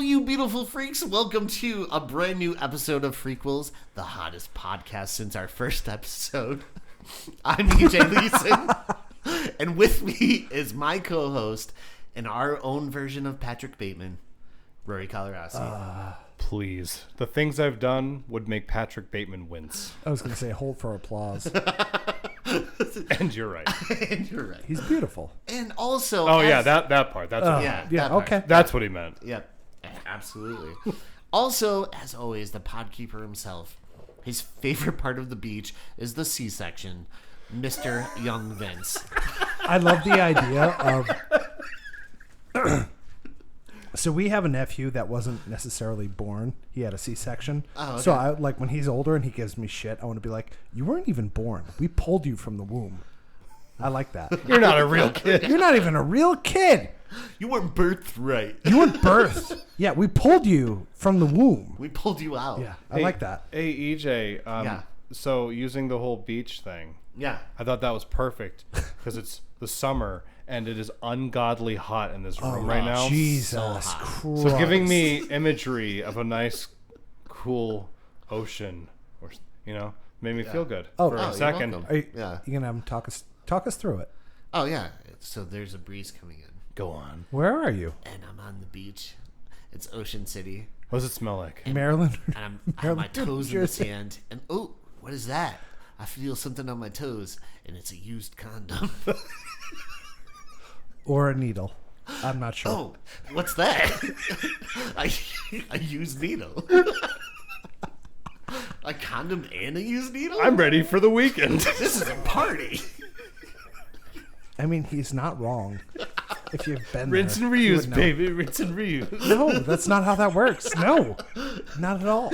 you beautiful freaks. Welcome to a brand new episode of Freakquels, the hottest podcast since our first episode. I'm EJ Leeson, and with me is my co-host and our own version of Patrick Bateman, Rory Colorasi. Please. The things I've done would make Patrick Bateman wince. I was going to say hold for applause. And you're right. And you're right. He's beautiful. And also... that part. That's what that part. Okay. That's what he meant. Yep, absolutely. Also, as always, the podkeeper himself. His favorite part of the beach is the C-section, Mr. Young Vince. I love the idea of... So we have a nephew that wasn't necessarily born. He had a C-section. Oh, okay. So I like when he's older and he gives me shit, I want to be like, you weren't even born. We pulled you from the womb. I like that. You're not a real kid. You're not even a real kid. You weren't birthed right. You weren't birthed. Yeah, we pulled you from the womb. We pulled you out. Yeah, I like that. Hey, EJ. Yeah. So using the whole beach thing, Yeah. I thought that was perfect because it's the summer and it is ungodly hot in this room right now. Jesus Christ. So giving me imagery of a nice, cool ocean, or made me feel good for a second. Welcome. Are you, Yeah. you gonna have him talk us through it? Oh, yeah. So there's a breeze coming in. Go on. Where are you? And I'm on the beach. It's Ocean City. What does it smell like? Maryland? And I have my toes in the sand. And, oh, what is that? I feel something on my toes. And it's a used condom. Or a needle. I'm not sure. Oh, what's that? a used needle. A condom and a used needle? I'm ready for the weekend. This is a party. I mean, he's not wrong. If you've been Rinse there, and you reuse, would know. baby. Rinse and reuse. No, that's not how that works. No, not at all.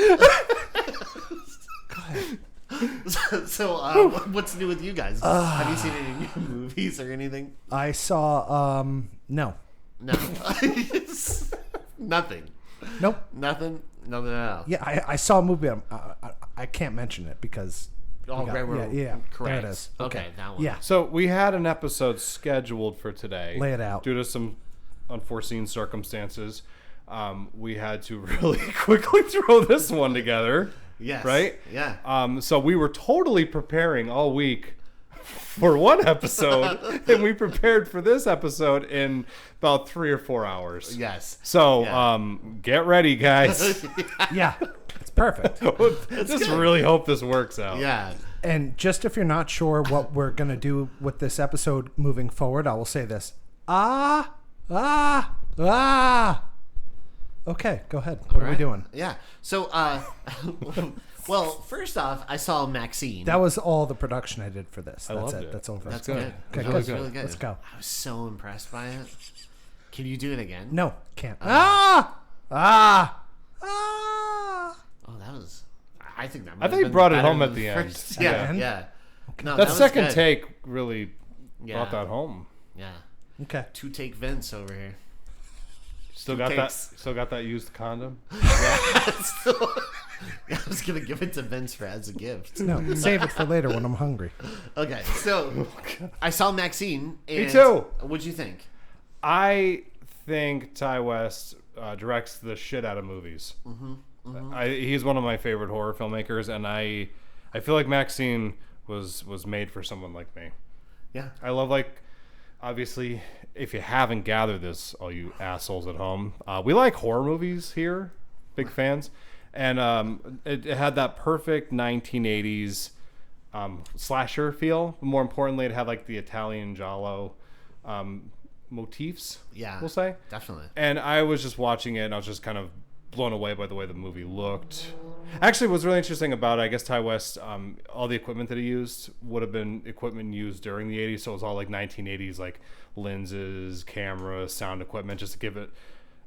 So, what's new with you guys? Have you seen any new movies or anything? I saw, no. No. Nothing. Nope. Nothing at all. Yeah, I saw a movie. I can't mention it because... Oh, yeah. Correct. There it is. Okay, that one. Yeah. So we had an episode scheduled for today. Lay it out. Due to some unforeseen circumstances, we had to really quickly throw this one together. Yes. Right? Yeah. So we were totally preparing all week for one episode, and we prepared for this episode in about 3 or 4 hours. Yes. So get ready, guys. Yeah, it's perfect. Just really hope this works out. Yeah. And just if you're not sure what we're going to do with this episode moving forward, I will say this. Okay, go ahead. What are we doing? Yeah. So, well, first off, I saw Maxine. That was all the production I did for this. That's loved it. it. That's over. That's good. good. Okay, That was good. really good. Let's go. I was so impressed by it. Can you do it again? No, can't. Oh, that was... I think that might I have think you been brought it better home than at the the end. first. At Yeah, the end? yeah. No, That was second good. take really Yeah. brought that home. Yeah. Okay. 2-take Vince over here. Still Two got takes. that. Still got that used condom. So, I was going to give it to Vince for as a gift. No, save it for later when I'm hungry. Okay, so I saw Maxine. And Me too. What'd you think? I think Ty West directs the shit out of movies. He's one of my favorite horror filmmakers, and I feel like Maxine was made for someone like me. Yeah. I love, obviously, if you haven't gathered this, all you assholes at home, we like horror movies here, big fans, and it had that perfect 1980s slasher feel. But more importantly, it had the Italian giallo motifs. Yeah. We'll say Definitely. And I was just watching it, and I was just kind of blown away by the way the movie looked. Actually, what's really interesting about it, I guess Ty West, all the equipment that he used would have been equipment used during the 80s, so it was all 1980s, lenses, cameras, sound equipment, just to give it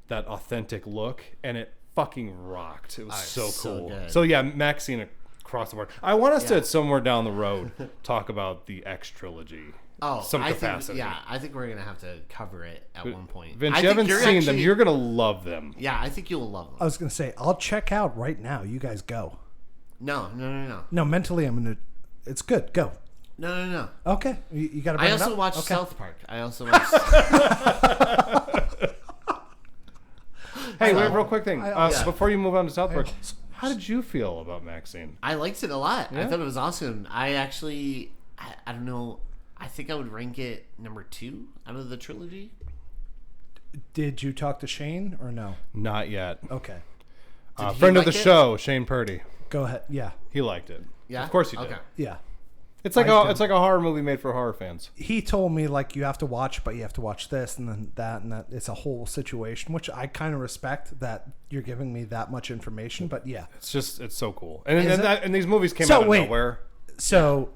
that authentic look, and it fucking rocked. It was so cool. good. So yeah, Maxine across the board. I want us to, somewhere down the road, talk about the X trilogy. Oh, some I capacity. think, I think we're going to have to cover it at one point. Vince, I you think haven't seen them. actually- You're going to love them. Yeah, I think you'll love them. I was going to say, I'll check out right now. You guys go. No. No, mentally, I'm going to... It's good. Go. No. Okay. You got to bring I it also up? watched Okay. South Park. I also watched... Hey, wait, So, real quick thing. I Before you move on to South Park, also- how did you feel about Maxine? I liked it a lot. I Yeah? thought it was awesome. I actually, I don't know. I think I would rank it number 2 out of the trilogy. Did you talk to Shane or no? Not yet. Okay. Did he Friend of like the it? show, Shane Purdy. Go ahead. Yeah. He liked it. Yeah, Of course he did. Okay. Yeah. It's like I it's like a horror movie made for horror fans. He told me like you have to watch, but you have to watch this and then that and that. It's a whole situation, which I kind of respect that you're giving me that much information. But yeah. It's so cool. And Is it? and these movies came So, out of wait. nowhere. So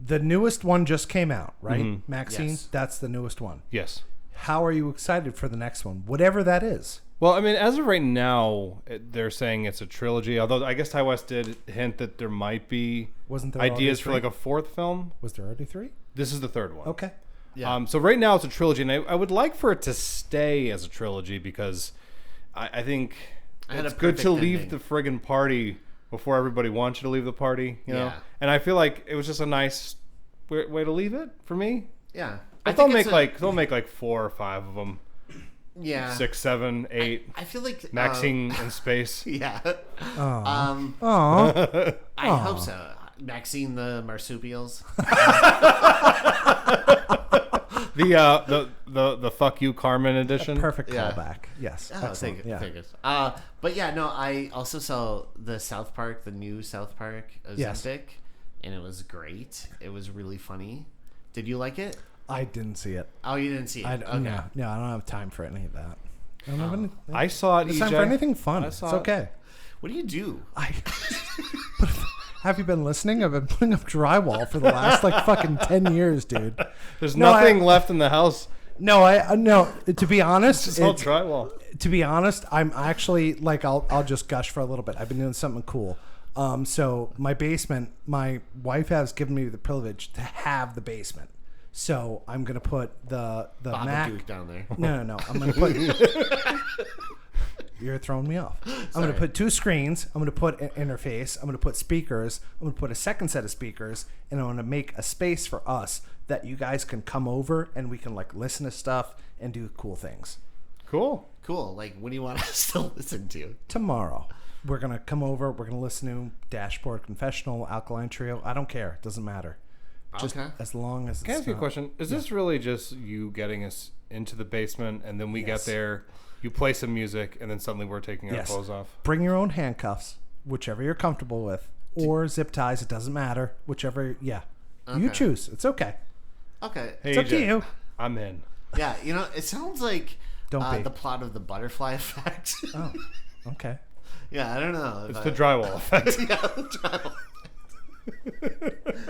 the newest one just came out, right? Mm-hmm. Maxine, Yes. that's the newest one. Yes. How are you excited for the next one? Whatever that is. Well, I mean, as of right now, they're saying it's a trilogy. Although I guess Ty West did hint that there might be Wasn't there ideas already for like a 4th film. Was there already 3? This is the 3rd one. Okay. Yeah. So right now it's a trilogy, and I would like for it to stay as a trilogy because I think had it's a good to perfect leave ending. the friggin' party before everybody wants you to leave the party, you know? Yeah. And I feel like it was just a nice way to leave it for me. Yeah. But they'll make like 4 or 5 of them. yeah 6, 7, 8. I feel like Maxine in space. Yeah. Oh. I hope so. Maxine the marsupials. The fuck you Carmen edition. Perfect Yeah. callback. Yes. Oh, Excellent. thank you. Yeah. Thank you. But yeah, no, I also saw the South Park, the new South Park Ozempic, Yes. and it was great. It was really funny. Did you like it? I didn't see it. Oh, you didn't see it. Okay. No, I don't have time for any of that. I don't have any. I saw it. It's time EJ. for anything fun. I It's saw it. okay. What do you do? Have you been listening? I've been putting up drywall for the last like fucking 10 years, dude. There's No, nothing left in the house. No, no. To be honest, It's all drywall. to be honest, I'm actually like I'll just gush for a little bit. I've been doing something cool. So my basement, my wife has given me the privilege to have the basement. So I'm gonna put the Mac Babadook down there. No. I'm gonna put. You're throwing me off. I'm gonna put 2 screens. I'm gonna put an interface. I'm gonna put speakers. I'm gonna put a second set of speakers, and I'm gonna make a space for us that you guys can come over and we can like listen to stuff and do cool things. Cool. Cool. Like, what do you want us to listen to? Tomorrow, we're gonna come over. We're gonna listen to Dashboard Confessional, Alkaline Trio. I don't care. It doesn't matter. Just Okay. as long as Can I it's ask you a not- question? Is this really just you getting us into the basement and then we Yes. get there, you play some music, and then suddenly we're taking our Yes. clothes off? Bring your own handcuffs, whichever you're comfortable with, or zip ties. It doesn't matter. Whichever. Yeah. You Okay. choose. It's okay. Okay. Hey, It's up to EJ, you. I'm in. Yeah, you know, it sounds like Don't be. the plot of the Butterfly Effect. Oh, okay. Yeah, I don't know. It's the drywall effect. Yeah, the drywall.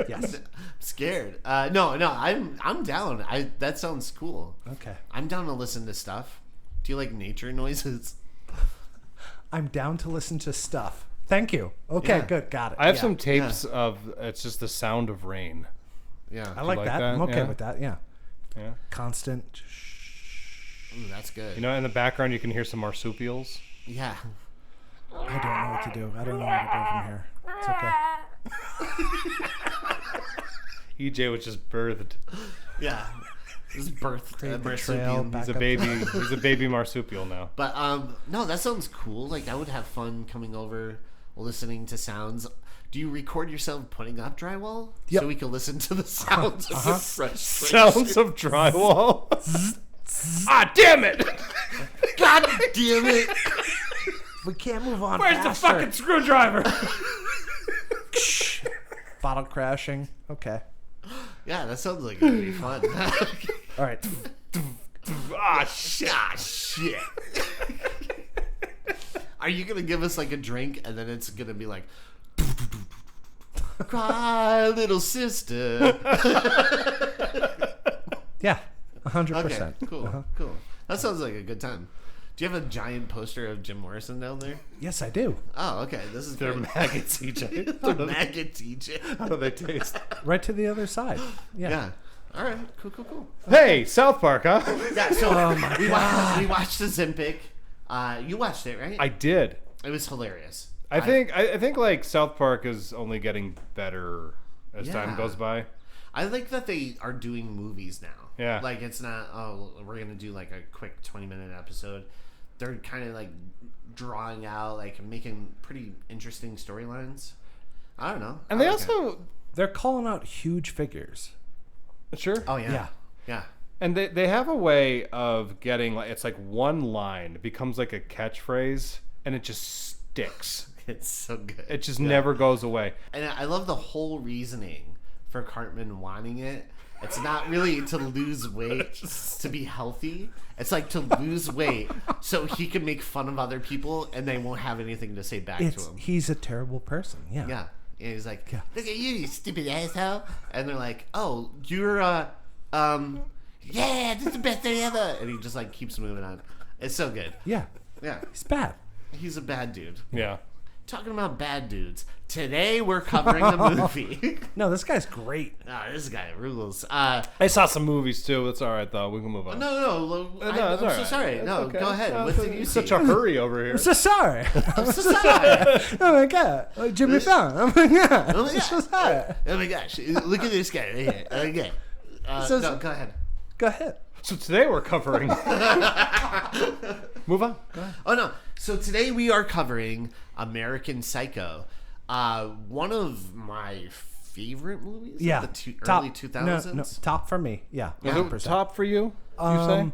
Yes. I'm scared. No, I'm down. That sounds cool. Okay. I'm down to listen to stuff. Do you like nature noises? I'm down to listen to stuff. Thank you. Okay, Yeah. good. Got it. I have Yeah. some tapes of it's just the sound of rain. Yeah. I like like that. that? I'm okay Yeah. with that. Yeah. Yeah. Constant. Ooh, that's good. You know, in the background you can hear some marsupials. Yeah. I don't know what to do. I don't know how to go from here. It's okay. EJ was just birthed. Yeah. This is birth Create the marsupial. trail back He's a up. baby. He's a baby marsupial now. But no, that sounds cool. Like, I would have fun coming over, listening to sounds. Do you record yourself putting up drywall Yep. so we can listen to the sounds of the fresh Sounds of drywall. Ah, damn it! God damn it! We can't move on. Where's the faster. fucking screwdriver? Bottle crashing? Okay. Yeah, that sounds like it would be fun. All right. Ah, shit. Shit. Are you gonna give us like a drink and then it's gonna be like, cry little sister? Yeah. 100%. Okay, cool, cool. That sounds like a good time. Do you have a giant poster of Jim Morrison down there? Yes, I do. Oh, okay. This is They're great. maggots, EJ. They're maggot TJ. How do they taste? Right to the other side. Yeah. Yeah. All right. Cool. Hey, South Park, huh? Yeah. So Oh we watched the Zempic. You watched it, right? I did. It was hilarious. I think like South Park is only getting better as time Yeah. goes by. I like that they are doing movies now. Yeah. Like, it's not, oh, we're going to do like a quick 20-minute episode. they're kind of like drawing out, like making pretty interesting storylines. I don't know. And they also They're calling out huge figures. sure. Oh yeah. Yeah. Yeah. And they have a way of getting like it's like one line becomes like a catchphrase and it just sticks. It's so good. It just never goes away. And I love the whole reasoning for Cartman wanting it. It's not really to lose weight, to be healthy. It's like to lose weight so he can make fun of other people and they won't have anything to say back to him. He's a terrible person. Yeah. Yeah. And he's like, look at you stupid asshole. And they're like, oh, you're, yeah, this is the best thing ever. And he just like keeps moving on. It's so good. Yeah. Yeah. He's bad. He's a bad dude. Yeah. Talking about bad dudes. Today we're covering a movie. No, this guy's great. This guy rules. I saw some movies too. It's all right though. We can move on. No. it's I'm all so right. sorry. It's No, okay. go ahead. No, What did you see? Such a hurry over here. I'm so sorry. I'm so sorry. Oh my god. Oh, Jimmy Fallon. Oh my god. Oh my I'm so God. sorry. Oh my gosh. Look at this guy right here. Okay. No, go ahead. Go ahead. So today we're covering. Move on. Go ahead. Oh no. So today we are covering American Psycho. One of my favorite movies Yeah. of the Top, early 2000s. No, top for me. Yeah. Was 100%. it top for you? You say?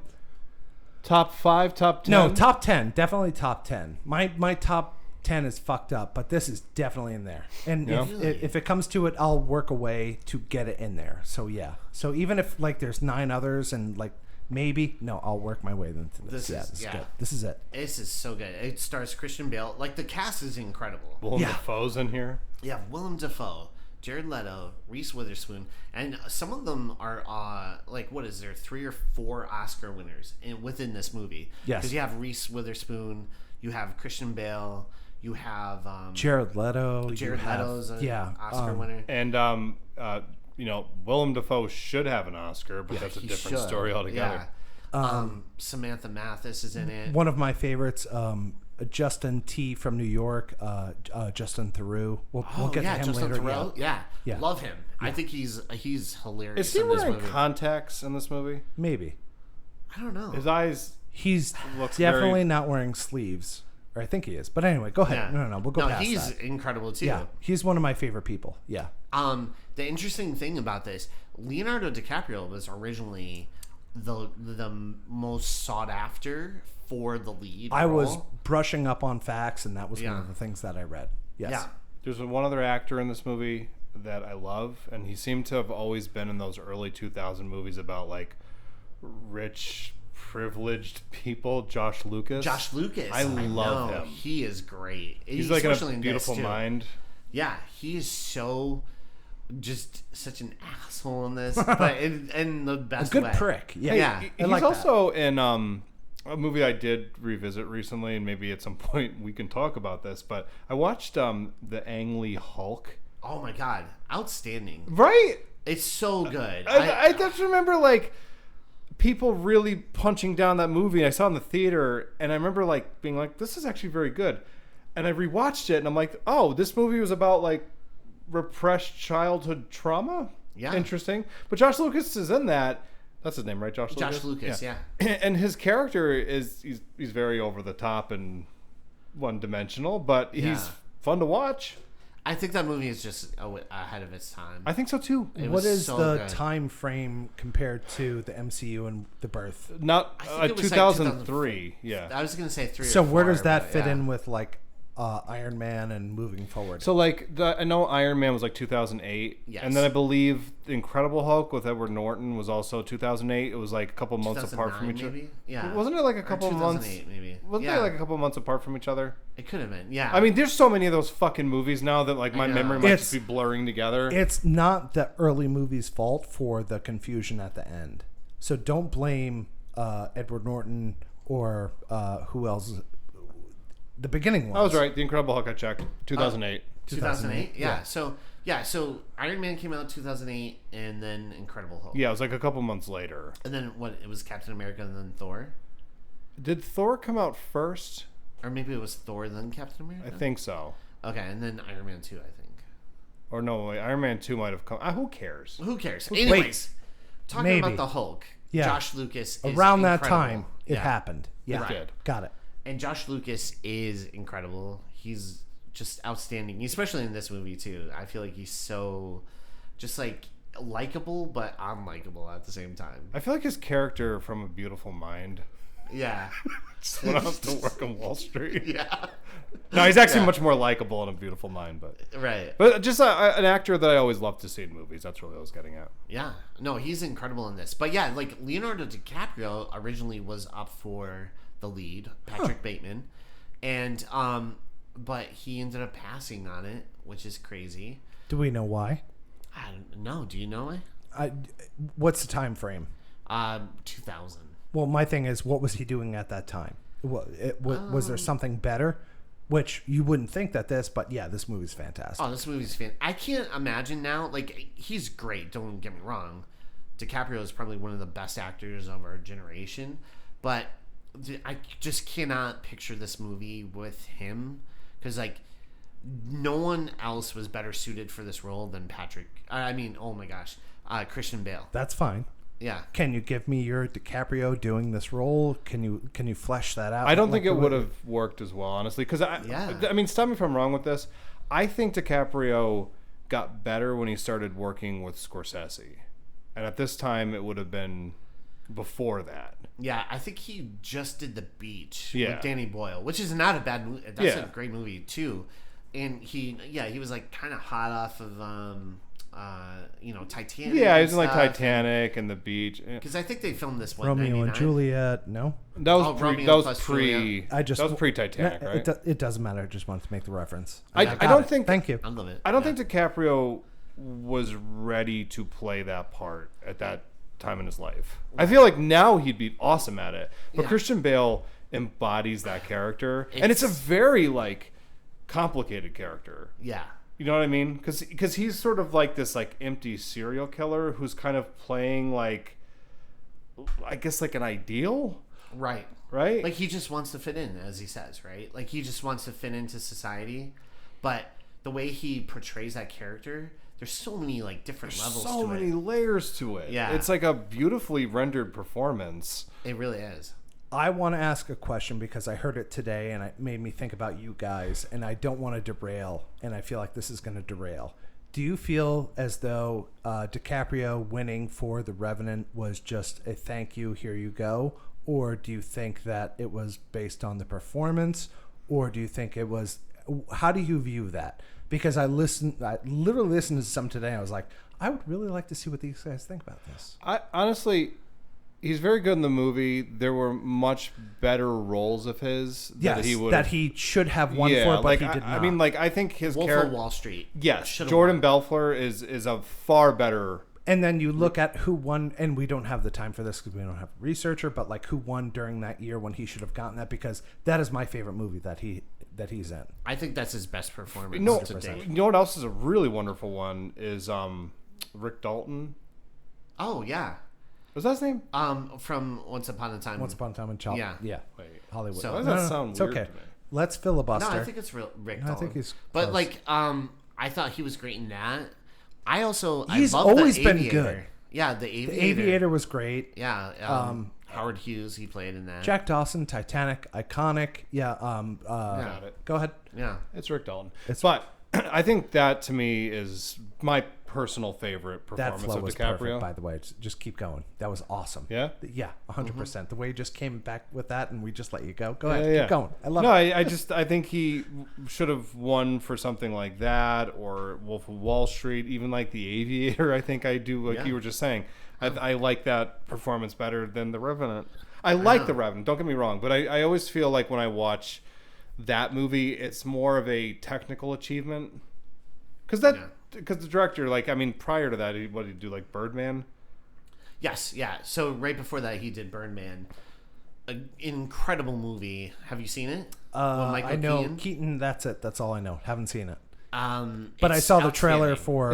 Top 5, top 10? No, top 10. Definitely top 10. My top 10 is fucked up, but this is definitely in there. And Yeah. if it comes to it, I'll work a way to get it in there. So yeah. So even if like there's 9 others and like maybe I'll work my way into this. This is good. This is it. This is so good. It stars Christian Bale. Like the cast is incredible. Willem Yeah. Dafoe's in here. Yeah, Willem Dafoe, Jared Leto, Reese Witherspoon, and some of them are like, what is there, 3 or 4 Oscar winners within this movie? Yes. Because you have Reese Witherspoon, you have Christian Bale, you have Jared Leto. Jared you have- Leto's an yeah, Oscar winner. And Willem Dafoe should have an Oscar, but that's a He different should. story altogether. Yeah. Samantha Mathis is in it. One of my favorites, Justin T from New York, Justin Theroux. We'll get to him Justin later. Theroux. Yeah. Yeah. Love him. I think he's hilarious Is he in this wearing movie. contacts in this movie? Maybe. I don't know. His eyes. He's Looks definitely very- not wearing sleeves. Or I think he is. But anyway, go ahead. Yeah. No. We'll go past he's that. incredible too. Yeah. He's one of my favorite people. Yeah. The interesting thing about this, Leonardo DiCaprio was originally the most sought after for the lead I role. was brushing up on facts, and that was one Yeah. of the things that I read. Yes. Yeah. There's one other actor in this movie that I love, and he seemed to have always been in those early 2000 movies about like rich, privileged people. Josh Lucas. Josh Lucas. I love know. him. He is great. He's like Especially a in beautiful this, too. mind. Yeah, he is so just such an asshole in this, but in the best Good way. prick. Yeah. Yeah. I He's like that. also in a movie I did revisit recently, and maybe at some point we can talk about this. But I watched the Ang Lee Hulk. Oh my god, outstanding! Right. It's so good. I just remember like people really punching down that movie. I saw it in the theater, and I remember like being like, "This is actually very good." And I rewatched it, and I'm like, "Oh, this movie was about like repressed childhood trauma." Yeah. Interesting. But Josh Lucas is in that. That's his name, right? Josh Lucas, yeah. And his character is he's very over the top and one dimensional, but he's Yeah. fun to watch. I think that movie is just ahead of its time. I think so too. It What was is so the good. time frame compared to the MCU and the birth? Not I think it was like 2003. Yeah. I was gonna say 3 So or 4. where does that but fit yeah. in with like Iron Man and moving forward? So like I know Iron Man was like 2008, Yes. and then I believe the Incredible Hulk with Edward Norton was also 2008. It was like a couple months apart from each other. maybe? Yeah. Wasn't it like a Or couple months? 2008 maybe. Wasn't yeah. it like a couple months apart from each other? It could have been. Yeah. I mean, there's so many of those fucking movies now that like my know. memory might It's- just be blurring together. It's not the early movie's fault for the confusion at the end. So don't blame Edward Norton or who else. The beginning ones. I was right. The Incredible Hulk I checked. 2008. 2008. Yeah. Yeah. So Iron Man came out 2008, and then Incredible Hulk. Yeah, it was like a couple months later. And then what? It was Captain America, and then Thor, Did Thor come out first? or maybe it was Thor, then Captain America. I think so. Okay, and then Iron Man 2. I think. Or no, wait, Iron Man 2 might have come. Who cares? Who cares? Anyways, talking maybe. about the Hulk. Yeah. Josh Lucas. Is Around that incredible. time, it Yeah. happened. Yeah. It did. Got it. And Josh Lucas is incredible. He's just outstanding, especially in this movie too. I feel like he's so just like likable but unlikable at the same time. I feel like his character from A Beautiful Mind Yeah. just went out to work on Wall Street. Yeah. No, he's actually much more likable in A Beautiful Mind, Right. but just an actor that I always love to see in movies. That's really what I was getting at. Yeah. No, he's incredible in this. But yeah, like Leonardo DiCaprio originally was up for the lead, Patrick Bateman, and but he ended up passing on it, which is crazy. Do we know why? I don't know. Do you know it? What's the time frame? 2000. Well, my thing is, what was he doing at that time? Was there something better? Which you wouldn't think that but yeah, this movie's fantastic. Oh, this movie's fantastic. I can't imagine now. Like, he's great. Don't get me wrong. DiCaprio is probably one of the best actors of our generation, but I just cannot picture this movie with him because like no one else was better suited for this role than Christian Bale. That's fine. Yeah. Can you give me your DiCaprio doing this role? Can you flesh that out? I don't think it would have worked as well, honestly, because I mean, stop me if I'm wrong with this. I think DiCaprio got better when he started working with Scorsese, and at this time it would have been before that. Yeah, I think he just did The Beach with Danny Boyle, which is not a bad movie. That's a great movie too. And he was like kind of hot off of Titanic. Yeah, he was in like Titanic and The Beach. Because I think they filmed this one. Romeo and Juliet. No, that was pre-Titanic, right? It doesn't matter. I just wanted to make the reference. I don't think. Thank you. I love it. I don't think DiCaprio was ready to play that part at that time in his life. I feel like now he'd be awesome at it, but Christian Bale embodies that character, and it's a very like complicated character. Yeah. You know what I mean? Because he's sort of like this like empty serial killer who's kind of playing like, I guess like an ideal. Right. Like he just wants to fit in, as he says, right? Like he just wants to fit into society, but the way he portrays that character, there's so many like different levels to it. So many layers to it. Yeah. It's like a beautifully rendered performance. It really is. I want to ask a question because I heard it today and it made me think about you guys, and I don't want to derail, and I feel like this is going to derail. Do you feel as though DiCaprio winning for The Revenant was just a thank you, here you go? Or do you think that it was based on the performance? Or do you think it was... How do you view that? Because I literally listened to some today and I was like, I would really like to see what these guys think about this. Honestly... He's very good in the movie. There were much better roles of his that he should have won for, but he did not. I mean, like I think his Wolf character, of Wall Street. Yes, Jordan Belfort is a far better. And then you look at who won, and we don't have the time for this because we don't have a researcher, but like who won during that year when he should have gotten that, because that is my favorite movie that he's in. I think that's his best performance to date. You know what else is a really wonderful one is Rick Dalton. Oh yeah. Was that his name? From Once Upon a Time. Once Upon a Time in Chop. Yeah. Wait, Hollywood. So, why does that sound it's weird okay. to me? Let's filibuster. No, I think it's Rick Dalton. I think he's But close. like, I thought he was great in that. He's I love always the been Aviator. good. Yeah, the Aviator. The Aviator was great. Yeah. Howard Hughes, he played in that. Jack Dawson, Titanic, iconic. Yeah. Got it. Go ahead. Yeah. It's Rick Dalton. But I think that to me is my personal favorite That performance flow of was DiCaprio. perfect, by the way. Just keep going. That was awesome. Yeah? Yeah, 100%. Mm-hmm. The way you just came back with that and we just let you go. Go ahead. Yeah. Keep going. I love No, it. I think he should have won for something like that, or Wolf of Wall Street, even like The Aviator. I think I do, like you were just saying. I like that performance better than The Revenant. I like The Revenant, don't get me wrong, but I always feel like when I watch that movie, it's more of a technical achievement. Because the director, like, I mean, prior to that, what did he do, like Birdman? Yes, yeah. So right before that, he did Birdman. An incredible movie. Have you seen it? I know Keaton. That's it. That's all I know. Haven't seen it. But I saw the trailer for.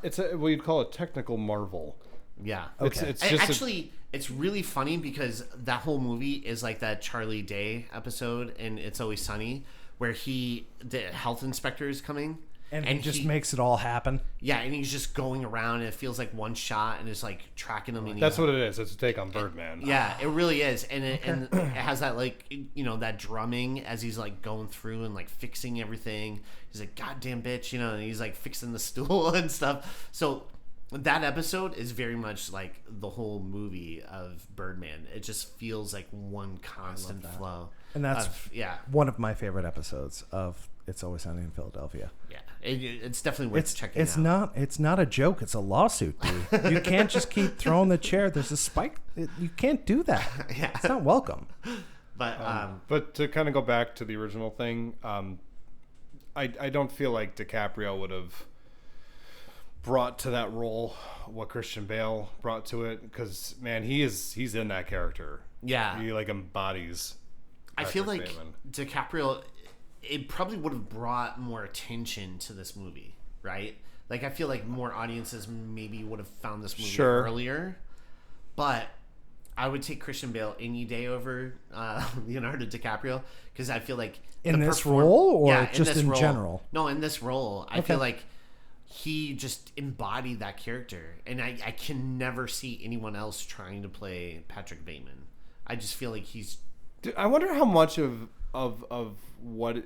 It's a what you'd call a technical marvel. Yeah. Okay. It's just actually, it's really funny because that whole movie is like that Charlie Day episode in It's Always Sunny, where the health inspector is coming. And he just makes it all happen. Yeah, and he's just going around, and it feels like one shot, and it's like tracking him. And That's what it is. It's a take on Birdman. Yeah, it really is, and it has that like that drumming as he's like going through and like fixing everything. He's like, "Goddamn bitch," and he's like fixing the stool and stuff. So that episode is very much like the whole movie of Birdman. It just feels like one constant flow, and that's one of my favorite episodes of It's Always Sunny in Philadelphia. Yeah, it's definitely worth checking out. It's not a joke. It's a lawsuit, dude. You can't just keep throwing the chair. There's a spike. You can't do that. Yeah. It's not welcome. But to kind of go back to the original thing, I don't feel like DiCaprio would have brought to that role what Christian Bale brought to it, because man, he's in that character. Yeah, he like embodies. I feel like DiCaprio, it probably would have brought more attention to this movie, right? Like, I feel like more audiences maybe would have found this movie earlier. But I would take Christian Bale any day over Leonardo DiCaprio, because I feel like in this role, or just in general? No, in this role, I feel like he just embodied that character, and I can never see anyone else trying to play Patrick Bateman. I just feel like he's. Dude, I wonder how much of what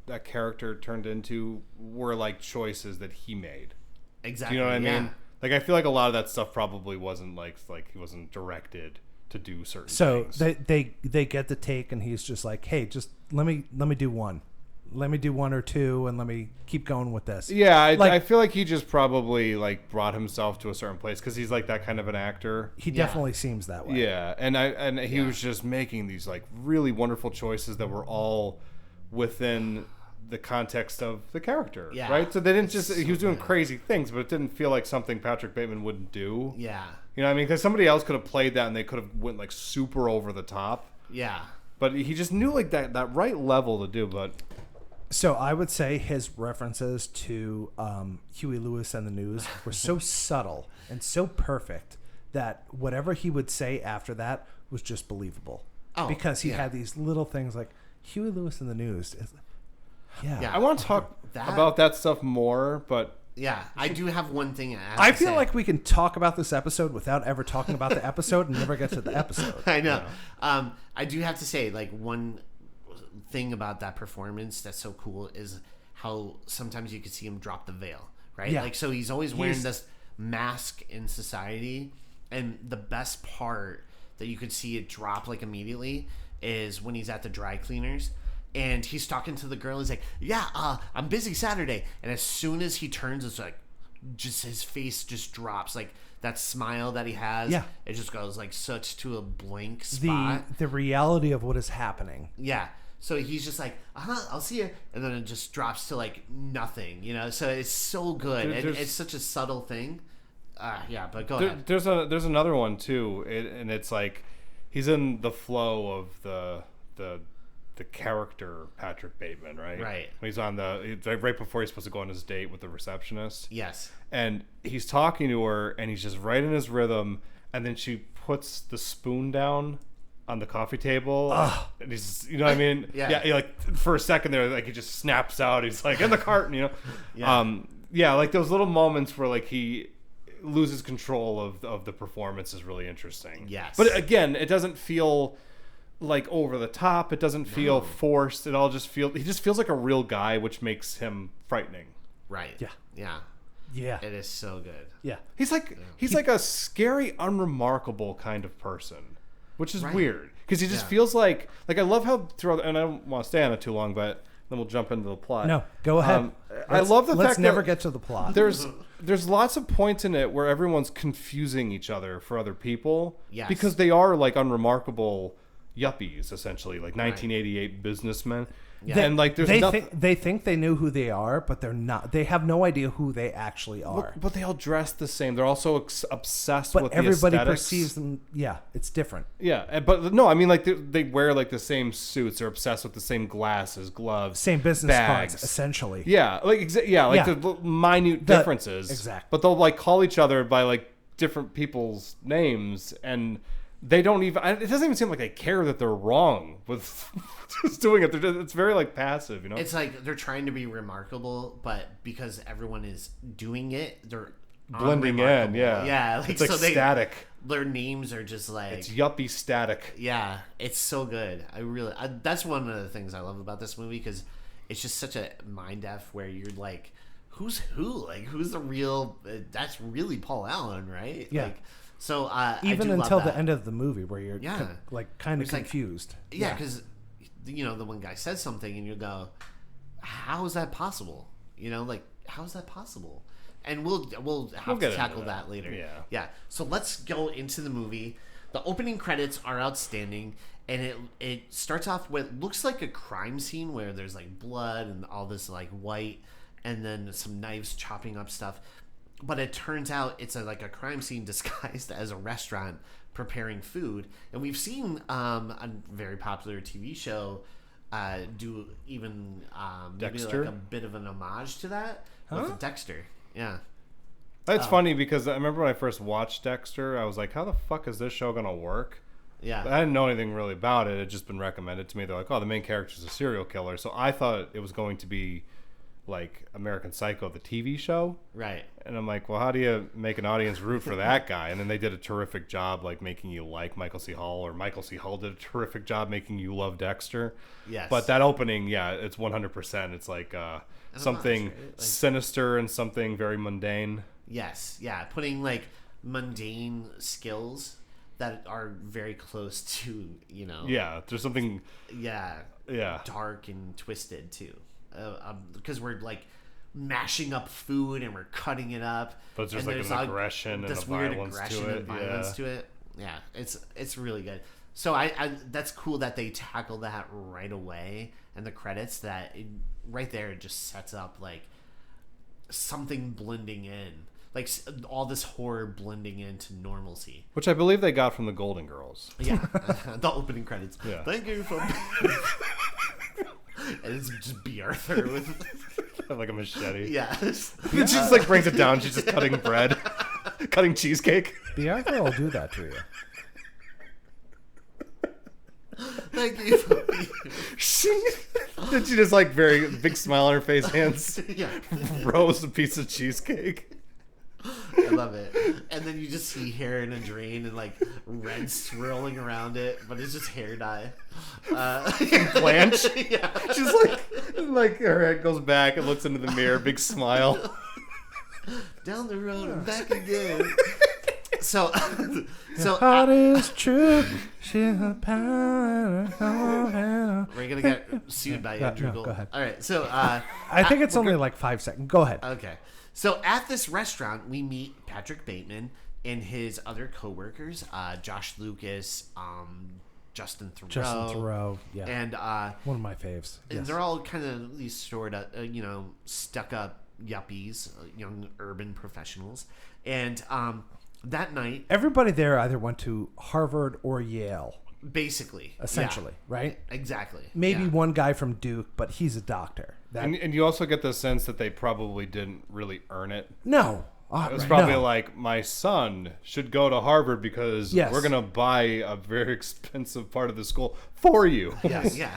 that character turned into were like choices that he made. Exactly. Do you know what I mean? Like, I feel like a lot of that stuff probably wasn't like he wasn't directed to do certain things. So they get the take, and he's just like, hey, just let me do one. Let me do one or two, and let me keep going with this. Yeah, I feel like he just probably like brought himself to a certain place because he's like that kind of an actor. He definitely seems that way. Yeah, and he was just making these like really wonderful choices that were all within the context of the character, right? So they didn't he was doing crazy things, but it didn't feel like something Patrick Bateman wouldn't do. Yeah. You know what I mean? Because somebody else could have played that and they could have went like super over the top. Yeah. But he just knew like that right level to do, but... So I would say his references to Huey Lewis and the News were so subtle and so perfect that whatever he would say after that was just believable. Oh, because he had these little things like Huey Lewis and the News. Yeah. I want to talk about that stuff more, but... Yeah, I do have one thing I feel like we can talk about this episode without ever talking about the episode and never get to the episode. I know. I do have to say, like, one thing about that performance that's so cool is how sometimes you can see him drop the veil, right? Yeah. Like, so he's always wearing this mask in society, and the best part that you could see it drop like immediately is when he's at the dry cleaners and he's talking to the girl. He's like, I'm busy Saturday, and as soon as he turns, it's like just his face just drops, like that smile that he has, it just goes like such to a blank spot. The reality of what is happening. Yeah. So he's just like, I'll see you. And then it just drops to like nothing, So it's so good. It's such a subtle thing. But go ahead. There's another one too. And it's like, he's in the flow of the character Patrick Bateman, right? Right. When he's right before he's supposed to go on his date with the receptionist. Yes. And he's talking to her, and he's just right in his rhythm. And then she puts the spoon down on the coffee table, and he's, you know what I mean? Yeah, like for a second there, like he just snaps out. He's like in the carton, like those little moments where like he loses control of the performance is really interesting. Yes, but again, it doesn't feel like over the top. It doesn't feel forced. He just feels like a real guy, which makes him frightening. Right. Yeah. It is so good. Yeah, he's like a scary, unremarkable kind of person. Which is weird, because he just feels like I love how throughout, and I don't want to stay on it too long, but then we'll jump into the plot. No, go ahead. I love the fact let's never get to the plot. There's lots of points in it where everyone's confusing each other for other people, because they are like unremarkable yuppies, essentially, like 1988 businessmen. Yeah. And like they think they knew who they are, but they're not. They have no idea who they actually are. But they all dress the same. They're also obsessed with the aesthetics. But everybody perceives them. Yeah, it's different. Yeah, but no, I mean like they wear like the same suits. They're obsessed with the same glasses, gloves, same business bags, cards, essentially. Yeah, the minute differences. Exactly. But they'll like call each other by like different people's names, and they don't even. It doesn't even seem like they care that they're wrong with just doing it. It's very like passive, you know. It's like they're trying to be remarkable, but because everyone is doing it, they're blending in. unremarkable. Yeah, yeah. Like, it's like so static. Their names are just like It's yuppie static. Yeah, it's so good. That's one of the things I love about this movie, because it's just such a mind f where you're like, who's who? Like, who's the real? That's really Paul Allen, right? Yeah. Like, so even I do until love the that. end of the movie where you're Yeah. kind of It's like- confused. Yeah, because the one guy says something and you go, how is that possible? Like, how is that possible? And we'll have get to tackle into that later. Yeah. So let's go into the movie. The opening credits are outstanding, and it starts off with looks like a crime scene where there's like blood and all this like white, and then some knives chopping up stuff. But it turns out it's like a crime scene disguised as a restaurant preparing food. And we've seen a very popular TV show do even maybe Dexter? like a bit of an homage to that with Dexter. Yeah. That's funny because I remember when I first watched Dexter, I was like, how the fuck is this show gonna work? Yeah. But I didn't know anything really about it. It had just been recommended to me. They're like, oh, the main character's a serial killer. So I thought it was going to be like American Psycho, the TV show. Right. And I'm like, well, how do you make an audience root for that guy? And then they did a terrific job, like making you like Michael C. Hall, or Michael C. Hall did a terrific job making you love Dexter. Yes. But that opening, yeah, it's 100%. It's like something right? Like- sinister and something very mundane. Yes. Yeah. Putting like mundane skills that are very close to, Yeah, there's something. yeah, Yeah. dark and twisted too. Because we're like mashing up food and we're cutting it up. But there's and like an aggression and this a weird violence aggression to and it. violence Yeah. to it. Yeah, it's really good. So I that's cool that they tackle that right away, and the credits right there just sets up like something blending in, like all this horror blending into normalcy. Which I believe they got from the Golden Girls. Yeah, the opening credits. Yeah. Thank you for. And it's just B. Arthur with Like a machete. yeah. She just like brings it down. She's just cutting bread, cutting cheesecake. The Arthur will do that to you. Thank you for Then she just like very big smile on her face, hands yeah. roast a piece of cheesecake. I love it. And then you just see hair in a drain and like red swirling around it, but it's just hair dye. Blanche. Yeah. She's like her head goes back and looks into the mirror, big smile. Down the road and back again. So Heart is true. She's a power. we're gonna get sued by Andrew no, Gold. go ahead. All right, so I think it's only like 5 seconds. Go ahead. okay. So at this restaurant, we meet Patrick Bateman and his other coworkers, Josh Lucas, Justin Theroux. Justin Theroux, yeah. And One of my faves. and Yes. they're all kind of these sort of, stuck up yuppies, young urban professionals. And that night, Everybody there either went to Harvard or Yale, basically, essentially, right? yeah, exactly. Maybe yeah. one guy from Duke, but he's a doctor. And you also get the sense that they probably didn't really earn it. No. It was probably like, my son should go to Harvard because Yes. we're going to buy a very expensive part of the school for you. Yes. Yeah.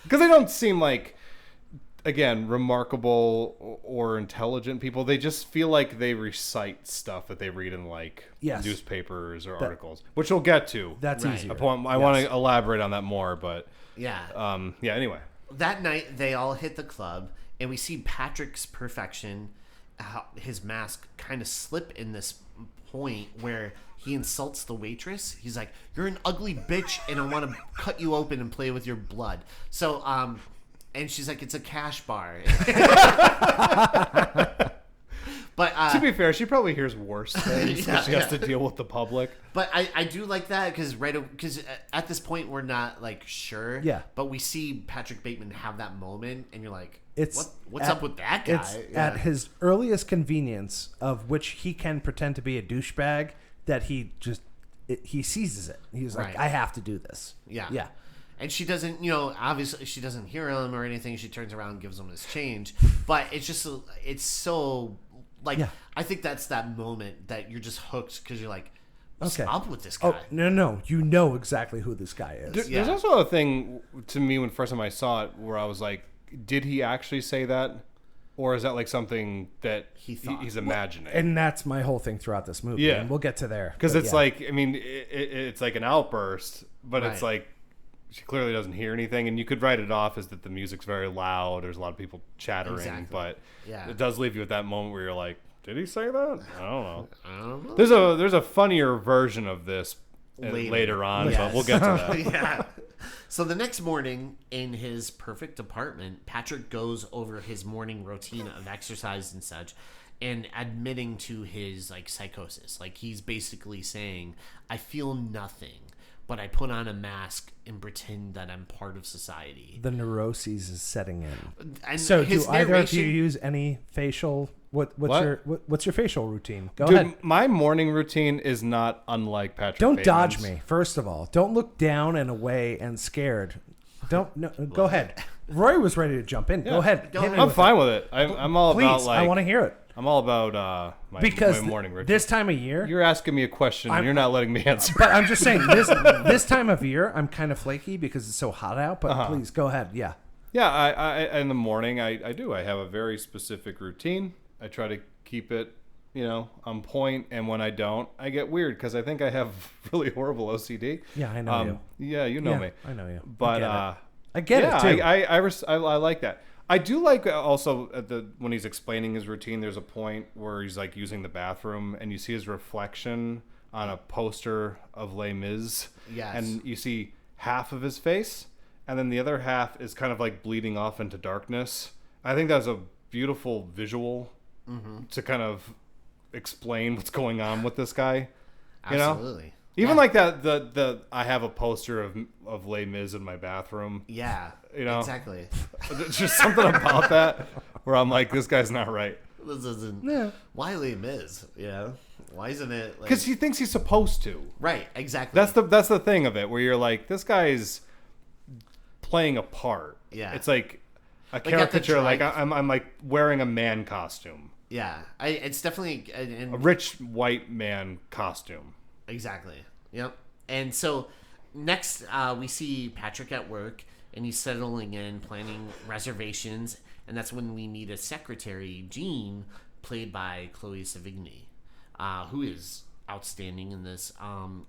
Because they don't seem like, again, remarkable or intelligent people. They just feel like they recite stuff that they read in like Yes. newspapers or articles, which we'll get to. That's Right. easier. I want to elaborate on that more, but Yeah. anyway. That night, they all hit the club, and we see Patrick's perfection, how his mask kind of slip in this point where he insults the waitress. He's like, "You're an ugly bitch, and I want to cut you open and play with your blood." So, and she's like, "It's a cash bar." But To be fair, she probably hears worse things Yeah, because she has yeah. to deal with the public. But I do like that because at this point we're not like sure. Yeah. But we see Patrick Bateman have that moment, and you're like, It's what's up with that guy? It's Yeah. at his earliest convenience, of which he can pretend to be a douchebag, that he just he seizes it. He's like, Right. I have to do this. Yeah. Yeah. And she doesn't, obviously she doesn't hear him or anything. She turns around and gives him his change. But it's just, it's so, like, Yeah. I think that's that moment that you're just hooked because you're like, What's Okay. up with this guy? Oh, no. You know exactly who this guy is. Yeah. There's also a thing to me when first time I saw it where I was like, did he actually say that? Or is that like something that he's imagining? And that's my whole thing throughout this movie. Yeah. And we'll get to there. Because But it's yeah. like, I mean, it's like an outburst, but it's Right. like she clearly doesn't hear anything. And you could write it off as that the music's very loud. There's a lot of people chattering. Exactly. But Yeah. it does leave you at that moment where you're like, did he say that? I don't know. I don't know. There's a funnier version of this later on, Yes. but we'll get to that. Yeah. So the next morning in his perfect apartment, Patrick goes over his morning routine of exercise and such and admitting to his like psychosis. Like he's basically saying, I feel nothing, but I put on a mask and pretend that I'm part of society. The neuroses is setting in. And So his do either of you narration- use any facial... What's your facial routine? Go Dude, ahead. my morning routine is not unlike Patrick Don't dodge Bateman's. me, first of all. Don't look down and away and scared. Go ahead. Rory was ready to jump in. Go ahead. Go Hit ahead. me I'm with fine with it. I'm all Please, about like I want to hear it. I'm all about my Because morning routine. this time of year... You're asking me a question and you're not letting me answer. But I'm just saying, this time of year, I'm kind of flaky because it's so hot out. But please, go ahead. Yeah. Yeah, I in the morning I do. I have a very specific routine. I try to keep it, on point. And when I don't, I get weird because I think I have really horrible OCD. Yeah, I know you. Yeah, you know Yeah, me. I know you. But I get yeah, it, too. I like that. I do like also when he's explaining his routine. There's a point where he's like using the bathroom, and you see his reflection on a poster of Les Mis. Yes. And you see half of his face, and then the other half is kind of like bleeding off into darkness. I think that's a beautiful visual to kind of explain what's going on with this guy. Absolutely. Even like that, the I have a poster of Les Mis in my bathroom. Yeah. Exactly. There's just something about that where I'm like, this guy's not right. This isn't. Yeah. Why Les Mis? Why isn't it? Like, Because he thinks he's supposed to. right. Exactly. That's the thing of it, where you're like, this guy's playing a part. Yeah. It's like a at the caricature. dry- Like I'm like wearing a man costume, Yeah. It's definitely. a rich white man costume. Exactly. Yep. And so next we see Patrick at work and he's settling in, planning reservations, and that's when we meet a secretary, Jean, played by Chloe Sevigny, who is outstanding in this.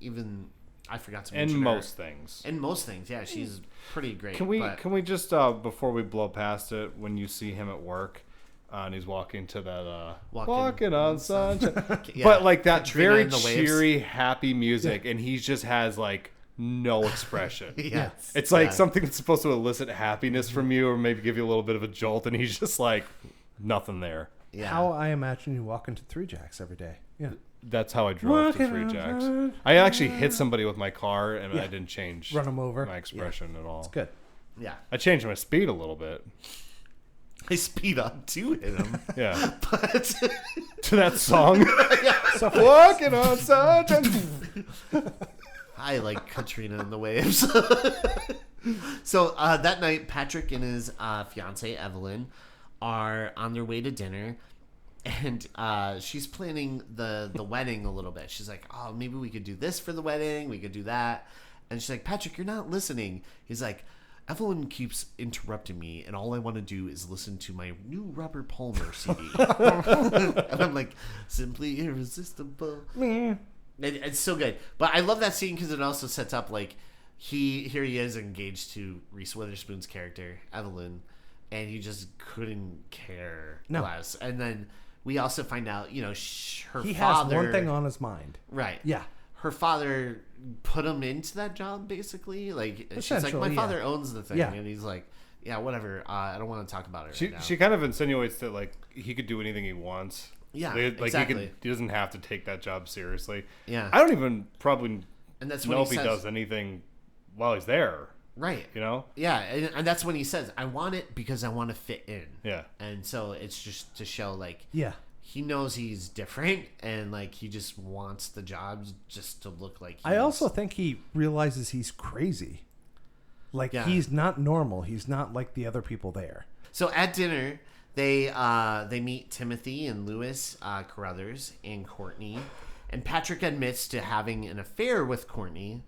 Even I forgot to mention In her. most things. In most things, yeah, she's pretty great. Can we but- just before we blow past it, when you see him at work, and he's walking to that walking on sunshine, Yeah, but like that Katrina very and the waves. cheery, happy music, and he just has like no expression. Yes. It's like Yeah. something that's supposed to elicit happiness from you, or maybe give you a little bit of a jolt, and he's just like nothing there. Yeah. How I imagine you walk into Three Jacks every day. Yeah. That's how I drove to Three Jacks. I actually hit somebody with my car, and I didn't change Run 'em over. my expression at all. Good. Yeah. I changed my speed a little bit. I speed up to hit him. Yeah. But To that song. So Walking on sunshine. I like Katrina and the waves. So that night, Patrick and his fiance Evelyn are on their way to dinner, and she's planning the wedding a little bit. She's like, "Oh, maybe we could do this for the wedding. We could do that." And she's like, "Patrick, you're not listening." He's like, "Evelyn keeps interrupting me, and all I want to do is listen to my new Robert Palmer CD." And I'm like, "Simply irresistible." It's so good, but I love that scene because it also sets up like here he is engaged to Reese Witherspoon's character Evelyn, and he just couldn't care less. And then we also find out, her he father. has one thing on his mind. Right. Yeah. Her father put him into that job, basically. Like she's like, Essentially, my father yeah. owns the thing, Yeah. and he's like, yeah, whatever. I don't want to talk about it. Right now. She kind of insinuates that like he could do anything he wants. Yeah, like exactly. he doesn't have to take that job seriously. Yeah. I don't even probably And that's know when if he he says, does anything while he's there. right. Yeah, and that's when he says, I want it because I want to fit in. Yeah. And so it's just to show like Yeah. he knows he's different, and like he just wants the job just to look like I also think he realizes he's crazy. Like Yeah. he's not normal. He's not like the other people there. So at dinner, they meet Timothy and Lewis Carruthers and Courtney, And Patrick admits to having an affair with Courtney,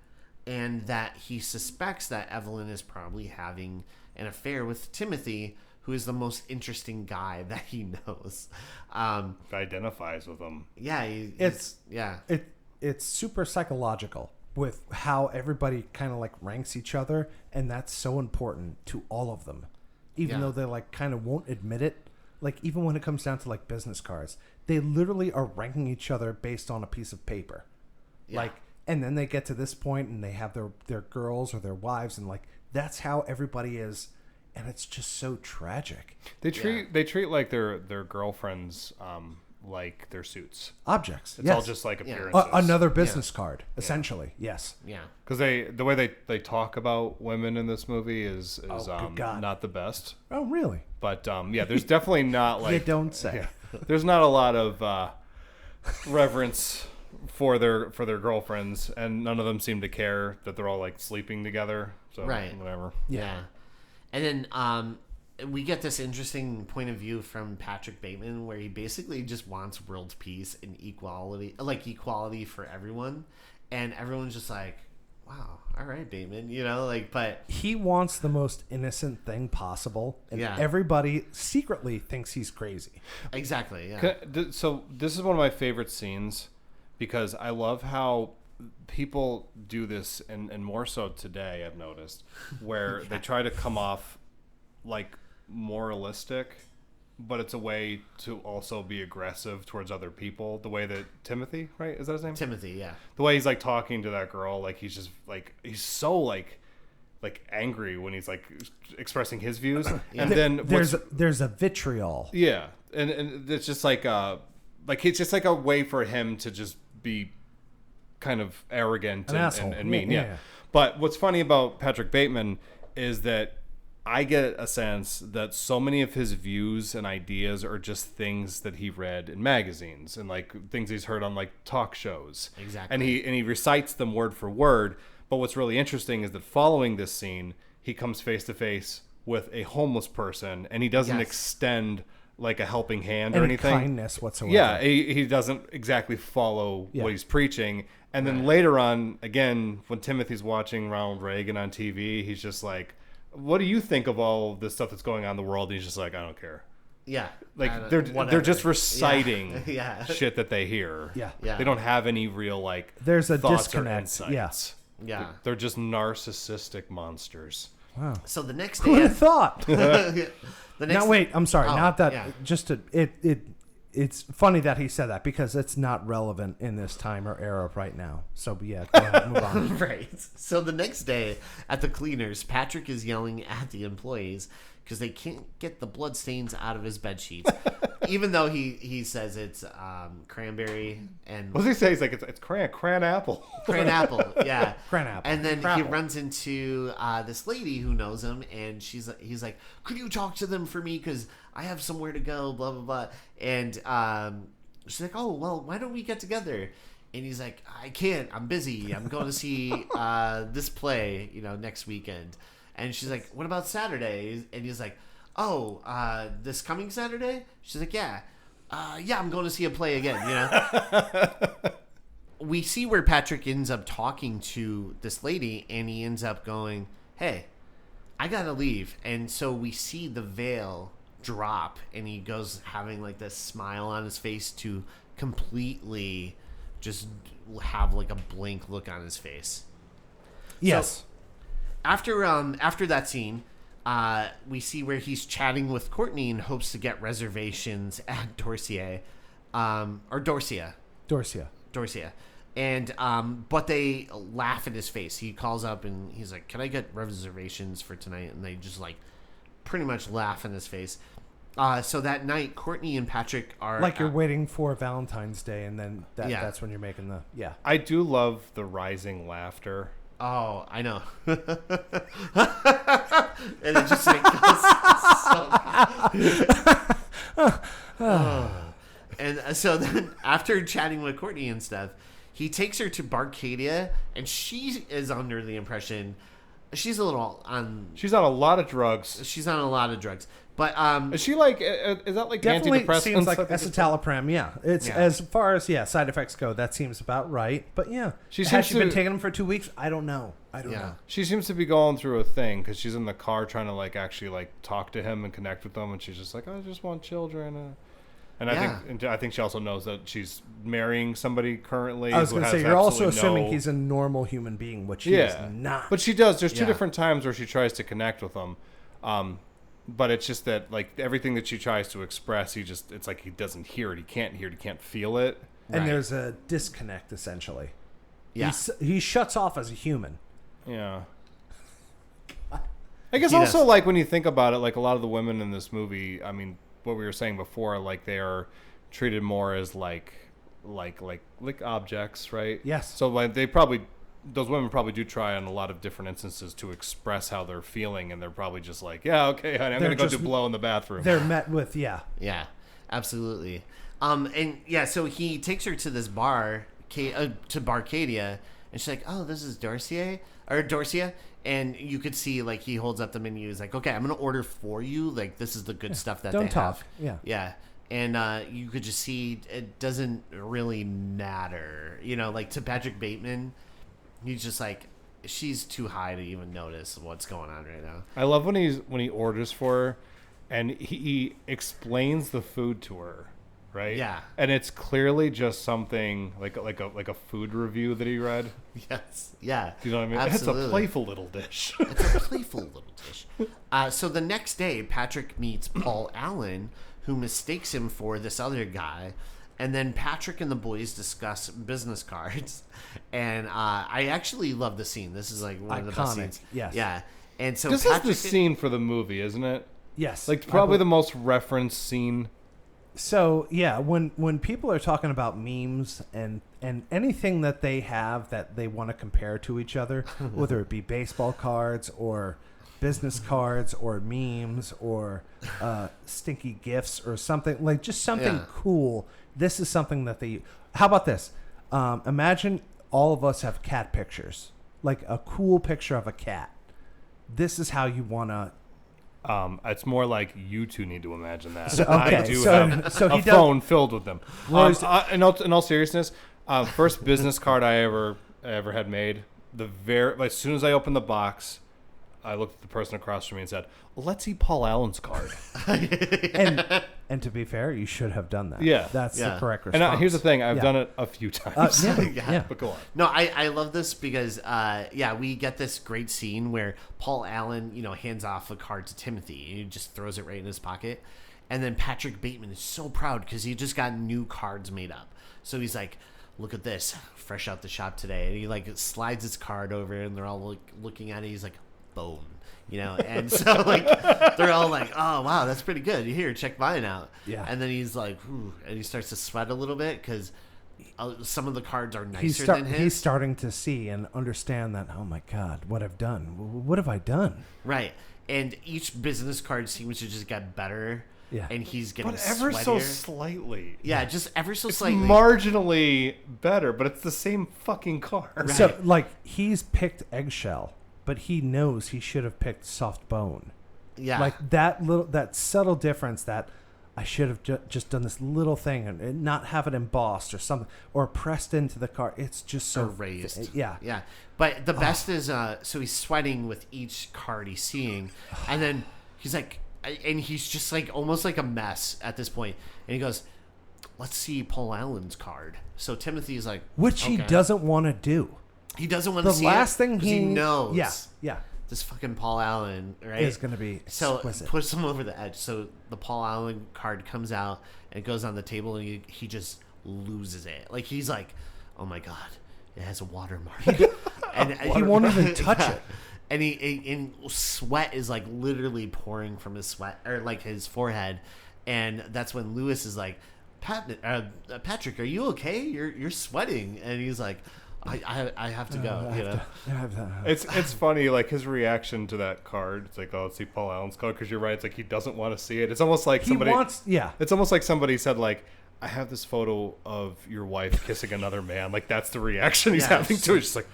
and that he suspects that Evelyn is probably having an affair with Timothy, who is the most interesting guy that he knows. Identifies with him. Yeah, it's super psychological with how everybody kind of like ranks each other, and that's so important to all of them, even though they like kind of won't admit it. Like even when it comes down to like business cards, they literally are ranking each other based on a piece of paper. Yeah. Like, and then they get to this point and they have their girls or their wives, and like that's how everybody is, and it's just so tragic. They treat like their girlfriends like their suits. Objects. It's all just like appearances. Another business card, essentially. Yes. Yeah. Because the way they talk about women in this movie is good God. not the best. Oh, really? But there's definitely not like You don't say. Yeah, there's not a lot of reverence for their girlfriends, and none of them seem to care that they're all like sleeping together. So Right. whatever. Yeah. And then we get this interesting point of view from Patrick Bateman, where he basically just wants world peace and equality for everyone, and everyone's just like, wow, all right, Bateman, but He wants the most innocent thing possible, and everybody secretly thinks he's crazy. Exactly. Yeah. So this is one of my favorite scenes, because I love how people do this, and more so today, I've noticed, where they try to come off like moralistic, but it's a way to also be aggressive towards other people. The way that Timothy, right? Is that his name? Timothy, yeah. The way he's like talking to that girl, like he's just like, he's so like angry when he's like expressing his views. And then there's a vitriol. Yeah. And it's just like it's just like a way for him to just be kind of arrogant and mean. Yeah. But what's funny about Patrick Bateman is that I get a sense that so many of his views and ideas are just things that he read in magazines and like things he's heard on like talk shows. Exactly. And he recites them word for word. But what's really interesting is that following this scene, he comes face to face with a homeless person, and he doesn't extend like a helping hand or anything. Kindness whatsoever. Yeah, he doesn't exactly follow what he's preaching. And then later on, again, when Timothy's watching Ronald Reagan on TV, he's just like, what do you think of all this stuff that's going on in the world? And he's just like, I don't care. Yeah. Like they're just reciting shit that they hear. Yeah. They don't have any real like there's a thoughts disconnect. or insights. Yeah. They're just narcissistic monsters. Wow. So the next Who would day, have thought? now wait, I'm sorry. Not that. Yeah. Just to it's funny that he said that, because it's not relevant in this time or era right now. So yeah, go ahead, move on. Right. So the next day at the cleaners, Patrick is yelling at the employees because they can't get the blood stains out of his bed sheets, even though he says it's cranberry and. What does he say? He's like, it's cran apple. Cran apple, yeah. Cran apple. And then Crapple. he runs into this lady who knows him, and he's like, could you talk to them for me? Because I have somewhere to go, blah, blah, blah. And she's like, oh, well, why don't we get together? And he's like, I can't. I'm busy. I'm going to see this play, next weekend. And she's like, what about Saturday? And he's like, oh, this coming Saturday? She's like, yeah. I'm going to see a play again, We see where Patrick ends up talking to this lady, and he ends up going, hey, I got to leave. And so we see the veil drop, and he goes having like this smile on his face to completely just have like a blank look on his face. Yes. So, after that scene, we see where he's chatting with Courtney in hopes to get reservations at Dorsia. And but they laugh in his face. He calls up and he's like, "Can I get reservations for tonight?" And they just like pretty much laugh in his face. So that night, Courtney and Patrick are like you're waiting for Valentine's Day, and then that's when you're making the I do love the rising laughter. Oh, I know. And it just like goes And so then after chatting with Courtney and stuff, he takes her to Barcadia, and she is under the impression she's on a lot of drugs. She's on a lot of drugs But Is she like? Is that like Definitely antidepressants? seems like I think escitalopram. Yeah, it's as far as side effects go, that seems about right. But yeah, has she been taking them for 2 weeks? I don't know. I don't know. She seems to be going through a thing because she's in the car trying to like actually like talk to him and connect with him, and she's just like, I just want children. And I think she also knows that she's marrying somebody currently. I was going to say, you're also assuming he's a normal human being, which he is not. But she does. There's two different times where she tries to connect with him. But it's just that like everything that she tries to express, it's like he doesn't hear it. He can't hear it. He can't feel it. And there's a disconnect, essentially. Yeah. He shuts off as a human. Yeah. I guess also like when you think about it, like a lot of the women in this movie, I mean, what we were saying before, like they are treated more as like objects, right? Yes. So like those women probably do try on a lot of different instances to express how they're feeling, and they're probably just like, yeah, okay, honey, I'm going to go do blow in the bathroom. They're met with, Yeah, absolutely. So he takes her to this bar, to Barcadia, and she's like, oh, this is Dorcia, and you could see, like, he holds up the menu, he's like, okay, I'm going to order for you, like, this is the good stuff that don't they talk. have. Yeah. And you could just see it doesn't really matter, like to Patrick Bateman. He's just like, she's too high to even notice what's going on right now. I love when he orders for her, and he explains the food to her, right? Yeah. And it's clearly just something like a food review that he read. Yes. Yeah. Do you know what I mean? Absolutely. It's a playful little dish. It's a playful little dish. So the next day, Patrick meets Paul Allen, who mistakes him for this other guy. And then Patrick and the boys discuss business cards. And I actually love the scene. This is like one of the best scenes. Yes. Yeah. And so this is the scene for the movie, isn't it? Yes. Like probably the most referenced scene. So yeah, when people are talking about memes and anything that they have that they want to compare to each other, whether it be baseball cards or business cards or memes or stinky gifts or something, like just something cool. This is something that how about this? Imagine all of us have cat pictures, like a cool picture of a cat. This is how you want to. It's more like you two need to imagine that. Okay, I do have a phone filled with them. In all seriousness, first business card I ever had made, as soon as I opened the box, I looked at the person across from me and said, let's see Paul Allen's card. and to be fair, you should have done that. Yeah. That's the correct response. And here's the thing. I've done it a few times. But go on. No, I love this because, we get this great scene where Paul Allen, hands off a card to Timothy. He just throws it right in his pocket. And then Patrick Bateman is so proud because he just got new cards made up. So he's like, look at this, fresh out the shop today. And he like slides his card over and they're all looking at it. He's like, bone, and so like they're all like, oh wow, that's pretty good, here, check mine out. And then he's like, ooh, and he starts to sweat a little bit because some of the cards are nicer than his. He's starting to see and understand that, oh my god, what I've done, what have I done, right? And each business card seems to just get better. And he's getting ever sweatier. so slightly. Yeah, just ever so it's slightly. Marginally better, but it's the same fucking card. Right. So like he's picked eggshell, but he knows he should have picked soft bone. Yeah. Like that subtle difference that I should have just done this little thing and not have it embossed or something or pressed into the card. It's just so raised. Yeah. But the best is, so he's sweating with each card he's seeing. And then he's like, and he's just like almost like a mess at this point. And he goes, let's see Paul Allen's card. So Timothy's like, which he doesn't want to do. He doesn't want to see it. The last thing he knows. Yeah. This fucking Paul Allen, right? Is going to be exquisite. So push him over the edge. So the Paul Allen card comes out and it goes on the table and he just loses it. Like he's like, oh my god, it has a watermark. And he won't even touch it. And he sweat is like literally pouring from his sweat or like his forehead, and that's when Lewis is like, Patrick, are you okay? You're sweating, and he's like, I have to go. It's funny, like his reaction to that card. It's like, oh, let's see Paul Allen's card, because you're right. It's like he doesn't want to see it. It's almost like somebody. It's almost like somebody said, like, I have this photo of your wife kissing another man. Like, that's the reaction he's Yeah, having to it. He's just like,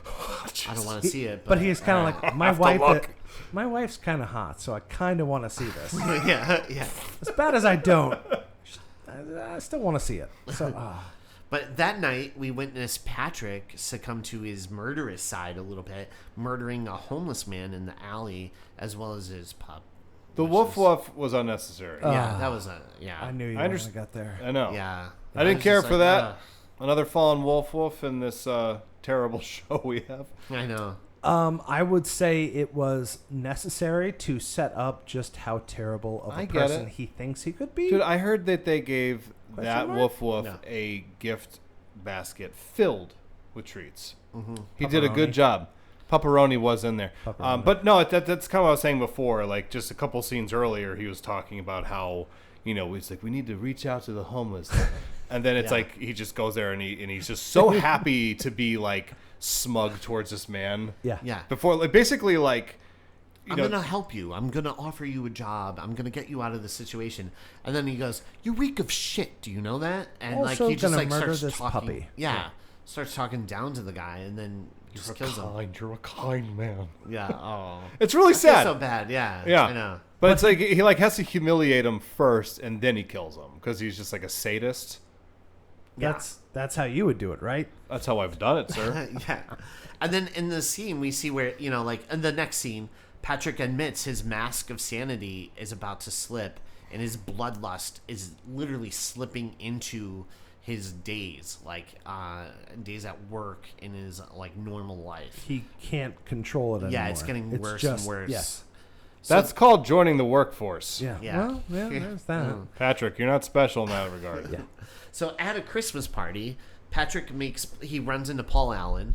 oh, I don't want to see it. But he's kind of like, my look. wife's kind of hot, so I kind of want to see this. yeah. As bad as I don't, I still want to see it. So, But that night, we witnessed Patrick succumb to his murderous side a little bit, murdering a homeless man in the alley, as well as his pup. The woof was unnecessary. Yeah, that was I knew you I when I got there. I know. Yeah. I didn't was care just for like, that. Another fallen wolf in this terrible show we have. I know. I would say it was necessary to set up just how terrible of I a get person it. he thinks he could be. Dude, I heard that they gave that mark? woof No. a gift basket filled with treats. Mm-hmm. He did a good Pepperoni. job. Pepperoni was in there. Pepperoni. But no, that's kind of what I was saying before. Like, just a couple scenes earlier, he was talking about how, he's like, we need to reach out to the homeless. And then it's Yeah. like, he just goes there and he's just so happy to be, like, smug towards this man. Yeah. Yeah. Before, like, basically, like, I'm going to help you. I'm going to offer you a job. I'm going to get you out of the situation. And then he goes, you reek of shit. Do you know that? And Also he just gonna murder starts this talking. puppy. Yeah. Starts talking down to the guy and then just kills him. You're a kind man. Yeah. Oh. It's really I feel sad. so bad. Yeah. Yeah, I know. But it's like he like has to humiliate him first, and then he kills him because he's just like a sadist. That's how you would do it, right? That's how I've done it, sir. Yeah. And then in the scene, we see where, like in the next scene, Patrick admits his mask of sanity is about to slip, and his bloodlust is literally slipping into his days, like days at work in his like normal life. He can't control it anymore. Yeah, it's getting worse and worse. Yes. That's called joining the workforce. Yeah. Yeah. Well, yeah, there's that. Patrick, you're not special in that regard. Yeah. So at a Christmas party, Patrick he runs into Paul Allen,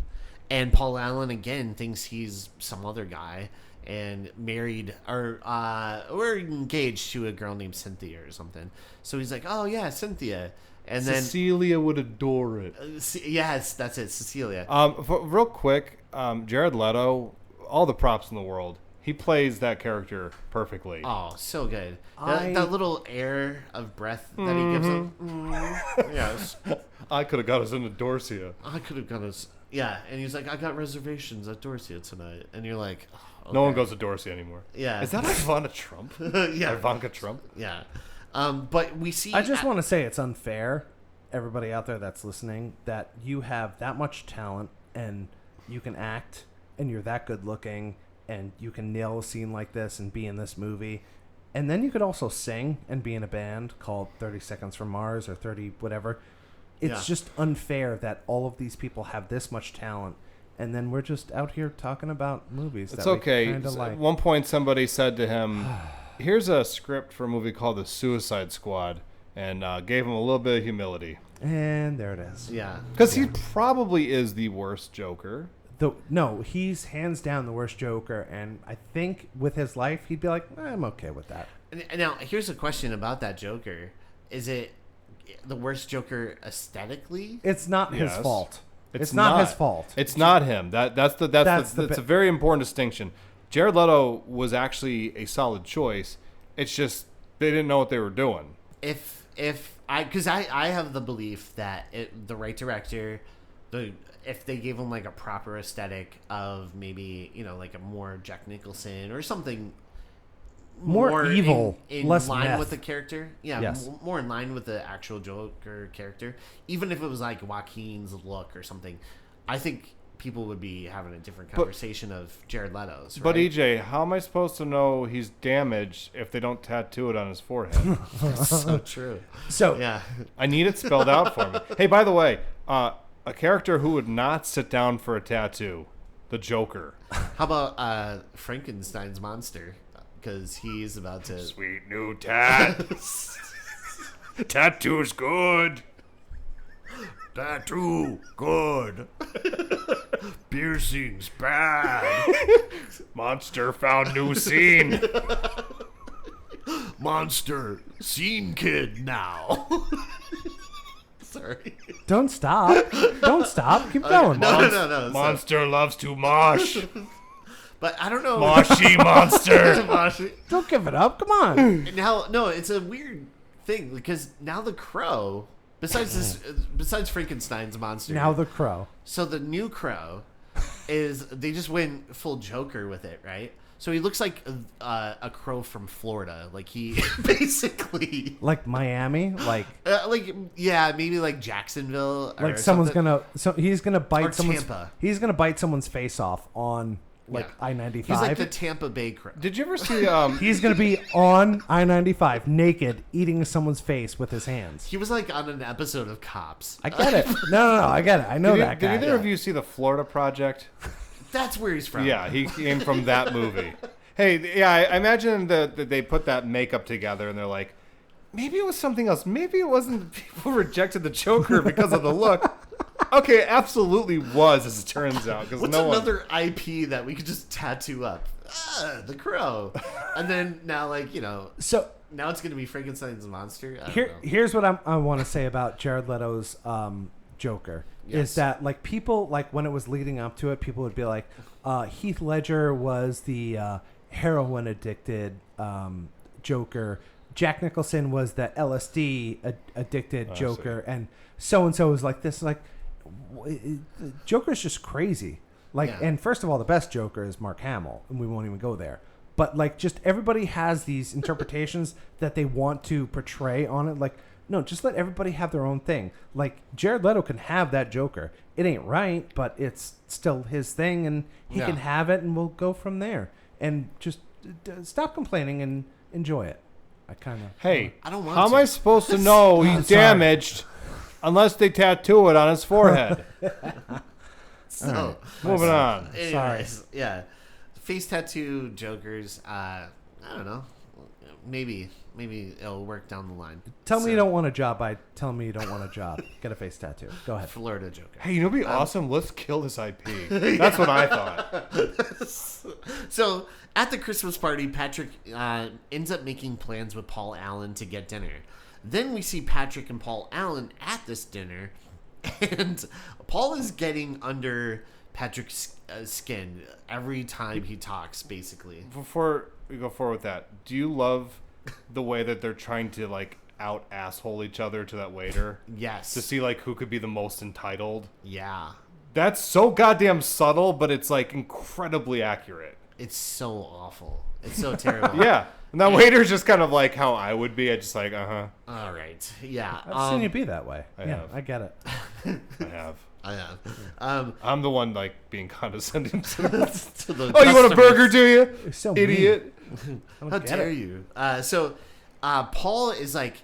and Paul Allen again thinks he's some other guy and married or engaged to a girl named Cynthia or something. So he's like, "Oh yeah, Cynthia," and then Cecilia would adore it. yes, that's it, Cecilia. Real quick, Jared Leto, all the props in the world. He plays that character perfectly. Oh, so good. That little air of breath that he gives him. Yes. I could have got us into Dorsia. I could have got us. Yeah, and he's like, I got reservations at Dorsia tonight. And you're like, oh, No one okay. goes to Dorsia anymore. Yeah. Is that Ivana Trump? Yeah. Ivanka Trump? Yeah. But we see. I just want to say it's unfair, everybody out there that's listening, that you have that much talent and you can act and you're that good looking and you can nail a scene like this and be in this movie. And then you could also sing and be in a band called 30 Seconds from Mars or 30 whatever. It's just unfair that all of these people have this much talent and then we're just out here talking about movies. It's that okay. We kinda like. At one point, somebody said to him, here's a script for a movie called The Suicide Squad, and gave him a little bit of humility. And there it is. Yeah. Because he probably is the worst Joker. No, he's hands down the worst Joker, and I think with his life, he'd be like, I'm okay with that. Now, here's a question about that Joker. Is it the worst Joker aesthetically? It's not his Yes. fault. It's not his fault. It's not him. That's a very important distinction. Jared Leto was actually a solid choice. It's just they didn't know what they were doing. Because I have the belief that the right director, if they gave him like a proper aesthetic of maybe like a more Jack Nicholson or something more evil, in less line meth. with the character, Yes. more in line with the actual Joker character, even if it was like Joaquin's look or something, I think people would be having a different conversation of Jared Leto's. Right? But EJ, how am I supposed to know he's damaged if they don't tattoo it on his forehead? so true. So Yeah. I need it spelled out for me. Hey, by the way, a character who would not sit down for a tattoo, the Joker. How about Frankenstein's monster? Because he's about to. Sweet new tat. Tattoo's good. Tattoo good. Piercings bad. Monster found new scene. Monster scene kid now. Sorry. don't stop. Don't stop. Keep going. No. Monster loves to mosh. But I don't know. Moshy monster. Don't give it up. Come on. Now, no, it's a weird thing because now the Crow, besides Frankenstein's monster, Now the Crow. so the new Crow is they just went full Joker with it, right? So he looks like a crow from Florida, like he basically Like Miami, like maybe like Jacksonville, or like someone's something. he's gonna bite Or someone's Tampa. he's gonna bite someone's face off on like Yeah. I-95. He's like the Tampa Bay Crow. Did you ever see? He's gonna be on I-95 naked, eating someone's face with his hands. He was like on an episode of Cops. I get it. No, I get it. I know that guy. Did either of you see the Florida Project? That's where he's from. Yeah, he came from that movie. Hey, yeah, I imagine that they put that makeup together and they're like, maybe it was something else. Maybe it wasn't people rejected the Joker because of the look. Okay, it absolutely was, as it turns out. What's another IP that we could just tattoo up? The Crow. And then now, So now it's going to be Frankenstein's monster. I don't know. here's what I want to say about Jared Leto's Joker. Yes. Is that like people like when it was leading up to it, people would be like, Heath Ledger was the heroin addicted Joker. Jack Nicholson was the LSD addicted Joker, and so was like this. Like, Joker's just crazy. Like, Yeah. and first of all, the best Joker is Mark Hamill, and we won't even go there. But like, just everybody has these interpretations that they want to portray on it. Like, no, just let everybody have their own thing. Like, Jared Leto can have that Joker. It ain't right, but it's still his thing, and he can have it, and we'll go from there. And just stop complaining and enjoy it. I kind of... Hey, I don't want how am to. I supposed to know I'm he's sorry. damaged unless they tattoo it on his forehead? So, Moving on. anyways, yeah. Face tattoo Jokers, I don't know. Maybe it'll work down the line. Tell me you don't want a job by telling me you don't want a job. Get a face tattoo. Go ahead. Florida Joker. Hey, you know what'd be awesome? Let's kill this IP. That's what I thought. So at the Christmas party, Patrick ends up making plans with Paul Allen to get dinner. Then we see Patrick and Paul Allen at this dinner, and Paul is getting under Patrick's skin every time he talks, basically. Before we go forward with that, do you love the way that they're trying to like out asshole each other to that waiter Yes. to see like who could be the most entitled? Yeah. That's so goddamn subtle, but it's like incredibly accurate. It's so awful. It's so terrible. Yeah. And that waiter's just kind of like how I would be. I just like, All right. Yeah. I've seen you be that way. I Yeah, have. I get it. I have. I have. I'm the one like being condescending to To the Oh, you want customers. a burger, do you? You're so Idiot. I don't How get dare it. you? So Paul is like,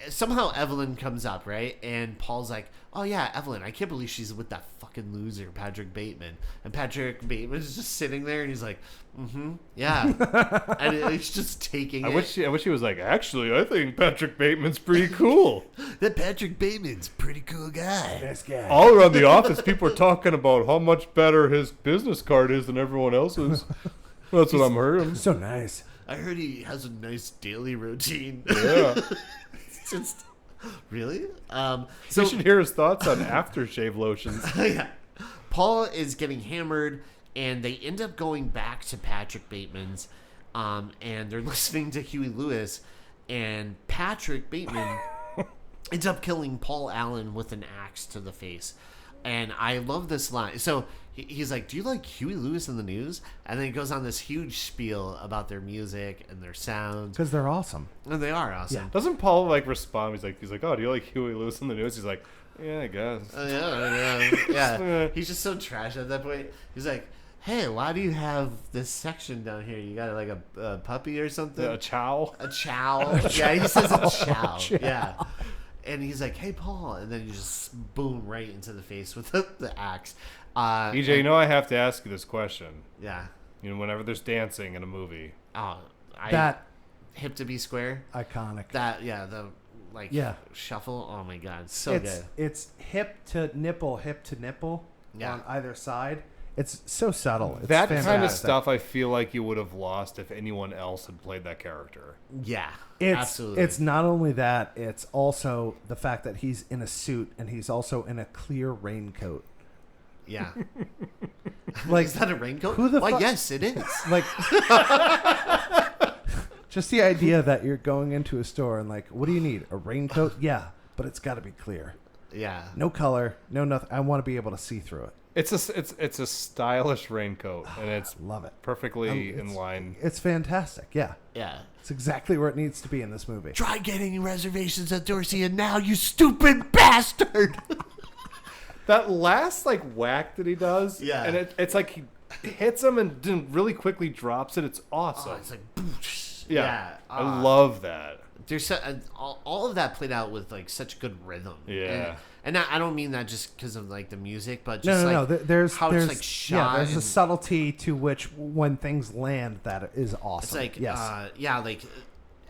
somehow Evelyn comes up, right? And Paul's like, oh yeah, Evelyn, I can't believe she's with that fucking loser, Patrick Bateman. And Patrick Bateman is just sitting there and he's like, yeah. And he's just taking I it. wish he was like, actually, I think Patrick Bateman's pretty cool. That Patrick Bateman's a pretty cool guy. This guy. All around the office, people are talking about how much better his business card is than everyone else's. That's what I'm hearing. So nice. I heard he has a nice daily routine. Yeah. It's just really. So So you should hear his thoughts on aftershave lotions. yeah. Paul is getting hammered, and they end up going back to Patrick Bateman's, and they're listening to Huey Lewis, and Patrick Bateman ends up killing Paul Allen with an axe to the face. And I love this line. So he's like, do you like Huey Lewis in the News? And then he goes on this huge spiel about their music and their sounds. Because they're awesome. And they are awesome. Yeah. Doesn't Paul like respond? He's like, oh, do you like Huey Lewis in the News? He's like, yeah, I guess. Yeah. He's just so trash at that point. He's like, hey, why do you have this section down here? You got like a puppy or something? A chow. A chow. Yeah, he says a chow. Yeah. And he's like, hey, Paul. And then you just boom right into the face with the axe. EJ, you know I have to ask you this question. Yeah. You know, whenever there's dancing in a movie, Oh, That hip to be square. iconic. The shuffle. Oh my god, so good. It's hip to nipple Yeah. on either side. It's so subtle. It's that kind of fantastic. stuff I feel like you would have lost if anyone else had played that character. Yeah, It's, absolutely. It's not only that, it's also the fact that he's in a suit and he's also in a clear raincoat. Yeah. Like, Is that a raincoat? who the Why, fuck- yes, it is. like Just the idea that you're going into a store and like, what do you need? A raincoat? Yeah, but it's got to be clear. Yeah. No color, no nothing. I want to be able to see through it. It's a stylish raincoat, and it's Love it. perfectly in line. It's fantastic. Yeah. Yeah. It's exactly where it needs to be in this movie. Try getting reservations at Dorsey and now, you stupid bastard. That last like whack that he does, Yeah. and it's like he hits him and then really quickly drops it. It's awesome. Oh, it's like, boosh. yeah, I love that. There's all of that played out with like such good rhythm. Yeah. And I don't mean that just because of like the music, but just No. There's how there's it's like shot. there's a and subtlety to which when things land that is awesome. it's like yes. like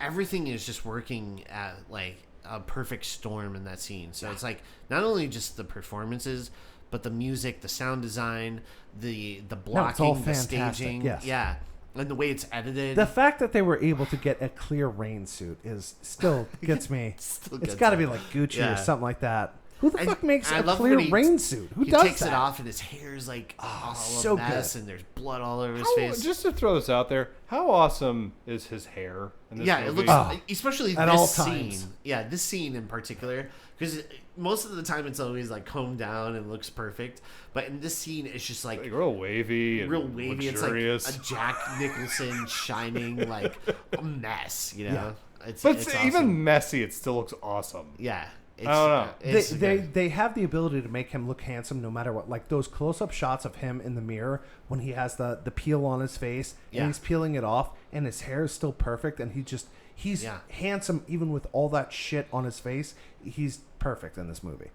everything is just working at like a perfect storm in that scene. So it's like not only just the performances, but the music, the sound design, the blocking, all the fantastic, staging, yes. yeah, and the way it's edited. The fact that they were able to get a clear rain suit is still gets me. Still It's gets got to me. be like Gucci Yeah. or something like that. Who the And fuck makes I a love clear when rain suit? Who he does takes that? it off and his hair's like all so a mess good. and there's blood all over his How- face. just to throw this out there, how awesome is his hair in this Yeah, movie? it looks, especially at this all scene. times. Yeah, this scene in particular, because most of the time it's always like combed down and looks perfect, but in this scene it's just like real wavy and real wavy. luxurious. It's like a Jack Nicholson shining like a mess, you know. It's but it's even awesome. messy, it still looks awesome. Yeah, it's, I don't know. It's They good. they have the ability to make him look handsome no matter what. Like those close up shots of him in the mirror when he has the peel on his face and Yeah. he's peeling it off and his hair is still perfect and he's Yeah. handsome even with all that shit on his face. He's perfect in this movie.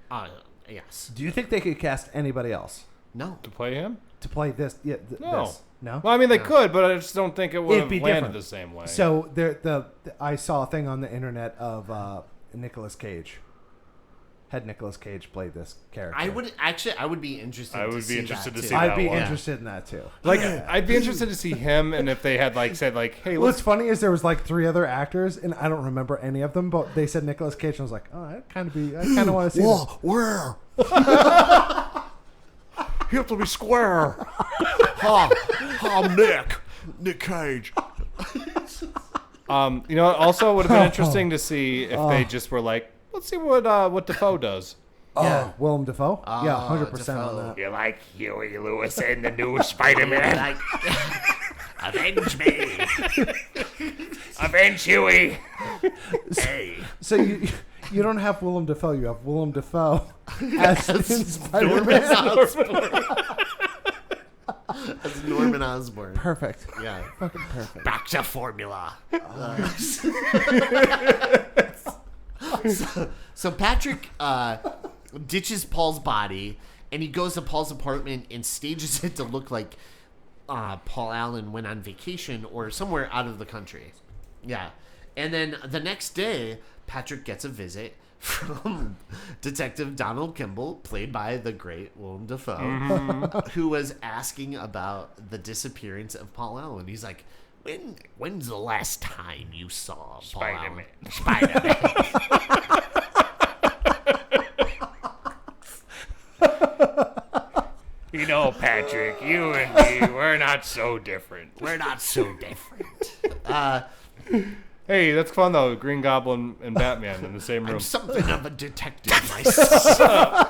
Yes. Do you think they could cast anybody else No. To play him? to play this? Yeah, No. this? No. Well, I mean, they No. could, but I just don't think it would It'd have be landed different. the same way. So I saw a thing on the internet of Nicolas Cage. Had Nicolas Cage played this character? I would be interested. I to would be see interested that to too. see I'd that be one. interested in that too. like, I'd be interested to see him, and if they had like said like, "Hey, What's let's." funny is there was like 3 other actors, and I don't remember any of them, but they said Nicolas Cage, and I was like, oh, I kind of want to see this. Where? You have to be square. I'm Nick Cage. You know, also would have been interesting to see if they just were like, "Let's see what Defoe does." Oh, Willem Dafoe? Yeah, Oh, 100% on Dafoe. that. You like Huey Lewis in the new Spider-Man? Like, avenge me. Avenge Huey! Hey. So you don't have Willem Dafoe, you have Willem Dafoe as in Spider-Man. As Norman Osborn. Perfect. Yeah. Fucking perfect. Back to formula. So Patrick ditches Paul's body, and he goes to Paul's apartment and stages it to look like Paul Allen went on vacation or somewhere out of the country. Yeah. And then the next day, Patrick gets a visit from Detective Donald Kimball, played by the great Willem Dafoe, who was asking about the disappearance of Paul Allen. He's like, when's the last time you saw Paul Allen? Spider-Man. You know, Patrick, you and me, we're not so different. We're not so different. Hey, that's fun though. Green Goblin and Batman in the same room. I'm something of a detective myself.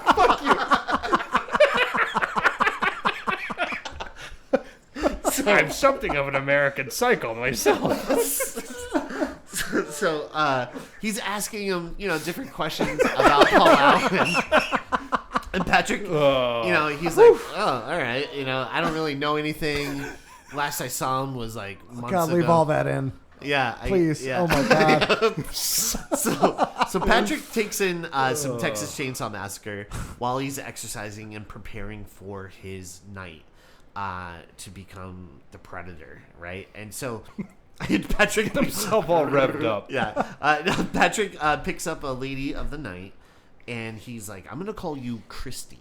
I'm something of an American Psycho myself. So he's asking him, different questions about Paul Allen. And Patrick, he's like, oh, all right. I don't really know anything. Last I saw him was like months God, ago. leave all that in. Yeah. Please. Yeah. Oh my God. So Patrick takes in some Texas Chainsaw Massacre while he's exercising and preparing for his night to become the Predator, right? And so Patrick Himself all revved up. Yeah. Patrick picks up a lady of the night, and he's like, I'm going to call you Christy.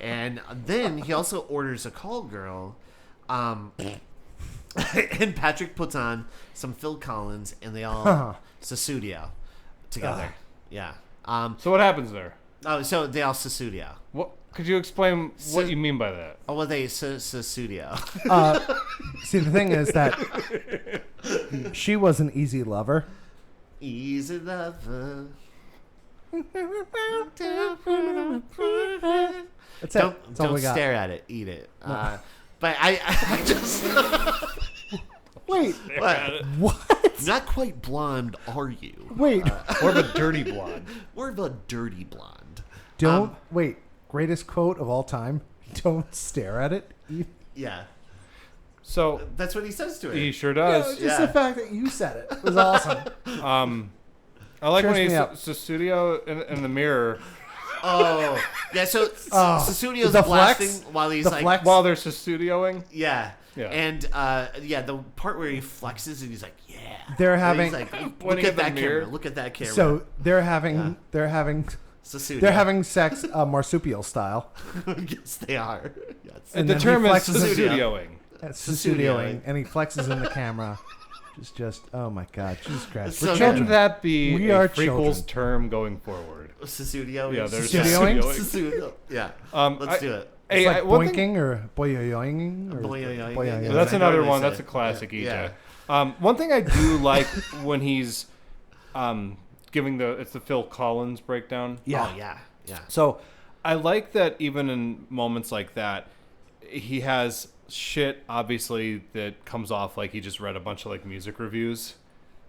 And then he also orders a call girl. And Patrick puts on some Phil Collins, and they all Susudio together. Yeah. So what happens there? So they all Susudio. What could you explain what you mean by that? Oh, well, they Susudio. See, the thing is that She was an easy lover. Easy lover. That's it. That's all Don't we got. stare at it. Eat it. But I just... Wait. What? What? Not quite blonde, are you? Wait. More of a dirty blonde. More of a dirty blonde. Don't wait. Greatest quote of all time. Don't stare at it. Yeah. So That's what he says to her. he sure does. Just the fact that you said it was awesome. I like when Cheers he's me up. Susudio in the mirror Oh. Yeah, so Susudio's the flex? blasting while he's The like... flex? while they're Susudioing. Yeah. Yeah. And, the part where he flexes and he's like, yeah. They're And having he's like, look Pointing at at the that mirror. camera. Look at that camera. so they're having Susudio. sex marsupial style. Yes, they are. Yes. And then the he term is flexes it. Susudioing. Susudioing, and he flexes in the camera. Just oh my god, Jesus Christ! So We're good. children. Can that be We a are Freakquels children. term going forward? Susudio. Yeah, there's Susudioing? Susudio. Yeah. Let's do it. It's Hey, like one thing- boinking or boyoyoing or Boyoyoing. boyoyoing. Yeah, that's I another normally one. say That's a it. classic Yeah. EJ. One thing I do like when he's giving it's the Phil Collins breakdown. Yeah. Oh, yeah. Yeah. So I like that even in moments like that, he has shit obviously that comes off like he just read a bunch of like music reviews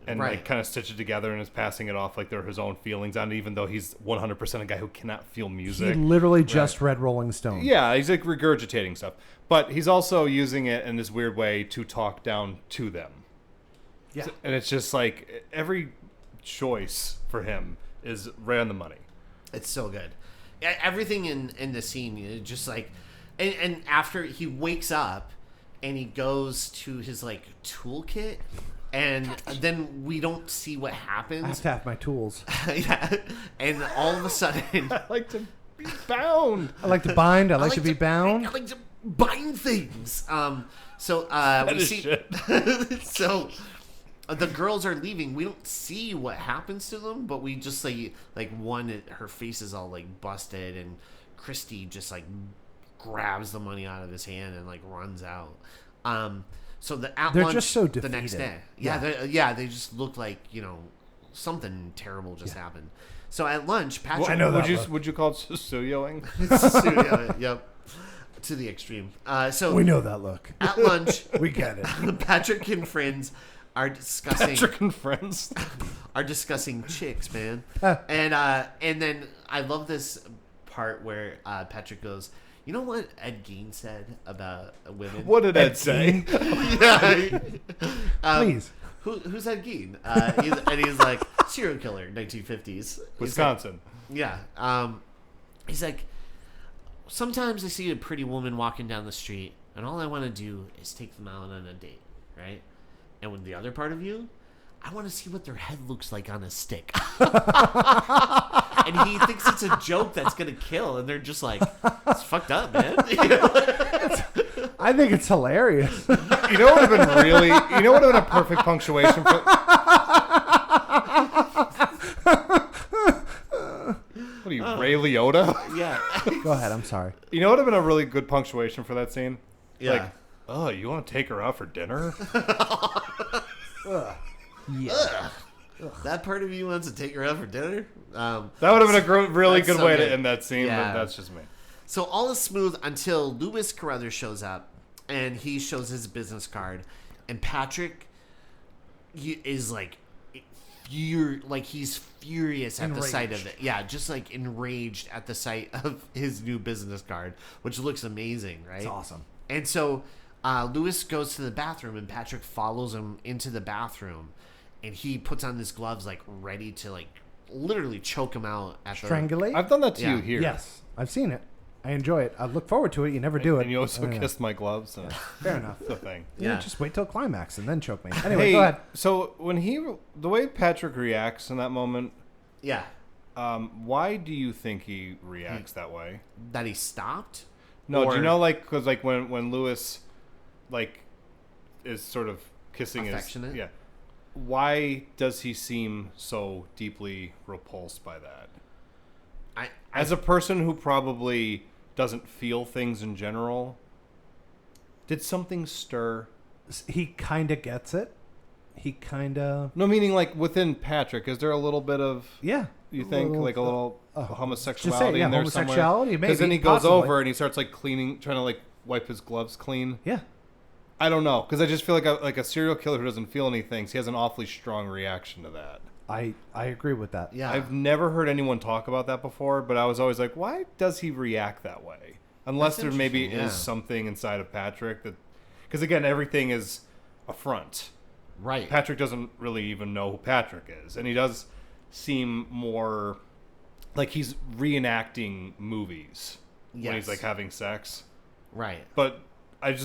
and Right. like kind of stitch it together and is passing it off like they're his own feelings on it, even though he's 100% a guy who cannot feel He music. literally just read Rolling Stone. Yeah, he's like regurgitating stuff, but he's also using it in this weird way to talk down to them. Yeah. And it's just like every choice for him is right on the money. It's so good. Yeah, everything in the scene, just like, and after he wakes up and he goes to his like toolkit, and then we don't see what I have happens. to have my tools. Yeah, and all of a sudden, I like to be bound. I like to bind. I like to be bound. I like to bind things. So we is see. shit. So the girls are leaving. We don't see what happens to them, but we just say like one, her face is all like busted, and Christy just like grabs the money out of his hand and like runs out. So at They're lunch just so the next defeated. day, they just look like something terrible just happened. So at lunch, Patrick, I know that look. Would you call it Susudioing? yep, to the extreme. So We know that look. at lunch, We get it. Patrick and friends are discussing Patrick and friends. chicks, man. And then I love this part where Patrick goes, you know what Ed Gein said about women? What did Ed say? Yeah. Please. Who's Ed Gein? He's like, serial killer, 1950s. Wisconsin. Yeah. He's like, sometimes I see a pretty woman walking down the street, and all I want to do is take them out on a date, right? And with the other part of you, I want to see what their head looks like on a stick. And he thinks it's a joke that's going to kill, and they're just like, it's fucked up, man. I think it's hilarious. You know what would have been really? You know what would have been a perfect punctuation for? What are you, Ray Liotta? Yeah. Go ahead. I'm sorry. You know what would have been a really good punctuation for that scene? Yeah. Like, oh, you want to take her out for dinner? Yeah. That part of you wants to take her out for dinner? That would have been a really That's good so way good. to end that scene, Yeah. but that's just me. So all is smooth until Louis Carruthers shows up, and he shows his business card, and Patrick is like, he's furious at the sight of it. Yeah, just like enraged at the sight of his new business card, which looks amazing, right? It's awesome. And so Louis goes to the bathroom, and Patrick follows him into the bathroom, and he puts on his gloves, like ready to like literally choke him out at Strangulate? I've done that to Yeah. you here. Yes. I've seen it. I enjoy it. I look forward to it. You never do it. And you also Oh, yeah. kissed my gloves. So Fair enough. it's a thing. Yeah. Yeah. Just wait till climax and then choke me. Anyway, Hey, go ahead. so when the way Patrick reacts in that moment, Yeah, why do you think he reacts that way? that he stopped. No, do you Or- know, like, because like when Louis, like, is sort of kissing Affectionate? yeah, why does he seem so deeply repulsed by that? As a person who probably doesn't feel things in general, did something stir? He kind of gets it. he kind of... No, meaning like within Patrick, is there a little bit of... Yeah. You think little, like a little homosexuality just say, in there homosexuality, somewhere? maybe. Because then he goes possibly. over and he starts like cleaning, trying to like wipe his gloves clean. Yeah. I don't know, because I just feel like a serial killer who doesn't feel anything, so he has an awfully strong reaction to that. I agree with that. Yeah. I've never heard anyone talk about that before, but I was always like, why does he react that way? Unless That's there maybe interesting, yeah. is something inside of Patrick that... Because again, everything is a front. Right. Patrick doesn't really even know who Patrick is, and he does seem more like he's reenacting movies when Yes. he's like having sex. Right. But I'm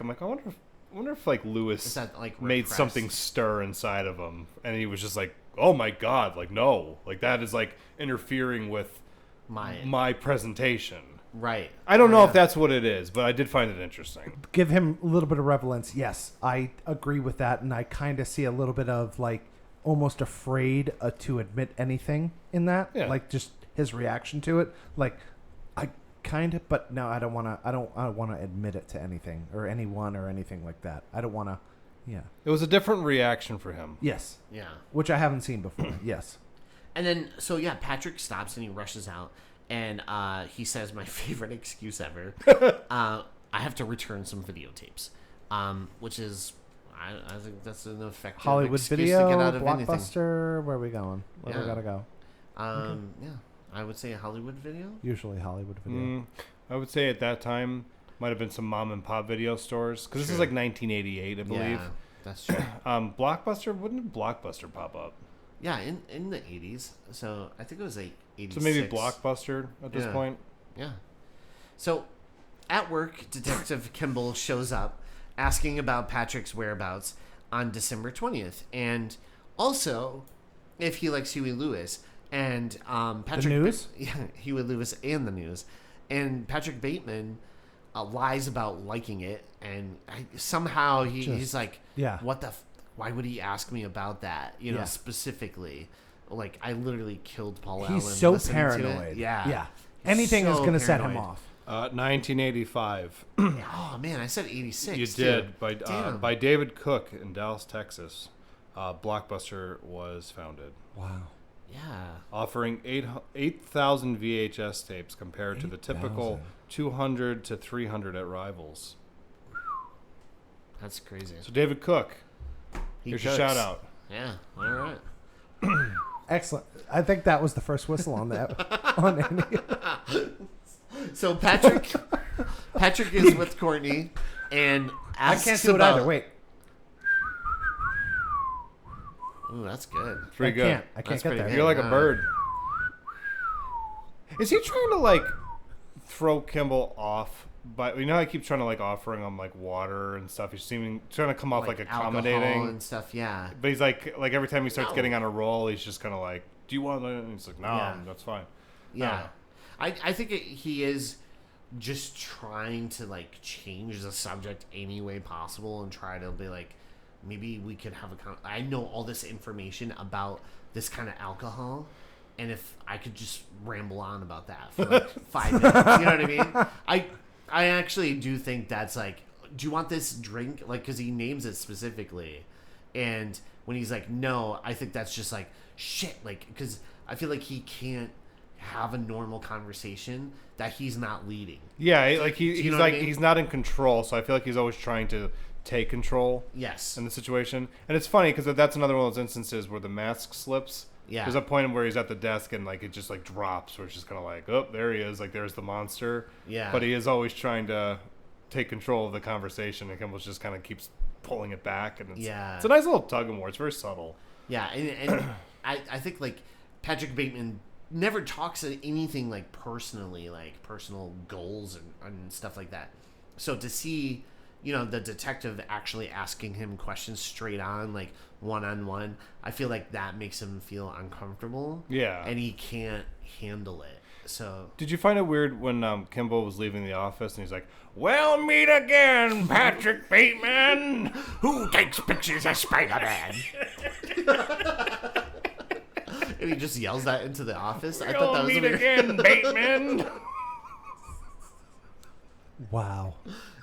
like, I wonder if like Lewis Is that, like, made repressed? something stir inside of him, and he was just like, oh my god, like no, like that is like interfering with my presentation. Right. I don't know Yeah. if that's what it is, but I did find it interesting. Give him a little bit of relevance. Yes, I agree with that, and I kind of see a little bit of like almost afraid to admit anything in that. Yeah. Like just his reaction to it. Like I kind of, but no, I don't want to. I don't want to admit it to anything or anyone or anything like that. I don't want to. Yeah. It was a different reaction for him. Yes. Yeah. Which I haven't seen before. Yes. And then, so yeah, Patrick stops and he rushes out, and he says my favorite excuse ever. I have to return some videotapes, which is, I think that's an effective Hollywood excuse Video, to get out of anything. Blockbuster. Where are we going? Where we Yeah. gotta go? Yeah, I would say a Hollywood Video. Usually Hollywood Video. I would say at that time might have been some mom and pop video stores, because this is Sure. like 1988, I believe. Yeah, that's true. Blockbuster, wouldn't Blockbuster pop up? Yeah, in the 80s. So I think it was like 86. So maybe Blockbuster at this Yeah. point. Yeah. So at work, Detective Kimball shows up asking about Patrick's whereabouts on December 20th, and also if he likes Huey Lewis. And Patrick... The news? Yeah, Huey Lewis and the news. And Patrick Bateman lies about liking it, and somehow he's like, yeah. what the... why would he ask me about that? You know, Yeah. specifically. Like, I literally killed Paul Allen. He's so listening to it. paranoid. Yeah. Yeah. Anything is So going to set him paranoid. off. 1985. Oh, man, I said 86. You too. did Damn. by David Cook in Dallas, Texas. Blockbuster was founded, Wow. Yeah. offering 8,000 VHS tapes compared to the typical 200 to 300 at rivals. That's crazy. So David Cook, here's your cooks. shout out. Yeah. All right. Excellent. I think that was the first whistle on that. On any. So Patrick is with Courtney and I asks can't do it about, either. Wait. Ooh, that's good. Pretty good. I can't That's get pretty there. good. You're like a Yeah. bird. Is he trying to like throw Kimball off? But you know how he keeps trying to like offering him like water and stuff. He's trying to come off like alcohol accommodating. and stuff. Yeah. But he's like every time he starts No. getting on a roll, he's just kind of like, "Do you want?" And he's like, "No, Yeah. that's fine." Yeah. I think he is just trying to like change the subject any way possible and try to be like, maybe we could have I know all this information about this kind of alcohol, and if I could just ramble on about that for like 5 minutes, you know what I mean? I actually do think that's like, do you want this drink? Like, because he names it specifically, and when he's like, no, I think that's just like shit. Like, because I feel like he can't have a normal conversation that he's not leading. Yeah, like you he's know what I like mean? he's not in control. So I feel like he's always trying to take control Yes. in the situation. And it's funny because that's another one of those instances where the mask slips. Yeah. There's a point where he's at the desk and like it just like drops, where it's just kind of like, oh, there he is. Like there's the monster. Yeah. But he is always trying to take control of the conversation, and Kimball just kind of keeps pulling it back. And it's a nice little tug of war. It's very subtle. Yeah, and I think like Patrick Bateman never talks anything like personally, like personal goals and stuff like that. So to see, you know, the detective actually asking him questions straight on, like one-on-one, I feel like that makes him feel uncomfortable. Yeah. And he can't handle it. So Did you find it weird when Kimball was leaving the office and he's like, "Well, meet again, Patrick Bateman"? Who takes pictures of Spider-Man? and he just yells that into the office. I thought We'll that was meet weird. again, Bateman. Wow.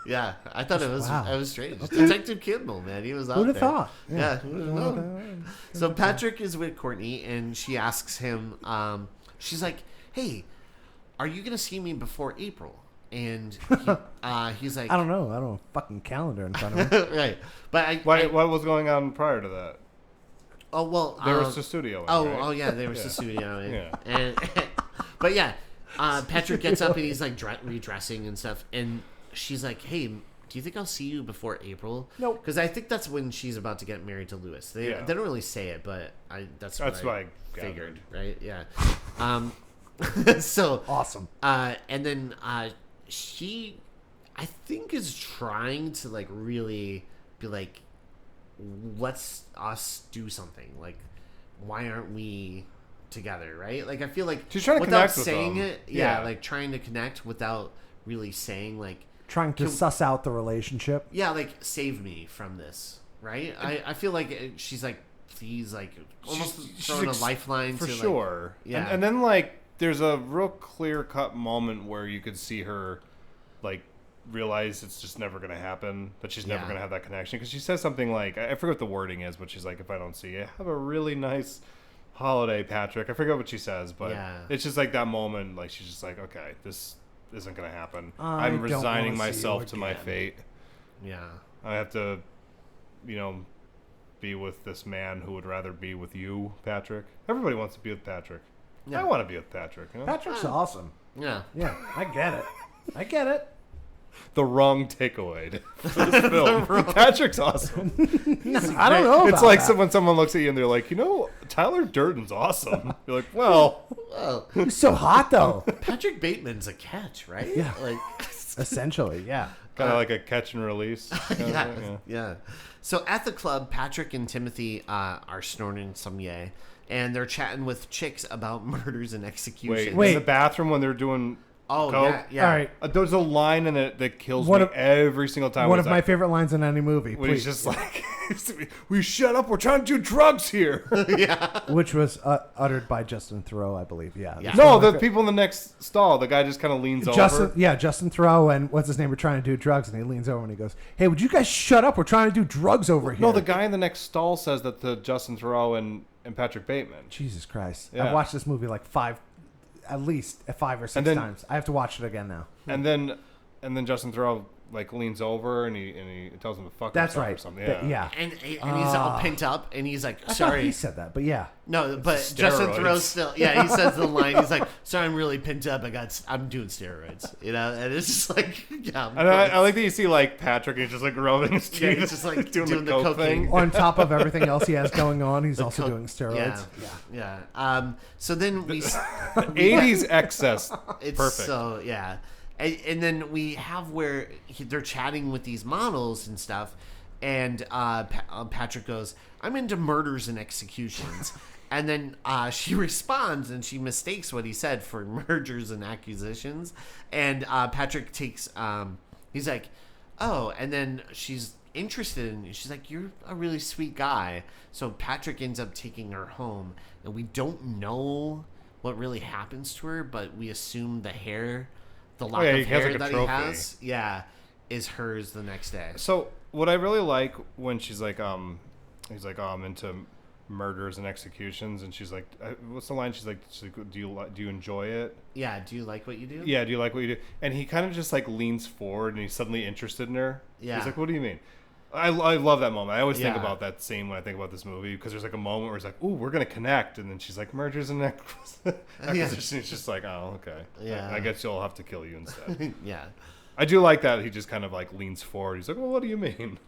Yeah, I thought it was Wow. it was strange. Detective Kimball, man, he was out Who'd have there. thought? Yeah, who would have known? So Patrick is with Courtney, and she asks him. She's like, "Hey, are you gonna see me before April?" And he's like, I don't know. I don't have a fucking calendar in front of me. right, but What was going on prior to that? oh well, There was the studio. oh yeah, there was the studio, and but yeah, Patrick gets up and he's like redressing and stuff, and she's like, "Hey, do you think I'll see you before April?" Nope. Because I think that's when she's about to get married to Lewis. They don't really say it, but that's what I figured, right? Yeah. So Awesome. and then she, I think, is trying to like really be like, let's us do something. Like, why aren't we together, right? Like, I feel like she's trying to without connect with saying them. it, like trying to connect without really saying like, Trying to suss out the relationship. yeah, like save me from this, right? I feel like she's like, please, like almost throwing a lifeline for to sure. Like, yeah, and then like there's a real clear cut moment where you could see her like realize it's just never going to happen, that she's never going to have that connection, because she says something like, I forget what the wording is, but she's like, if I don't see you, have a really nice holiday, Patrick. I forget what she says, but it's just like that moment, like she's just like, okay, this isn't going to happen. I'm resigning myself to my fate. Yeah, I have to, be with this man who would rather be with you, Patrick. Everybody wants to be with Patrick. Yeah. I want to be with Patrick. Patrick's awesome. yeah. Yeah, I get it. I get it. The wrong takeaway for this film. Patrick's awesome. I don't know. It's about like that. when someone looks at you and they're like, Tyler Durden's awesome. You're like, well, He's so hot though. Patrick Bateman's a catch, right? Yeah. Like, Essentially, yeah. kind of like a catch and release. yeah. So at the club, Patrick and Timothy are snorting some yay, and they're chatting with chicks about murders and executions. Wait. In the bathroom when they're doing Oh, coke? yeah. All right. There's a line in it that kills One me of- every single time. One when of it's my like, favorite lines in any movie. when he's Please. just like, we shut up, we're trying to do drugs here. Which was uttered by Justin Theroux, I believe. Yeah. Yeah. No, the people in the next stall, the guy just kind of leans over. Justin Theroux and what's his name were trying to do drugs, and he leans over and he goes, "Hey, would you guys shut up? We're trying to do drugs over here." No, the guy in the next stall says that to Justin Theroux and Patrick Bateman. Jesus Christ! Yeah. I've watched this movie like at least 5 or 6 times. I have to watch it again now. And then Justin Theroux like leans over and he tells him to fuck That's himself right. or something. Yeah. And he's all pent up, and he's like, I thought sorry. he said that, but yeah. No, but Steroids. Justin Theroux still, he says the line. He's like, "Sorry, I'm really pent up. I'm doing steroids." And it's just like, yeah. And I like that you see like Patrick is just like rubbing his teeth. he's just like doing the coke cocaine. thing. On top of everything else he has going on, he's also doing steroids. Yeah. So then we, 80s excess. it's Perfect. so and then we have where they're chatting with these models and stuff, and Patrick goes, "I'm into murders and executions." And then she responds, and she mistakes what he said for murders and accusations. And Patrick takes, he's like, "Oh," and then she's interested in, she's like, "You're a really sweet guy." So Patrick ends up taking her home, and we don't know what really happens to her, but we assume the lock of he has, hair like, a that trophy. he has, is hers the next day. So what I really like when she's like, he's like, "Oh, I'm into murders and executions," and she's like, "What's the line?" She's like, "Do you enjoy it?" Yeah, do you like what you do? Yeah, do you like what you do? And he kind of just like leans forward and he's suddenly interested in her. Yeah. He's like, "What do you mean?" I love that moment. I always think Yeah. about that scene when I think about this movie, because there's like a moment where it's like, "Ooh, we're gonna connect," and then she's like, "Murders and acquisitions." It's just like, "Oh, okay. Yeah. I guess you'll have to kill you instead." Yeah. I do like that he just kind of like leans forward. He's like, "Well, what do you mean?"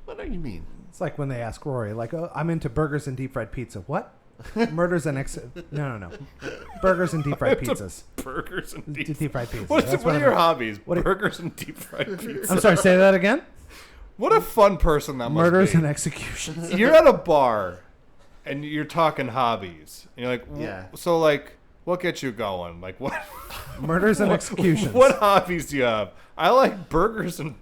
What do you mean? It's like when they ask Rory, like, "Oh, I'm into burgers and deep fried pizza." What? Murders and No. Burgers and deep fried pizzas. Burgers and Deep fried pizza. What That's are what your I'm- hobbies? what- Burgers and deep fried pizza. I'm sorry, say that again? What a fun person that must Murders be. and executions. You're at a bar and you're talking hobbies. And you're like, Yeah. So like, what gets you going? Like what? Murders and executions. What hobbies do you have? I like burgers and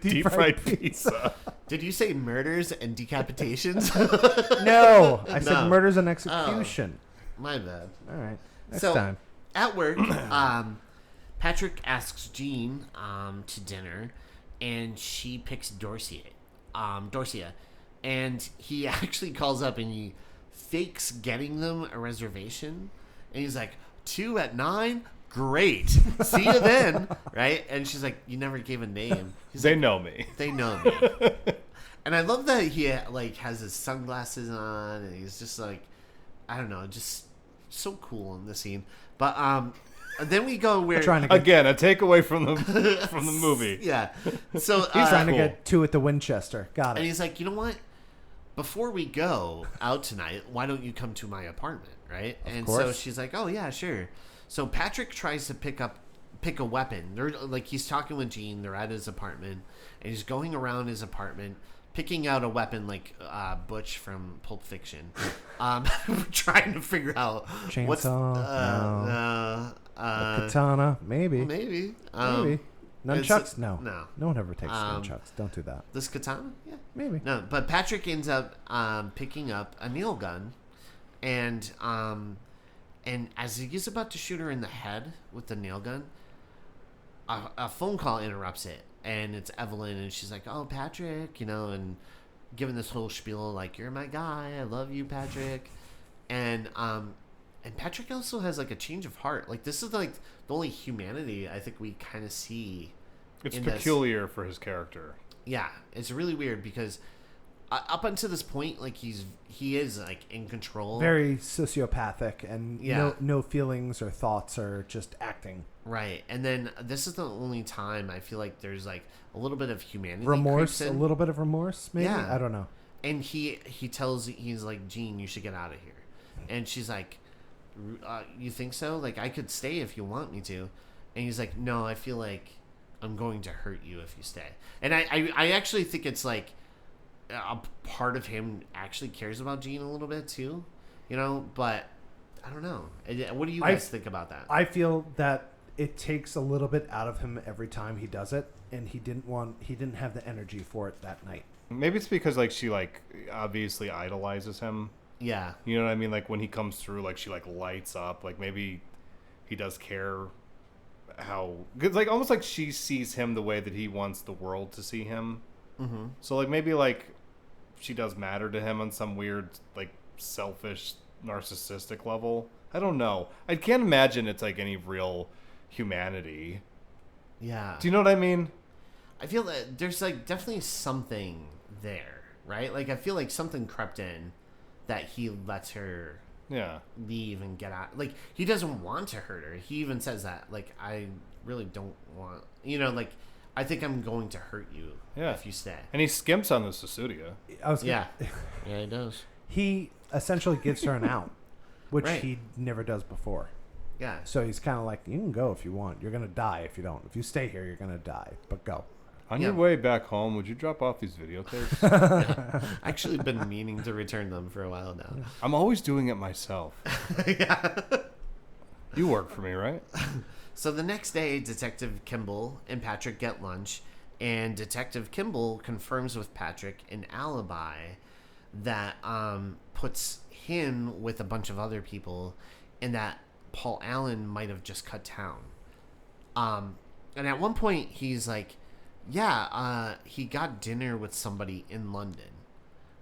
deep fried pizza. Did you say murders and decapitations? No, I said No. murders and execution. My bad. All right, next So time. at work, Patrick asks Jean to dinner and she picks Dorcia, and he actually calls up and he fakes getting them a reservation, and he's like, 2 at 9. Great. See you then, right? And she's like, you never gave a name. They know me. They know me. And I love that he like has his sunglasses on, and he's just like, I don't know, just so cool in the scene. But then we go where again a takeaway from the movie. Yeah. So he's trying to get 2 at the Winchester. Got it. And he's like, you know what? Before we go out tonight, why don't you come to my apartment, right? And so she's like, oh yeah, sure. So Patrick tries to pick a weapon. They're like, he's talking with Gene. They're at his apartment, and he's going around his apartment, picking out a weapon like Butch from Pulp Fiction, trying to figure out chainsaw, what's katana, maybe. Maybe. Nunchucks? No one ever takes nunchucks. Don't do that. This katana? Yeah, maybe. No, but Patrick ends up picking up a nail gun, and as he's about to shoot her in the head with the nail gun, a phone call interrupts it, and it's Evelyn, and she's like, oh, Patrick, and giving this whole spiel like, you're my guy, I love you, Patrick. And Patrick also has like a change of heart. Like, this is like the only humanity I think we kind of see. It's peculiar for his character. Yeah, it's really weird because up until this point, like he is like in control, very sociopathic, and no feelings or thoughts, or just acting. Right, and then this is the only time I feel like there's like a little bit of humanity, remorse, a little bit of remorse, maybe. Yeah. I don't know. And he's like, Gene, you should get out of here, and she's like, you think so? Like, I could stay if you want me to, and he's like, no, I feel like I'm going to hurt you if you stay, and I actually think it's like a part of him actually cares about Gene a little bit too, but I don't know. What do you guys think about that? I feel that it takes a little bit out of him every time he does it, and he didn't have the energy for it that night. Maybe it's because like she like obviously idolizes him. Yeah. You know what I mean? Like when he comes through, like she like lights up. Like maybe he does care like almost like she sees him the way that he wants the world to see him. Mm-hmm. So like maybe like she does matter to him on some weird like selfish narcissistic level. I don't know. I can't imagine it's like any real humanity. Yeah. Do you know what I mean? I feel that there's like definitely something there, right? Like I feel like something crept in that he lets her leave and get out. Like he doesn't want to hurt her. He even says that. Like, I really don't want, like I think I'm going to hurt you if you stay. And he skimps on the Susudia. Yeah, he does. He essentially gives her an out, which he never does before. Yeah. So he's kind of like, you can go if you want. You're going to die if you don't. If you stay here, you're going to die. But go. On your way back home, would you drop off these videotapes? I've actually been meaning to return them for a while now. I'm always doing it myself. Yeah. You work for me, right? So the next day, Detective Kimball and Patrick get lunch, and Detective Kimball confirms with Patrick an alibi that puts him with a bunch of other people, and that Paul Allen might have just cut town. And at one point, he's like, he got dinner with somebody in London.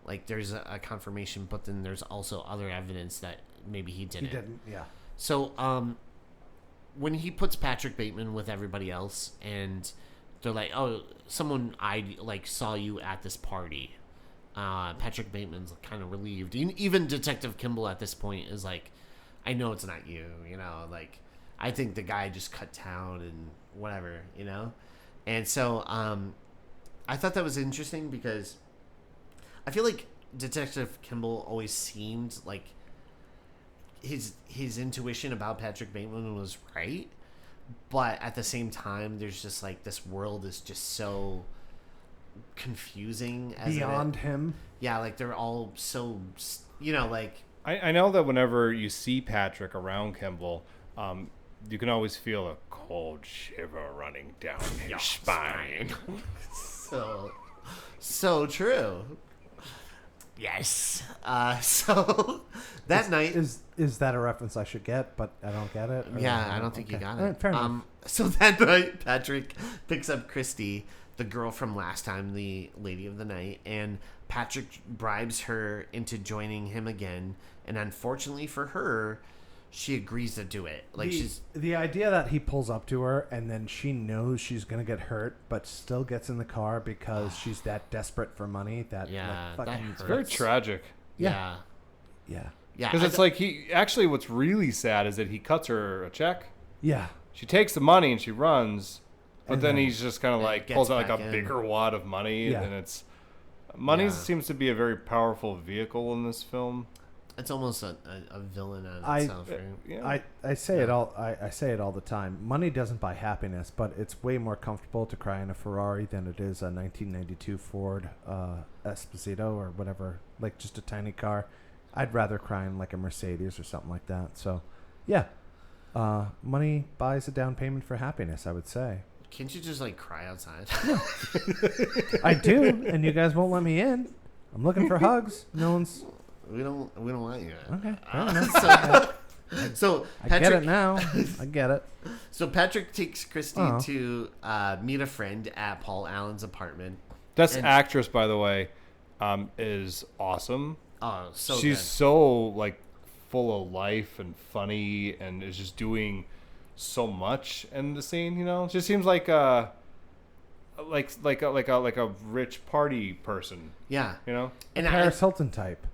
Like, there's a confirmation, but then there's also other evidence that maybe he didn't. He didn't, yeah. So, when he puts Patrick Bateman with everybody else, and they're like, oh, someone saw you at this party. Patrick Bateman's kind of relieved. Even Detective Kimball at this point is like, I know it's not you, like, I think the guy just cut town and whatever, And so I thought that was interesting because I feel like Detective Kimball always seemed like his intuition about Patrick Bateman was right, but at the same time, there's just like this world is just so confusing beyond him. Yeah, like they're all so like I know that whenever you see Patrick around Kimball, you can always feel a cold shiver running down your spine. So true. Yes. So that night is that a reference I should get, but I don't get it? Yeah, I don't think you got it. Right, fair enough. So that night, Patrick picks up Christy the girl from last time, the lady of the night, and Patrick bribes her into joining him again. And unfortunately for her, she agrees to do it. Like the idea that he pulls up to her and then she knows she's gonna get hurt, but still gets in the car because she's that desperate for money. That it's very tragic. Yeah. Because it's like what's really sad is that he cuts her a check. Yeah. She takes the money and she runs, but then he's just kind of like gets pulls out like a back in. bigger wad of money, Yeah. and seems to be a very powerful vehicle in this film. It's almost a villain on itself, right? Yeah. I say it all. I say it all the time. Money doesn't buy happiness, but it's way more comfortable to cry in a Ferrari than it is a 1992 Ford Esposito or whatever, like just a tiny car. I'd rather cry in like a Mercedes or something like that. So, yeah, money buys a down payment for happiness, I would say. Can't you just like cry outside? I do, and you guys won't let me in. I'm looking for hugs. No one's. We don't want you. Okay, fair enough. So I Patrick, get it now. I get it. So Patrick takes Christy to meet a friend at Paul Allen's apartment. That actress, by the way, is awesome. Oh, so she's good. so like full of life and funny, and is just doing so much in the scene. You know, just seems like a rich party person. Yeah, you know, and Paris Hilton type.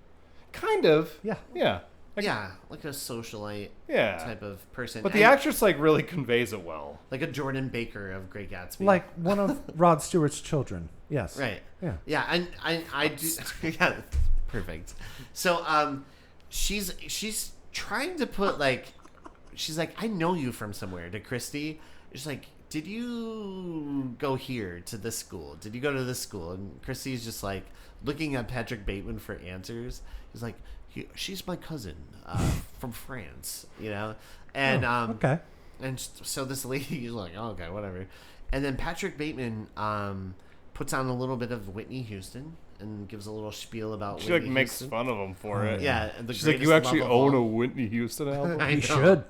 Kind of. Yeah. Yeah. Like a socialite type of person. But the actress like really conveys it well. Like a Jordan Baker of Great Gatsby. Like one of Rod Stewart's children. Yes. Right. Yeah. Yeah, I do. Yeah, perfect. So she's trying to put like, she's like, I know you from somewhere, to Christy. She's like, did you go here to this school? Did you go to this school? And Christy's just like looking at Patrick Bateman for answers. He's like, she's my cousin from France, you know? And okay. And so this lady is like, oh, okay, whatever. And then Patrick Bateman puts on a little bit of Whitney Houston and gives a little spiel about she Whitney like makes Houston. fun of him for it. Yeah. She's like, you actually own a Whitney Houston album? You should.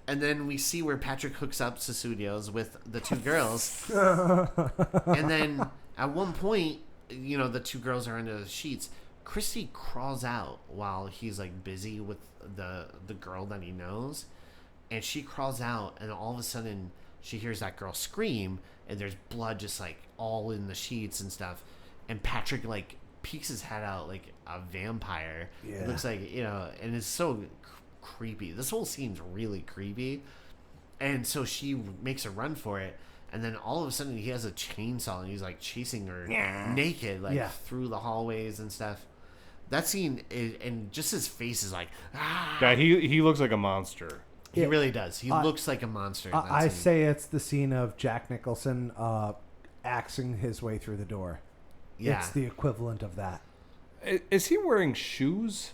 And then we see where Patrick hooks up Susudios with the two girls. And then at one point, you know, the two girls are under the sheets. Christy crawls out while he's like busy with the girl that he knows. And she crawls out, and all of a sudden she hears that girl scream, and there's blood just like all in the sheets and stuff. And Patrick like peeks his head out like a vampire. Yeah. It looks like, you know, and it's so creepy. This whole scene's really creepy. And so she makes a run for it, and then all of a sudden he has a chainsaw and he's like chasing her naked like through the hallways and stuff. That scene is, and just his face is like, ah. Yeah, he looks like a monster. He really does. He looks like a monster in that I scene. say it's the scene of Jack Nicholson axing his way through the door. Yeah. It's the equivalent of that. Is he wearing shoes?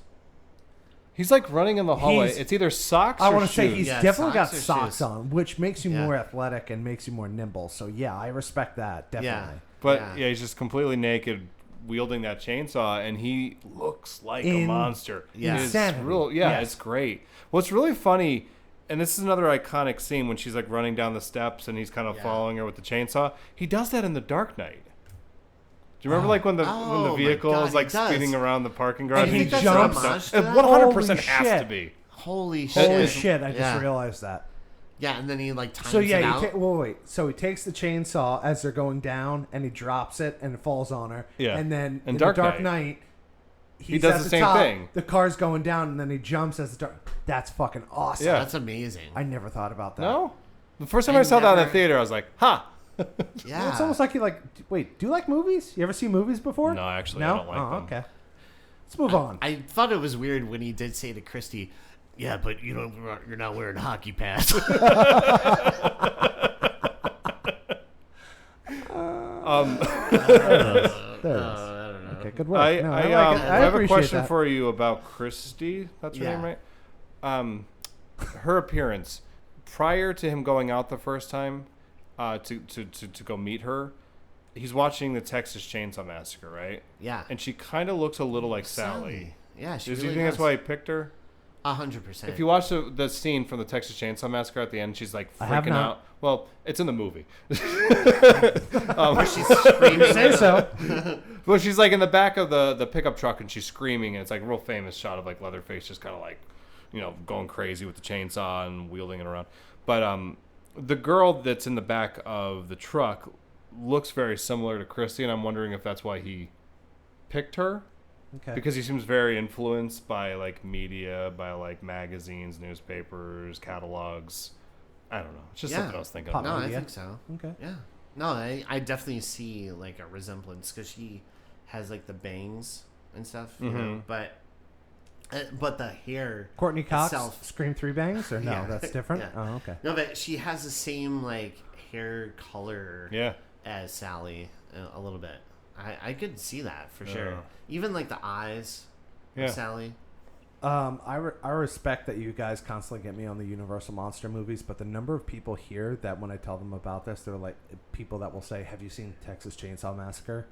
He's like running in the hallway. It's either socks or shoes. I want to say he's definitely got socks or socks shoes. on, which makes you more athletic and makes you more nimble. So, yeah, I respect that, definitely. Yeah. But, he's just completely naked, wielding that chainsaw, and he looks like a monster. Yeah. It's real. Yeah, it's great. What's really funny, and this is another iconic scene when she's like running down the steps and he's kind of following her with the chainsaw. He does that in The Dark Knight. Do you remember like when the vehicle is like speeding around the parking garage? And he that's jumps. an homage to It that? 100% has to be. Holy shit. Holy shit, I just realized that. Yeah, and then he like times So, it yeah, out. wait. So he takes the chainsaw as they're going down, and he drops it, and it falls on her. Yeah. And then In in Dark the Dark Knight, Knight, he does at the same top, thing. The car's going down, and then he jumps as the dark. That's fucking awesome. Yeah. That's amazing. I never thought about that. No? The first time I saw that in the theater, I was like, ha! Yeah. Well, it's almost like you like. Wait, do you like movies? You ever see movies before? No, actually, no? I don't like them. Okay. Let's move on. I thought it was weird when he did say to Christy, yeah, but you know, you're not wearing hockey pads. There it is. Okay, good work. I No, have a appreciate question that. for you about Christy. That's her name, right? Her appearance prior to him going out the first time to go meet her. He's watching the Texas Chainsaw Massacre, right? Yeah. And she kind of looks a little like Sally. Yeah, she Do you really think that's does. why he picked her? 100%. If you watch the scene from the Texas Chainsaw Massacre at the end, she's like have freaking not. out. Well, it's in the movie. Where she's screaming. Say so. Well, she's like in the back of the pickup truck and she's screaming, and it's like a real famous shot of like Leatherface just kind of like, going crazy with the chainsaw and wielding it around. But the girl that's in the back of the truck looks very similar to Christy, and I'm wondering if that's why he picked her. Okay. Because he seems very influenced by like media, by like magazines, newspapers, catalogs. I don't know. It's just something I was thinking Pop about. No, I media. think so. Okay. Yeah. No, I definitely see like a resemblance because she has like the bangs and stuff, you know, but the hair. Courtney Cox, itself, Scream 3 bangs, or no? Yeah. That's different. Yeah. Oh, okay. No, but she has the same like hair color Yeah. as Sally a little bit. I could see that for sure. Yeah. Even like the eyes Yeah. of Sally. I respect that you guys constantly get me on the Universal Monster movies, but the number of people here that when I tell them about this, they're like people that will say, "Have you seen Texas Chainsaw Massacre?"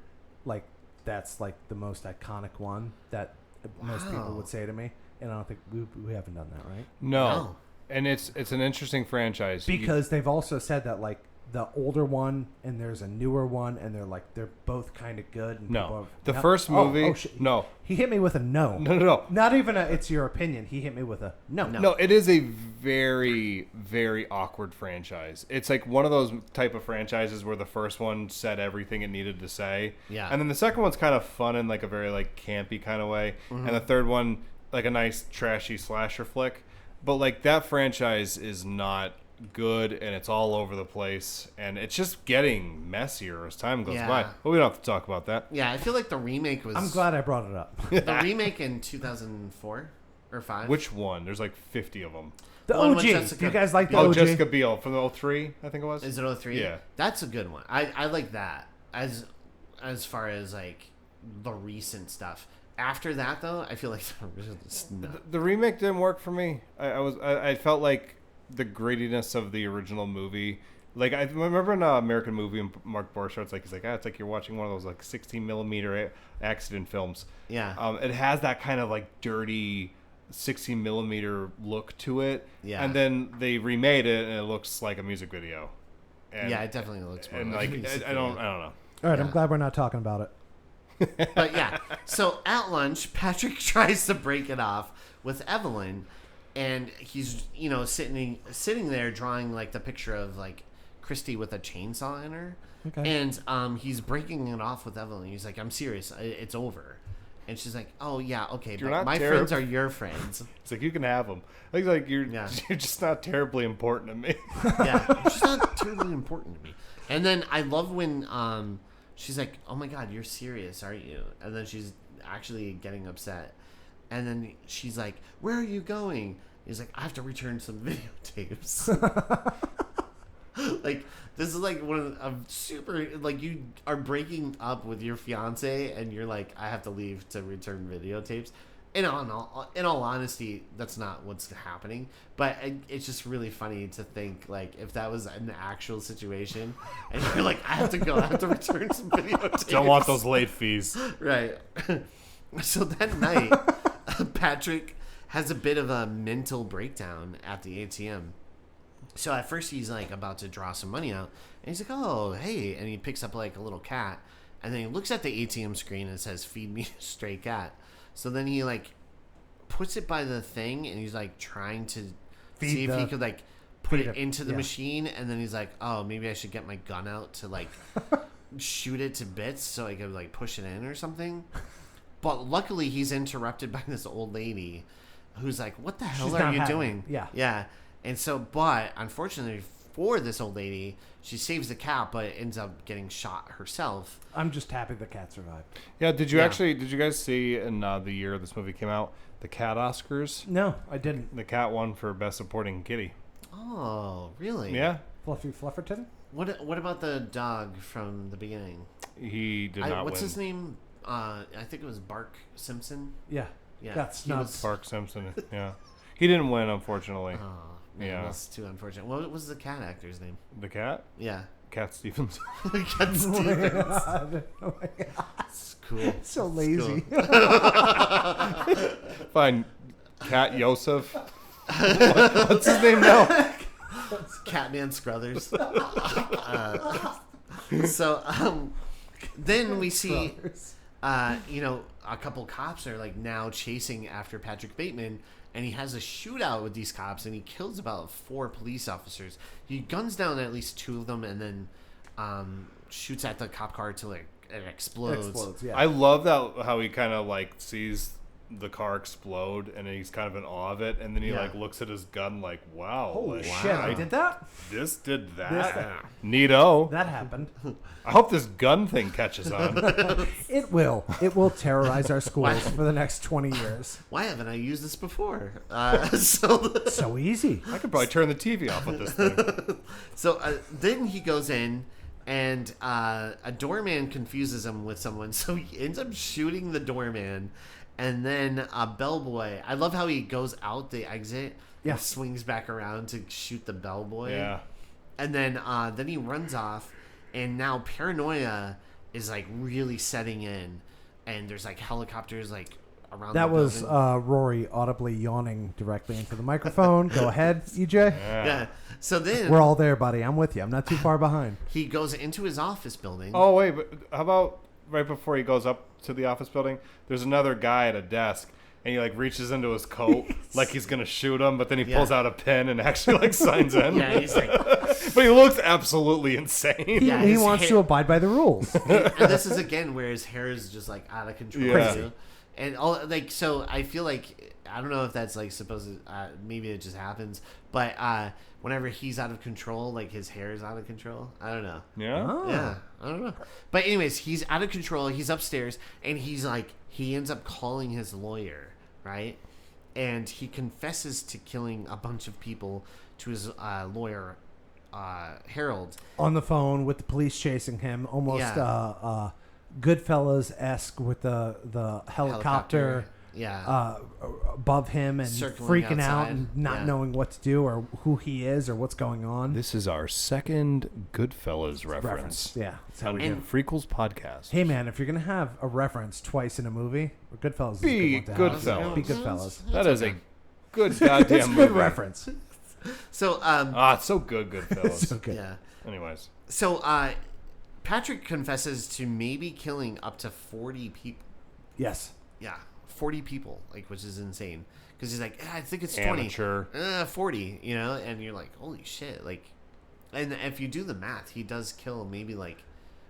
Like that's like the most iconic one that most people would say to me, and I don't think we haven't done that, right? No. And it's an interesting franchise. Because they've also said that like the older one and there's a newer one, and they're both kind of good. And people No. have, The first movie. No. He hit me with a no. No. Not even it's your opinion. He hit me with a no. No, it is a very, very awkward franchise. It's like one of those type of franchises where the first one said everything it needed to say. Yeah. And then the second one's kind of fun in like a very like campy kind of way. And the third one, like a nice trashy slasher flick. But like that franchise is not good, and it's all over the place, and it's just getting messier as time goes Yeah. by. But we don't have to talk about that. Yeah, I feel like the remake was. I'm glad I brought it up. The remake in 2004 or 5. Which one? There's like 50 of them. The One OG. with Do Jessica you guys like the Oh, OG? Jessica Biel from the 03, I think it was. Is it 03? Yeah. That's a good one. I like that as far as like the recent stuff. After that though, I feel like The remake didn't work for me. I felt like the grittiness of the original movie. Like I remember in American Movie, and Mark Borchardt, he's like, it's like you're watching one of those like 16 millimeter accident films. Yeah. It has that kind of like dirty 16 millimeter look to it. Yeah. And then they remade it, and it looks like a music video. And, Yeah, it definitely looks more and like like a music I don't video. know. All right, Yeah. I'm glad we're not talking about it. But yeah, so at lunch, Patrick tries to break it off with Evelyn, and he's sitting there drawing like the picture of like Christy with a chainsaw in her, Okay. and he's breaking it off with Evelyn. He's like, "I'm serious, it's over," and she's like, "Oh yeah, okay, You're but not my terrible. friends are your friends." It's like you can have them. Like you're Yeah. you're just not terribly important to me. Yeah, it's just not terribly important to me. And then I love when she's like, "Oh my god, you're serious, aren't you?" And then she's actually getting upset. And then she's like, "Where are you going?" He's like, "I have to return some videotapes." Like this is like one of super like you are breaking up with your fiance and you're like, "I have to leave to return videotapes." In all honesty, that's not what's happening. But it's just really funny to think like if that was an actual situation, and you're like, I have to return some videotapes. Don't want those late fees. Right. So that night, Patrick has a bit of a mental breakdown at the ATM. So at first he's like about to draw some money out, and he's like, "Oh, hey," and he picks up like a little cat, and then he looks at the ATM screen and it says, "Feed me a stray cat." So then he like puts it by the thing, and he's like trying to see if he could like put it into the machine, and then he's like, "Oh, maybe I should get my gun out to like shoot it to bits so I could like push it in or something." But luckily he's interrupted by this old lady who's like, "What the hell She's are not you having doing?" it. Yeah. Yeah. And so, but unfortunately for this old lady, she saves the cat, but ends up getting shot herself. I'm just happy the cat survived. Yeah, did you Yeah. guys see in the year this movie came out, the Cat Oscars? No, I didn't. The cat won for Best Supporting Kitty. Oh, really? Yeah, Fluffy Flufferton? What about the dog from the beginning? he did not What's win. his name? I think it was Bark Simpson. Yeah. Yeah, That's he not was- Park Simpson. Yeah, he didn't win, unfortunately. Oh, man, Yeah. that's too unfortunate. What was the cat actor's name? The cat, Yeah, Cat Stevens. Cat Stevens. God. Oh my God. It's cool. So It's lazy. cool. Fine. Cat Yosef. What's his name now? Catman Scruthers. Then we see, a couple cops are like now chasing after Patrick Bateman, and he has a shootout with these cops, and he kills about 4 police officers. He guns down at least 2 of them, and then shoots at the cop car till it explodes. Yeah. I love that how he kind of like sees the car explode, and he's kind of in awe of it, and then he like looks at his gun like, wow, Holy like, shit! I did that. This did that. This- Neato. That happened. I hope this gun thing catches on. It will. It will terrorize our schools for the next 20 years. Why haven't I used this before? So easy. I could probably turn the TV off with this thing. Then he goes in, and a doorman confuses him with someone, so he ends up shooting the doorman. And then a bellboy. I love how he goes out the exit and swings back around to shoot the bellboy. Yeah. And then he runs off, and now paranoia is like really setting in, and there's like helicopters like around. That the was building. Rory audibly yawning directly into the microphone. Go ahead, EJ. Yeah. So then We're all there, buddy. I'm with you. I'm not too far behind. he goes into his office building. Oh, wait, but how about right before he goes up to the office building, there's another guy at a desk, and he like reaches into his coat like he's gonna shoot him, but then he pulls out a pen and actually like signs in. Yeah, he's like, But he looks absolutely insane. Yeah, He his wants hair- to abide by the rules. and this is again where his hair is just like out of control. Yeah. Too. And all like, so I feel like, I don't know if that's like supposed to, maybe it just happens, but whenever he's out of control, like his hair is out of control. I don't know. Yeah. Oh. Yeah, I don't know. But anyways, he's out of control. He's upstairs, and he's like, he ends up calling his lawyer, right? And he confesses to killing a bunch of people to his lawyer, Harold. On the phone with the police chasing him, almost Goodfellas-esque with the helicopter. Yeah. Above him and Circling freaking out outside. and not Yeah. knowing what to do or who he is or what's going on. This is our second Goodfellas reference. Yeah. That's how On we the do. Freakquels podcast. Hey, man, if you're going to have a reference twice in a movie, Goodfellas is Be a good one to have. Goodfellas. Be Goodfellas. That is a good goddamn It's a movie. good reference. So, It's so good, Goodfellas. So good. yeah. Anyways. So, Patrick confesses to maybe killing up to 40 people. Yes. Yeah, 40 people, like, which is insane. Because he's like, I think it's 20. Amateur. 40, you know? And you're like, holy shit. Like, and if you do the math, he does kill maybe, like,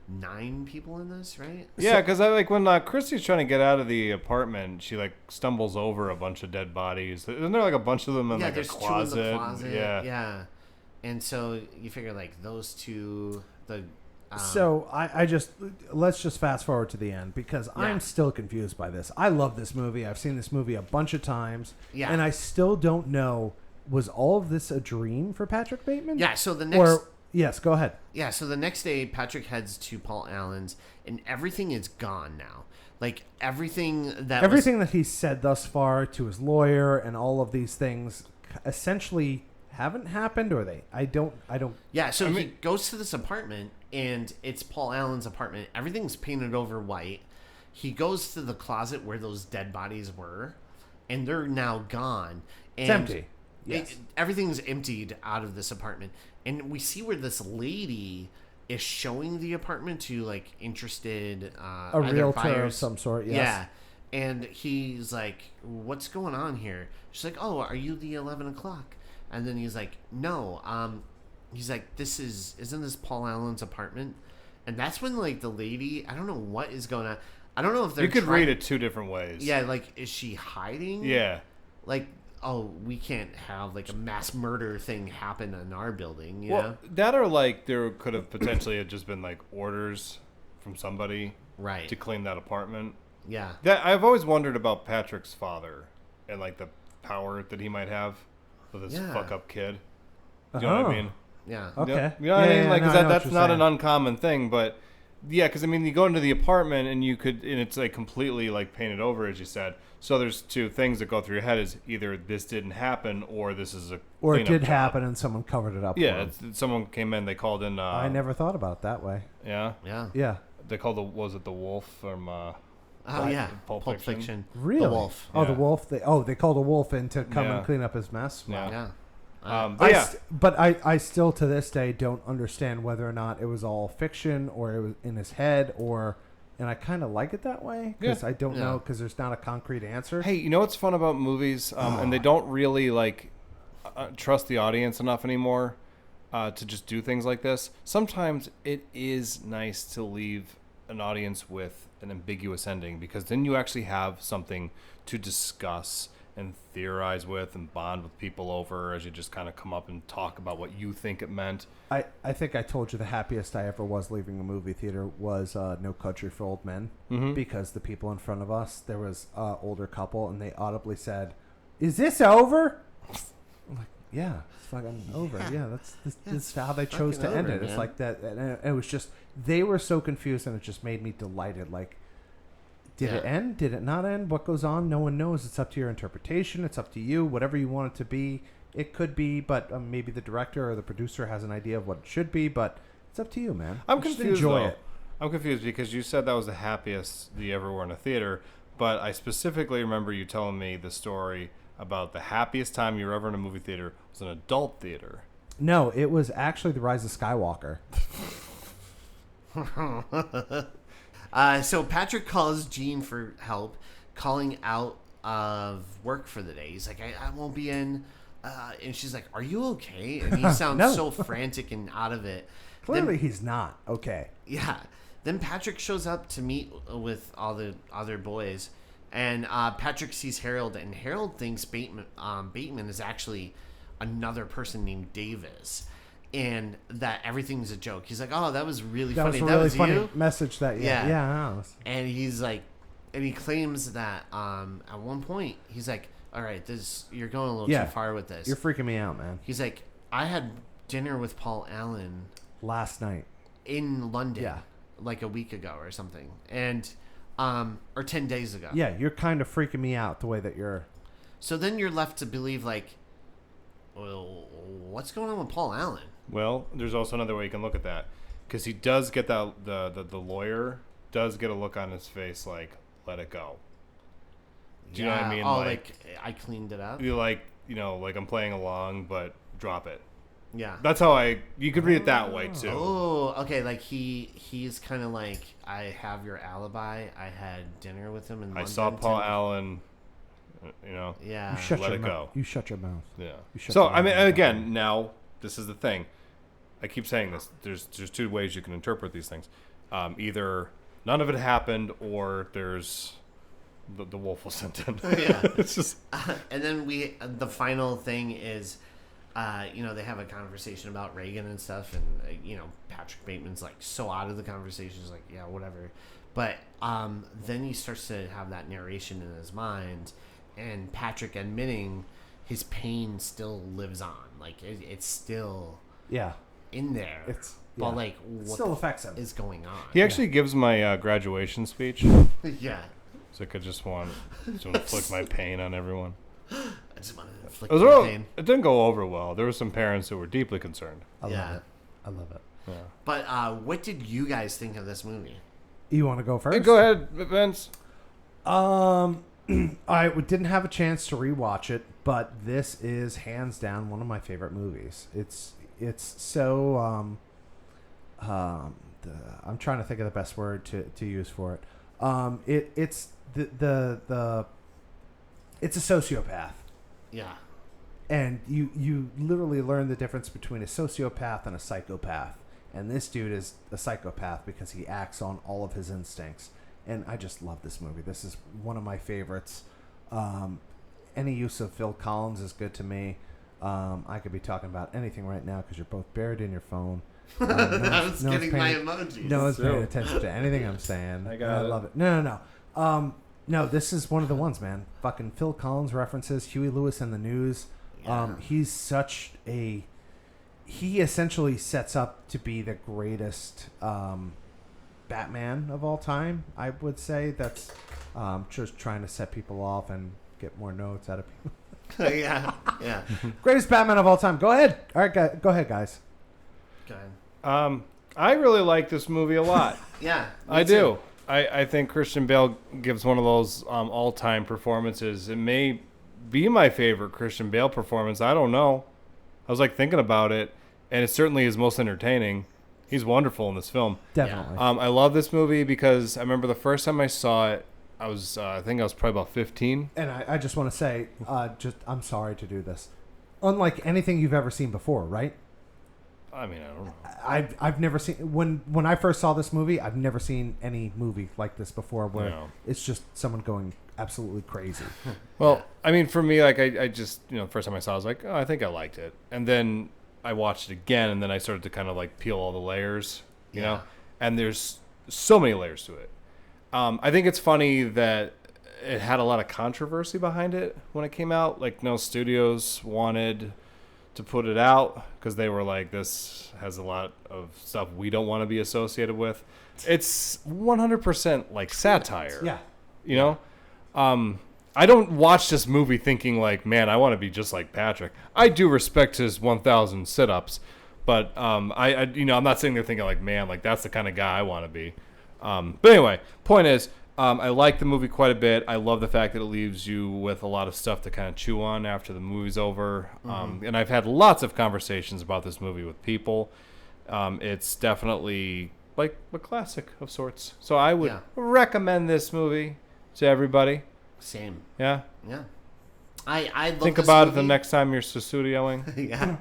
9 people in this, right? Yeah, because I like when Christy's trying to get out of the apartment, she like stumbles over a bunch of dead bodies. Isn't there like a bunch of them in like a there's closet? 2 in the closet. Yeah. Yeah. And so you figure, like, those 2, the... So let's just fast forward to the end because Yeah. I'm still confused by this. I love this movie. I've seen this movie a bunch of times. Yeah. And I still don't know, was all of this a dream for Patrick Bateman? Yeah, so the next... Yes, go ahead. Yeah, so the next day, Patrick heads to Paul Allen's, and everything is gone now. Like, everything Everything that he said thus far to his lawyer and all of these things essentially haven't happened, or I don't. Yeah, so he goes to this apartment, and it's Paul Allen's apartment. Everything's painted over white. He goes to the closet where those dead bodies were, and they're now gone. And It's empty. Yes. Everything's emptied out of this apartment. And we see where this lady is showing the apartment to, like, interested A either realtor buyers. of some sort, yes. Yeah. And he's like, what's going on here? She's like, oh, are you the 11 o'clock? And then he's like, no. He's like, isn't this Paul Allen's apartment? And that's when, like, the lady, I don't know what is going on. I don't know if they're You could read it 2 different ways. Yeah, like, is she hiding? Yeah. Like, oh, we can't have, like, a mass murder thing happen in our building, you know? Well, that or like there could have potentially had just been like orders from somebody Right. to clean that apartment. Yeah. That I've always wondered about Patrick's father and like the power that he might have with this Yeah. fuck up kid. You know what I mean? Yeah. Okay. You know what I mean? Like, 'cause I know what that's you're not saying. an uncommon thing, but yeah, because I mean, you go into the apartment and and it's like completely like painted over, as you said. So there's 2 things that go through your head: is either this didn't happen, or this is a Or it cleanup did job. happen and someone covered it up. Yeah, for him. someone came in. They called in. I never thought about it that way. Yeah, Yeah. Yeah. they called the wolf from Oh yeah, Pulp Fiction. Really? The wolf. Oh, the Yeah. wolf. They called a wolf in to come Yeah. and clean up his mess. Wow. Yeah. Yeah. But yeah, But I still to this day don't understand whether or not it was all fiction or it was in his head and I kind of like it that way because I don't know because there's not a concrete answer. hey, you know what's fun about movies? And they don't really like trust the audience enough anymore to just do things like this. Sometimes it is nice to leave an audience with an ambiguous ending because then you actually have something to discuss and theorize with and bond with people over as you just kind of come up and talk about what you think it meant. I think I told you the happiest I ever was leaving a movie theater was No Country for Old Men because the people in front of us, there was an older couple and they audibly said, "Is this over?" I'm like, yeah, it's fucking over. Yeah, this is how they chose to end it. It's like that. And it was just, they were so confused and it just made me delighted. Like, did it end? Did it not end? What goes on? No one knows. It's up to your interpretation. It's up to you. Whatever you want it to be, it could be. But maybe the director or the producer has an idea of what it should be. But it's up to you, man. I'm Just confused, enjoy though. it. I'm confused because you said that was the happiest you ever were in a theater, but I specifically remember you telling me the story about the happiest time you were ever in a movie theater was an adult theater. No, it was actually The Rise of Skywalker. So Patrick calls Jean for help, calling out of work for the day. He's like, I won't be in. And she's like, are you okay? And he sounds No. so frantic and out of it. Clearly, he's not. Okay. Yeah. Then Patrick shows up to meet with all the other boys. And Patrick sees Harold, and Harold thinks Bateman is actually another person named Davis. And that everything's a joke. He's like, oh, that was really That funny. was a really funny you? message that, Yeah. yeah. I know. And he's like, and he claims that at one point, he's like, all right, you're going a little too far with this. You're freaking me out, man. He's like, I had dinner with Paul Allen Last night. in London, Yeah. like a week ago or something. And, or 10 days ago. Yeah, you're kind of freaking me out the way that you're. So then you're left to believe, like, well, what's going on with Paul Allen? Well, there's also another way you can look at that because he does get that the lawyer does get a look on his face like, let it go. Do you know what I mean? Oh, like I cleaned it up. You like I'm playing along, but drop it. Yeah. That's how you could read it that way too. Oh, okay. Like he's kind of like, I have your alibi. I had dinner with him in London. I saw Paul Allen. Yeah. You shut let your it mouth. go. You shut your mouth. Yeah. You shut So your I mean, mouth. and again, now this is the thing. I keep saying this. There's two ways you can interpret these things. Either none of it happened, or there's the wolf was sent in. Yeah. It's just And then the final thing is, they have a conversation about Reagan and stuff, and Patrick Bateman's like so out of the conversation. He's like, yeah, whatever. But then he starts to have that narration in his mind, and Patrick admitting his pain still lives on. Like it's still in there. But like, what still affects him. is going on? he actually gives my graduation speech. Yeah. So I could just want to inflict my pain on everyone. I just want to inflict It pain. didn't go over well. There were some parents who were deeply concerned. I love it. Yeah. But what did you guys think of this movie? You want to go first? Hey, go ahead, Vince. I didn't have a chance to rewatch it, but this is hands down one of my favorite movies. It's so I'm trying to think of the best word to use for it. It's it's a sociopath. Yeah. And you literally learn the difference between a sociopath and a psychopath. And this dude is a psychopath because he acts on all of his instincts. And I just love this movie. This is one of my favorites. Any use of Phil Collins is good to me. I could be talking about anything right now because you're both buried in your phone. I was getting my emojis. No one's paying attention to anything I'm saying. I love it. No. No, this is one of the ones, man. Fucking Phil Collins references, Huey Lewis and the News. Yeah. He's such a... He essentially sets up to be the greatest Batman of all time, I would say. That's just trying to set people off and get more notes out of people. Yeah. Greatest Batman of all time. Go ahead. All right, go ahead, guys. Go ahead. I really like this movie a lot. Yeah. I me too. do. I think Christian Bale gives one of those all-time performances. It may be my favorite Christian Bale performance. I don't know. I was like thinking about it, and it certainly is most entertaining. He's wonderful in this film. Definitely. I love this movie because I remember the first time I saw it, I think I was probably about 15. And I just want to say, I'm sorry to do this. Unlike anything you've ever seen before, right? I mean, I don't know. I've never seen when I first saw this movie. I've never seen any movie like this before where it's just someone going absolutely crazy. Well, I mean, for me, like I just first time I saw it, I was like, oh, I think I liked it, and then I watched it again, and then I started to kind of like peel all the layers, you know, and there's so many layers to it. I think it's funny that it had a lot of controversy behind it when it came out. Like, no studios wanted to put it out because they were like, this has a lot of stuff we don't want to be associated with. It's 100% like satire. Yeah. You know? I don't watch this movie thinking like, man, I want to be just like Patrick. I do respect his 1,000 sit-ups, but I'm not sitting there thinking like, man, like that's the kind of guy I want to be. But anyway, point is, I like the movie quite a bit. I love the fact that it leaves you with a lot of stuff to kind of chew on after the movie's over. And I've had lots of conversations about this movie with people. It's definitely like a classic of sorts. So I would recommend this movie to everybody. Same. Yeah? Yeah. I love Think this about movie. it the next time you're Susudioing. Yeah.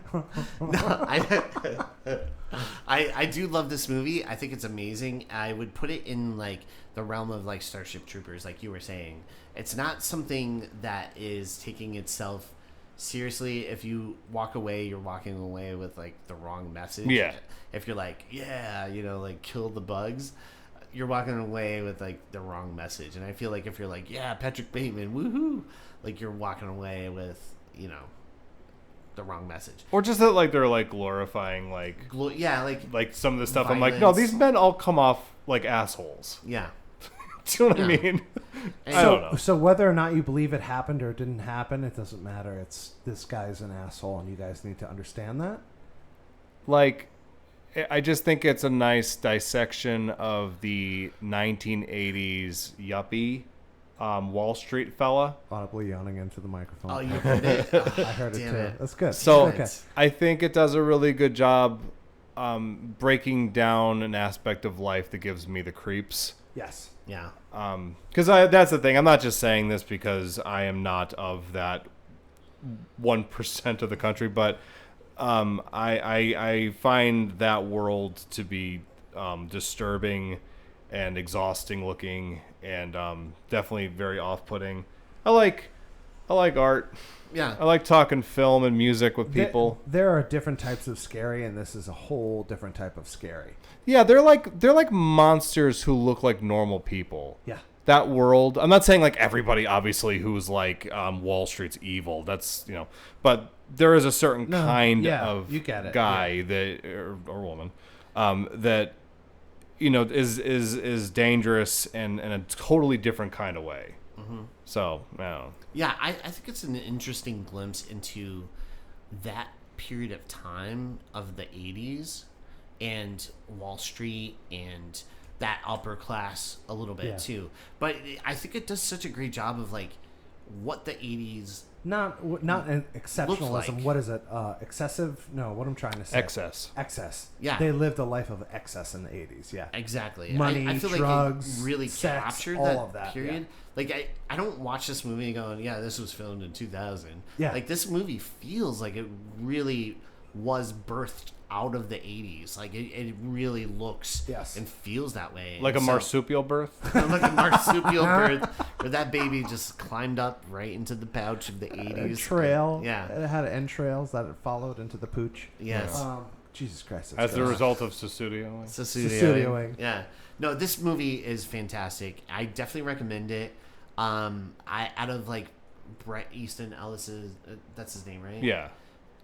No, I do love this movie. I think it's amazing. I would put it in like the realm of like Starship Troopers, like you were saying. It's not something that is taking itself seriously. If you walk away, you're walking away with like the wrong message. Yeah. If you're like, like kill the bugs, you're walking away with like the wrong message. And I feel like if you're like, yeah, Patrick Bateman, woohoo, like you're walking away with, the wrong message. Or just that like they're like glorifying like like some of the stuff. violence. I'm like, no, these men all come off like assholes. Yeah. Do you know what I mean? And I don't know. So whether or not you believe it happened or it didn't happen, it doesn't matter. It's this guy's an asshole, and you guys need to understand that. Like, I just think it's a nice dissection of the 1980s yuppie Wall Street fella. Audibly yawning into the microphone. Oh, you heard it? I heard it Damn too. it. That's good. So Okay. I think it does a really good job breaking down an aspect of life that gives me the creeps. Yes. Yeah. Because that's the thing. I'm not just saying this because I am not of that 1% of the country, but I find that world to be disturbing and exhausting looking, and definitely very off-putting. I like art. Yeah. I like talking film and music with people. There are different types of scary, and this is a whole different type of scary. Yeah, they're like monsters who look like normal people. Yeah. That world. I'm not saying like everybody obviously who's like Wall Street's evil. That's but there is a certain kind of you get it. guy that or woman that is dangerous and in a totally different kind of way. Mm-hmm. So I don't know. Yeah, I think it's an interesting glimpse into that period of time of the 80s and Wall Street and that upper class a little bit too. But I think it does such a great job of like what the 80s Not an exceptionalism. like. What is it? Excessive? No, what I'm trying to say. Excess. Yeah. They lived a life of excess in the 80s. Yeah. Exactly. Money, I feel drugs, like it really sex, captured all that, of that, period. yeah. Like I don't watch this movie going, yeah, this was filmed in 2000. Yeah. Like this movie feels like it really was birthed out of the 80s. Like it really looks and feels that way. Like and a marsupial birth. like a marsupial birth where that baby just climbed up right into the pouch of the 80s. A trail. Yeah. It had entrails that it followed into the pooch. Yes. Jesus Christ. As the result of Susudioing. Susudioing. Yeah. No, this movie is fantastic. I definitely recommend it. I out of like Bret Easton Ellis's that's his name, right? Yeah.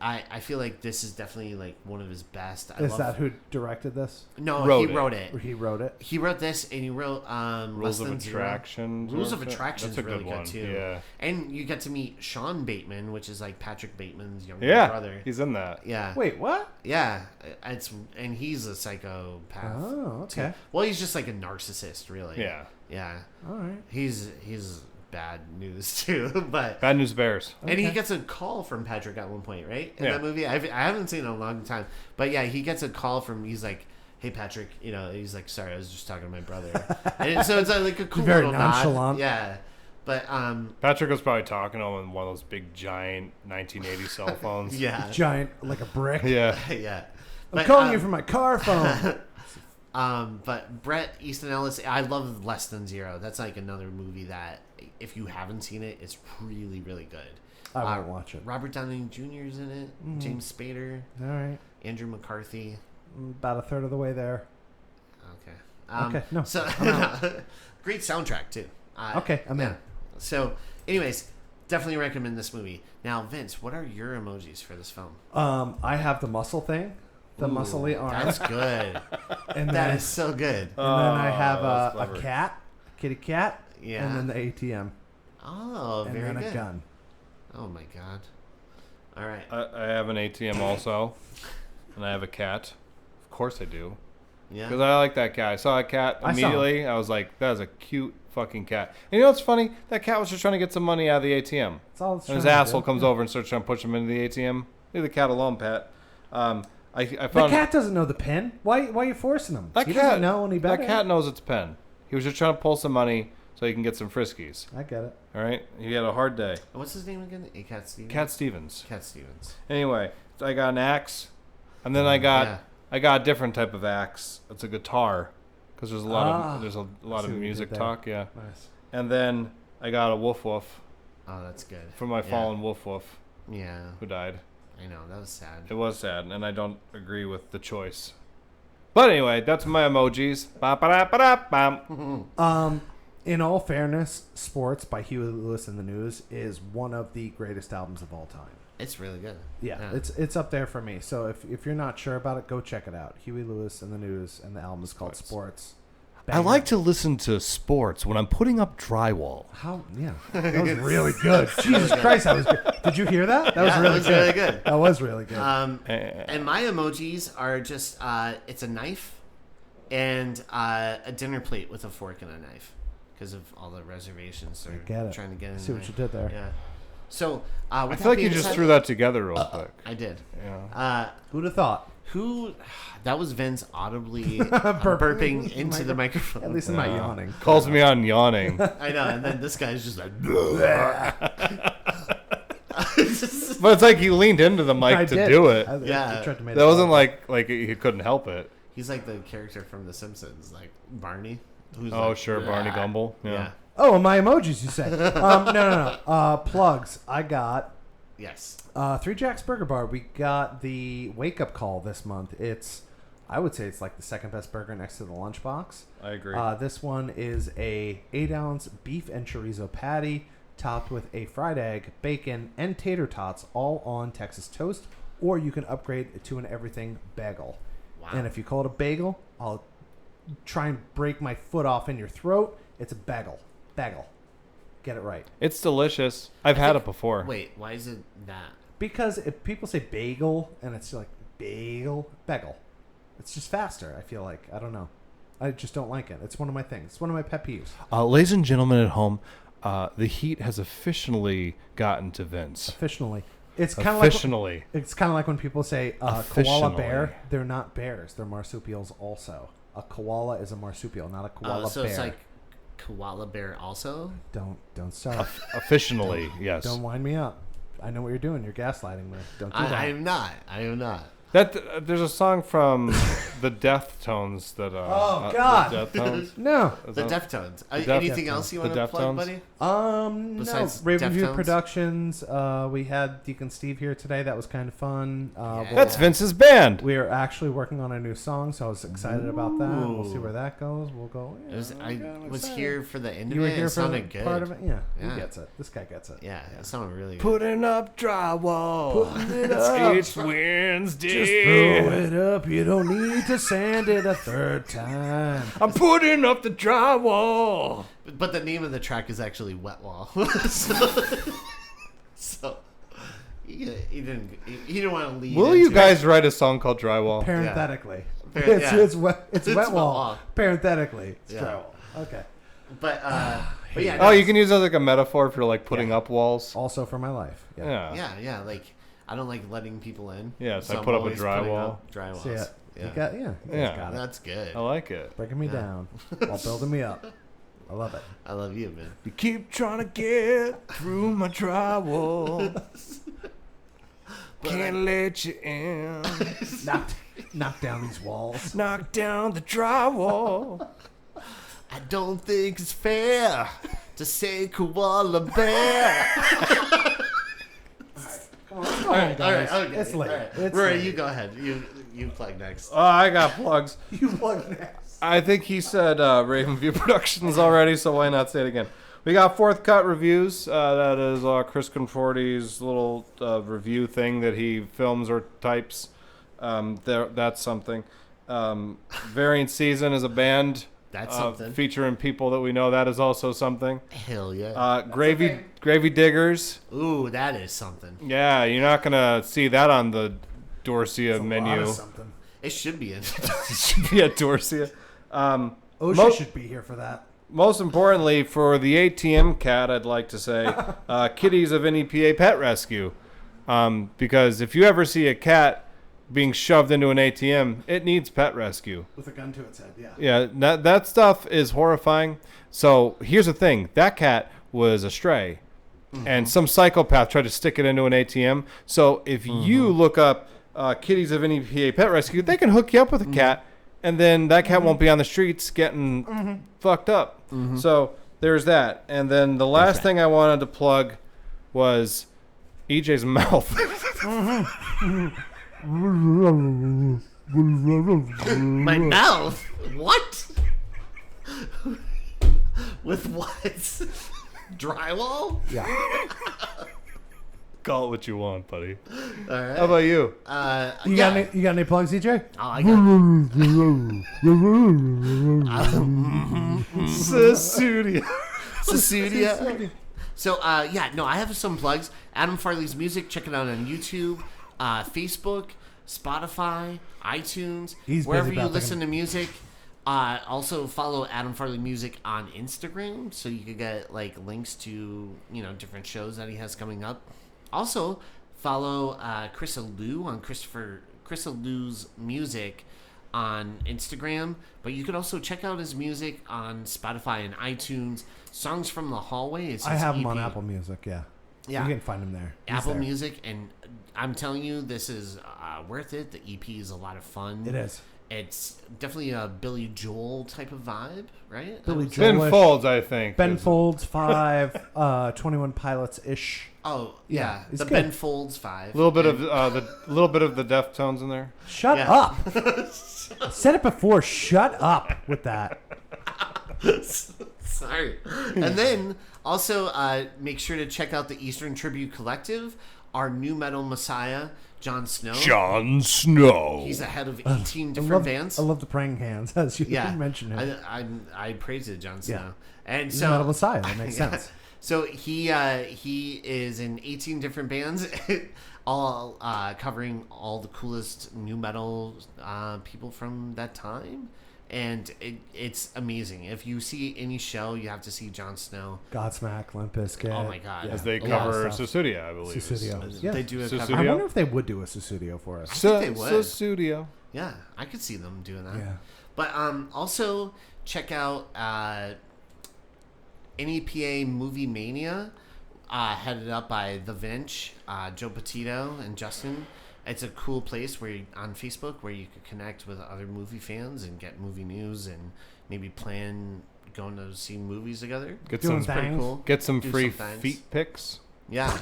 I feel like this is definitely like one of his best. Is that who directed this? No, Wrote he it. wrote it. Or he wrote it? He wrote this, and he wrote Rules Less of Than Zero. Attraction. Rules of Attraction is That's a really good one. good too. Yeah. And you get to meet Sean Bateman, which is like Patrick Bateman's younger Yeah. brother. He's in that. Yeah. Wait, what? Yeah. And he's a psychopath. Oh, okay. too. Well, he's just like a narcissist, really. Yeah. Yeah. All right. He's bad news too, but Bad News Bears. and he Okay. gets a call from Patrick at one point, right? In Yeah. that movie, I haven't seen it in a long time, but yeah, he gets a call from. He's like, "Hey, Patrick," he's like, "Sorry, I was just talking to my brother." And so it's like a cool Very little nonchalant. nod. Yeah, but Patrick was probably talking to him on one of those big, giant 1980 cell phones. yeah, Giant, like a brick. Yeah. yeah. I'm But, calling you from my car phone. But Bret Easton Ellis, I love Less Than Zero. That's like another movie that, if you haven't seen it, it's really, really good. I won't watch it. Robert Downey Jr. is in it. James Spader, All right. Andrew McCarthy. About a third of the way there. Okay. Okay, no, So great soundtrack too. Okay, I'm in. So, anyways, definitely recommend this movie. Now, Vince, what are your emojis for this film? I have the muscle thing, the Ooh, muscly arm, That's good. and That then is so good. and then I have that's a clever. cat, kitty cat, Yeah. and then the ATM, Oh, and very then good. a gun. Oh my god. All right. I have an ATM also, and I have a cat. Of course I do. Yeah. Because I like that cat. I saw a cat I saw him. immediately. I was like, that is a cute fucking cat. And you know what's funny? That cat was just trying to get some money out of the ATM. That's all it's And his trying to asshole do. comes over and starts trying to push him into the ATM. Leave the cat alone, Pat. I The found cat doesn't know the pin. Why are you forcing him? that He cat doesn't know any better. That cat knows it's pen. He was just trying to pull some money so he can get some friskies. I get it. All right. He had a hard day. What's his name again? Cat Stevens. Cat Stevens. Cat Stevens. Anyway, so I got an axe, and then I got Yeah. a different type of axe. It's a guitar, because there's a lot of see of what you music did there. talk. Yeah. Nice. And then I got a woof woof Oh, that's good. from my Yeah. fallen woof woof Yeah. who died. I know. That was sad. It was sad, and I don't agree with the choice. But anyway, that's my emojis. Ba-ba-da-ba-da-bam. In all fairness, Sports by Huey Lewis and the News is one of the greatest albums of all time. It's really good. Yeah, it's up there for me. So if you're not sure about it, go check it out. Huey Lewis and the News, and the album is called Sports. I like to listen to sports when I'm putting up drywall. How? Yeah, that was really good. Jesus Christ, that was good. Did you hear that? That was Yeah, really that was good. really good. That was really good. And my emojis are just it's a knife and a dinner plate with a fork and a knife because of all the reservations they're Get it. trying to get in. See what you did there. Yeah. So I feel like you just threw that together real quick. I did. Yeah. Who'd have thought? Who? That was Vince audibly burping into the microphone. At least I'm not yawning. Calls me on yawning. I know, and then this guy's just like. But it's like he leaned into the mic I to did. do it. Yeah. I tried to make That it wasn't all- like he couldn't help it. He's like the character from The Simpsons, like Barney. Who's Oh, like, sure, Barney "Bleh." Gumble. Yeah. Yeah. Oh, and my emojis, you said. No. Plugs. I got Yes. 3 Jack's Burger Bar. We got the wake up call this month. I would say it's like the second best burger next to the lunchbox. I agree. This one is a 8-ounce beef and chorizo patty topped with a fried egg, bacon, and tater tots, all on Texas toast. Or you can upgrade it to an everything bagel. Wow. And if you call it a bagel, I'll try and break my foot off in your throat. It's a bagel. Bagel. Get it right. It's delicious. I've had it before. Wait, why is it that? Because if people say bagel and it's like bagel. It's just faster, I feel like. I don't know. I just don't like it. It's one of my things. It's one of my pet peeves. Ladies and gentlemen at home, the heat has officially gotten to Vince. Officially. It's kind of like Officially. it's kind of like when people say koala Officially. bear. They're not bears. They're marsupials also. A koala is a marsupial, not a koala So bear. it's like koala bear also? Don't start. Officially, yes. Don't wind me up. I know what you're doing. You're gaslighting me. Don't do that. I am not. I am not. That there's a song from the Deftones that. Oh, God. The Deftones. No. The Deftones. Deftones. Anything else you want The to plug, Deftones? buddy? No. Besides Raven View Deftones? Productions. We had Deacon Steve here today. That was kind of fun. That's Vince's band. We are actually working on a new song, so I was excited about that. We'll see where that goes. We'll go. I was here for the end You of were it. here It for sounded the good. part of it. Yeah, Yeah. he gets it. This guy gets it. Yeah, it sounded really good. Putting up drywall. Putting it up. It's Wednesday. Just throw it up. You don't need to sand it a third time. I'm putting up the drywall. But the name of the track is actually Wet Wall. so he didn't want to lead. Will you guys write a song called Drywall? Parenthetically, Yeah. it's wet. It's It's wet wet wall. wall. Parenthetically, it's Yeah. drywall. Okay. But yeah. Oh, you can use that as like a metaphor for like putting up walls. Also for my life. Yeah. Yeah. Like I don't like letting people in. Yeah, so I I'm put up a always putting drywall. up drywalls. So yeah. Yeah. You got, you Yeah. guys got it. That's good. I like it. Breaking me down while building me up. I love it. I love you, man. You keep trying to get through my drywall. Can't let you in. Knock down these walls. Knock down the drywall. I don't think it's fair to say koala bear. All right, guys. Okay. It's late. All right. It's Rory, late. you go ahead. You plug next. Oh, I got plugs. You plug next. I think he said Raven View Productions already, so why not say it again? We got Fourth Cut Reviews. That is Chris Conforti's little review thing that he films or types. That's something. Variant Season is a band. That's something. Featuring people that we know. That is also something. Hell yeah. Gravy Diggers. Ooh, that is something. Yeah, you're not going to see that on the Dorsia A lot menu. of something. It should be in. Yeah, Dorsia. OSHA should be here for that. Most importantly, for the ATM cat, I'd like to say, kitties of NEPA Pet Rescue. Because if you ever see a cat being shoved into an ATM, it needs pet rescue. With a gun to its head, yeah. Yeah, that stuff is horrifying. So here's the thing. That cat was a stray. And some psychopath tried to stick it into an ATM. So if you look up kitties of NEPA Pet Rescue, they can hook you up with a cat. And then that cat won't be on the streets getting fucked up. So there's that. And then the last thing I wanted to plug was EJ's mouth. My mouth? What? With what? Drywall? Yeah. Call it what you want, buddy. All right. How about you? You got any plugs, EJ? Oh, I got Susudia. Susudia. So, I have some plugs. Adam Farley's music. Check it out on YouTube, Facebook, Spotify, iTunes, He's wherever busy you about listen to music. Also, follow Adam Farley Music on Instagram so you could get like links to different shows that he has coming up. Also, follow Chris Alou on Chris Alou's music on Instagram, but you can also check out his music on Spotify and iTunes. Songs from the Hallway is his I have him EP. on Apple Music, yeah. Yeah. You can find him there. He's Apple there. Music, and I'm telling you, this is worth it. The EP is a lot of fun. It is. It's definitely a Billy Joel type of vibe, right? Billy Ben Joel-ish. Folds, I think. Ben Folds 5, 21 Pilots-ish. Oh Yeah, yeah, it's the good. Ben Folds 5. A little bit of the Deftones in there. Shut Yeah. up. I said it before. Shut up with that. Sorry. And then also make sure to check out the Eastern Tribute Collective, our new metal messiah, Jon Snow. Jon Snow. He's the head of 18 different bands. I love the praying hands as you Yeah, mentioned him. I praise it, Jon Snow. Yeah. And He's so a metal messiah. That makes Yeah. sense. So he is in 18 different bands, all covering all the coolest new metal people from that time, and it's amazing. If you see any show, you have to see Jon Snow. Godsmack, Limp Bizkit. Oh my God. Yeah. As they A lot of cover stuff. Susudia, I believe. Susudio. Yeah. They do a Susudio? cover. I wonder if they would do a Susudio for us. think they would. Susudio. Yeah, I could see them doing that. Yeah. But also check out NEPA Movie Mania, headed up by The Vinch, Joe Petito, and Justin. it's a cool place on Facebook where you could connect with other movie fans and get movie news and maybe plan going to see movies together. Get Doing some things. Cool. Get some Do free some things. feet pics. Yeah,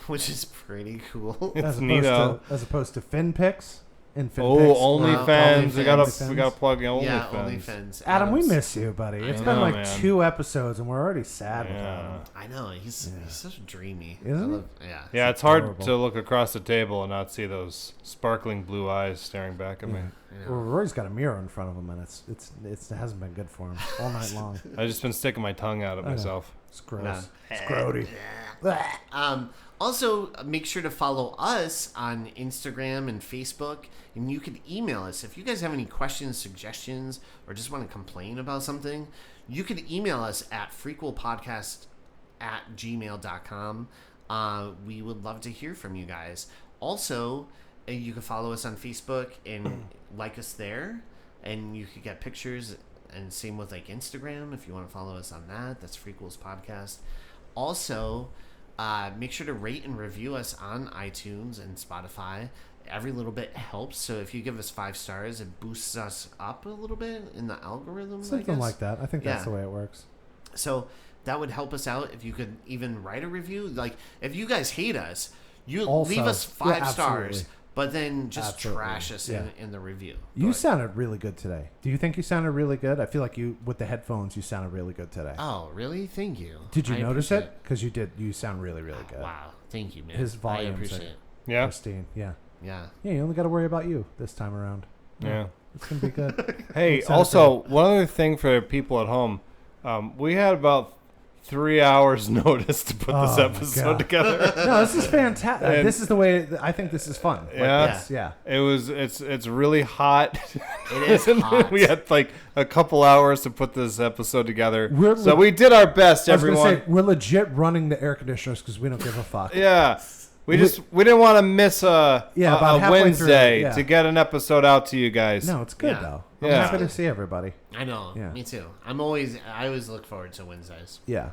which is pretty cool. It's neato. As opposed to fin pics and fin Oh, pics. OnlyFans. We OnlyFans. gotta plug in Yeah, OnlyFans. OnlyFans. Adam, we Adam's- miss you, buddy. It's I been know, like man. 2 episodes, and we're already sad without him. I know he's such dreamy. Isn't he? Yeah. Yeah, it's hard Adorable. to look across the table and not see those sparkling blue eyes staring back at me. Well, Rory's got a mirror in front of him, and it hasn't been good for him all night long. I've just been sticking my tongue out at I know. myself. It's gross. Nah. It's grody. Also, make sure to follow us on Instagram and Facebook, and you can email us if you guys have any questions, suggestions, or just want to complain about something. You can email us at freakquelpodcast@gmail.com. We would love to hear from you guys. Also, you can follow us on Facebook and like us there, and you could get pictures. And same with like Instagram if you want to follow us on that. That's Freakquels Podcast. Also, make sure to rate and review us on iTunes and Spotify. Every little bit helps. So if you give us 5 stars, it boosts us up a little bit in the algorithm. Something like that. I think that's Yeah. the way it works. So that would help us out if you could even write a review. Like if you guys hate us, you Also, leave us 5 yeah, stars, absolutely. but then just Absolutely. trash us Yeah. in the review. You But- sounded really good today. Do you think you sounded really good? I feel like with the headphones, you sounded really good today. Oh, really? Thank you. Did you I notice appreciate it? Because you did. You sound really, really good. Wow. Thank you, man. His I volumes appreciate are- it. Yeah? Christine. Yeah. Yeah. Yeah, you only got to worry about you this time around. Yeah. It's going to be good. Hey, Sounded also, one other thing for people at home. We had about 3 hours notice to put this Oh, my episode God. together. No, this is fantastic. And- This is the way. I think this is fun. Like Yeah. this, yeah. It's really hot. It is hot. We had like a couple hours to put this episode together. We're- So we did our best, I was going to everyone. say, we're legit running the air conditioners because we don't give a fuck. Yeah. We didn't want to miss Yeah, a about halfway Wednesday through, yeah. to get an episode out to you guys. No, it's good, Yeah. though. I'm Yeah. happy to see everybody. I know. Yeah. Me too. I always look forward to Wednesdays. Yeah.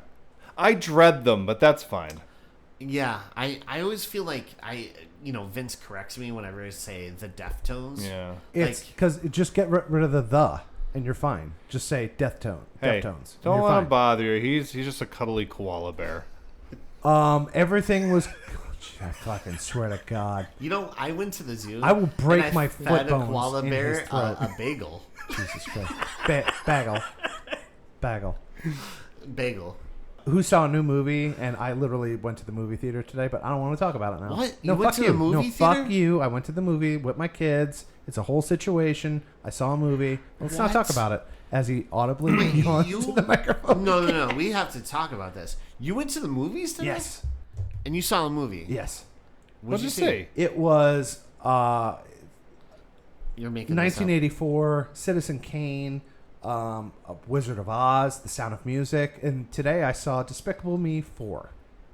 I dread them, but that's fine. Yeah. I always feel like Vince corrects me whenever I say the Deftones. Yeah. It's because just get rid of the, and you're fine. Just say Deftones. Hey, Deftones. don't and let you're him bother you. He's just a cuddly koala bear. fine. Everything was. I fucking swear to God. I went to the zoo. I will break and I my fed foot a bones koala in bear his throat. a bagel. Jesus Christ. Bagel. Bagel. Who saw a new movie? And I literally went to the movie theater today, but I don't want to talk about it now. What? No, You went fuck to the you. movie no, theater? fuck you. I went to the movie with my kids. It's a whole situation. I saw a movie. Let's not What? talk about it. As he audibly yawns You- to the microphone. No. We have to talk about this. You went to the movies today? Yes. And you saw a movie? Yes. What'd What'd you see? say? It was You're making this up. 1984, Citizen Kane, a Wizard of Oz, The Sound of Music, and today I saw Despicable Me 4.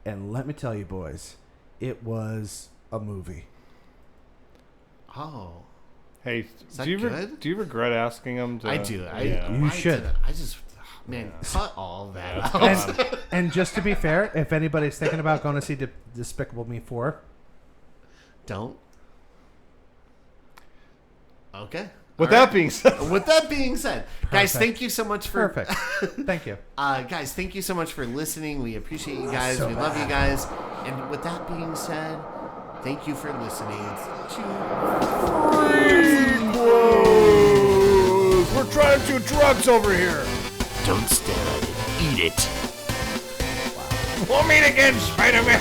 And let me tell you, boys, it was a movie. Oh. Hey, that do you good? do you regret asking him to? I do. Yeah. You Why should. did I just, man, cut all that Yeah. out. And just to be fair, if anybody's thinking about going to see Despicable Me 4, Don't. Okay. With All that being said, With that being said, guys, Perfect. thank you so much for perfect. Thank you. guys, thank you so much for listening. We appreciate you guys. We love you guys. And with that being said, thank you for listening to we're trying to do drugs over here. Don't stare at it. Eat it. We'll meet again, Spider-Man.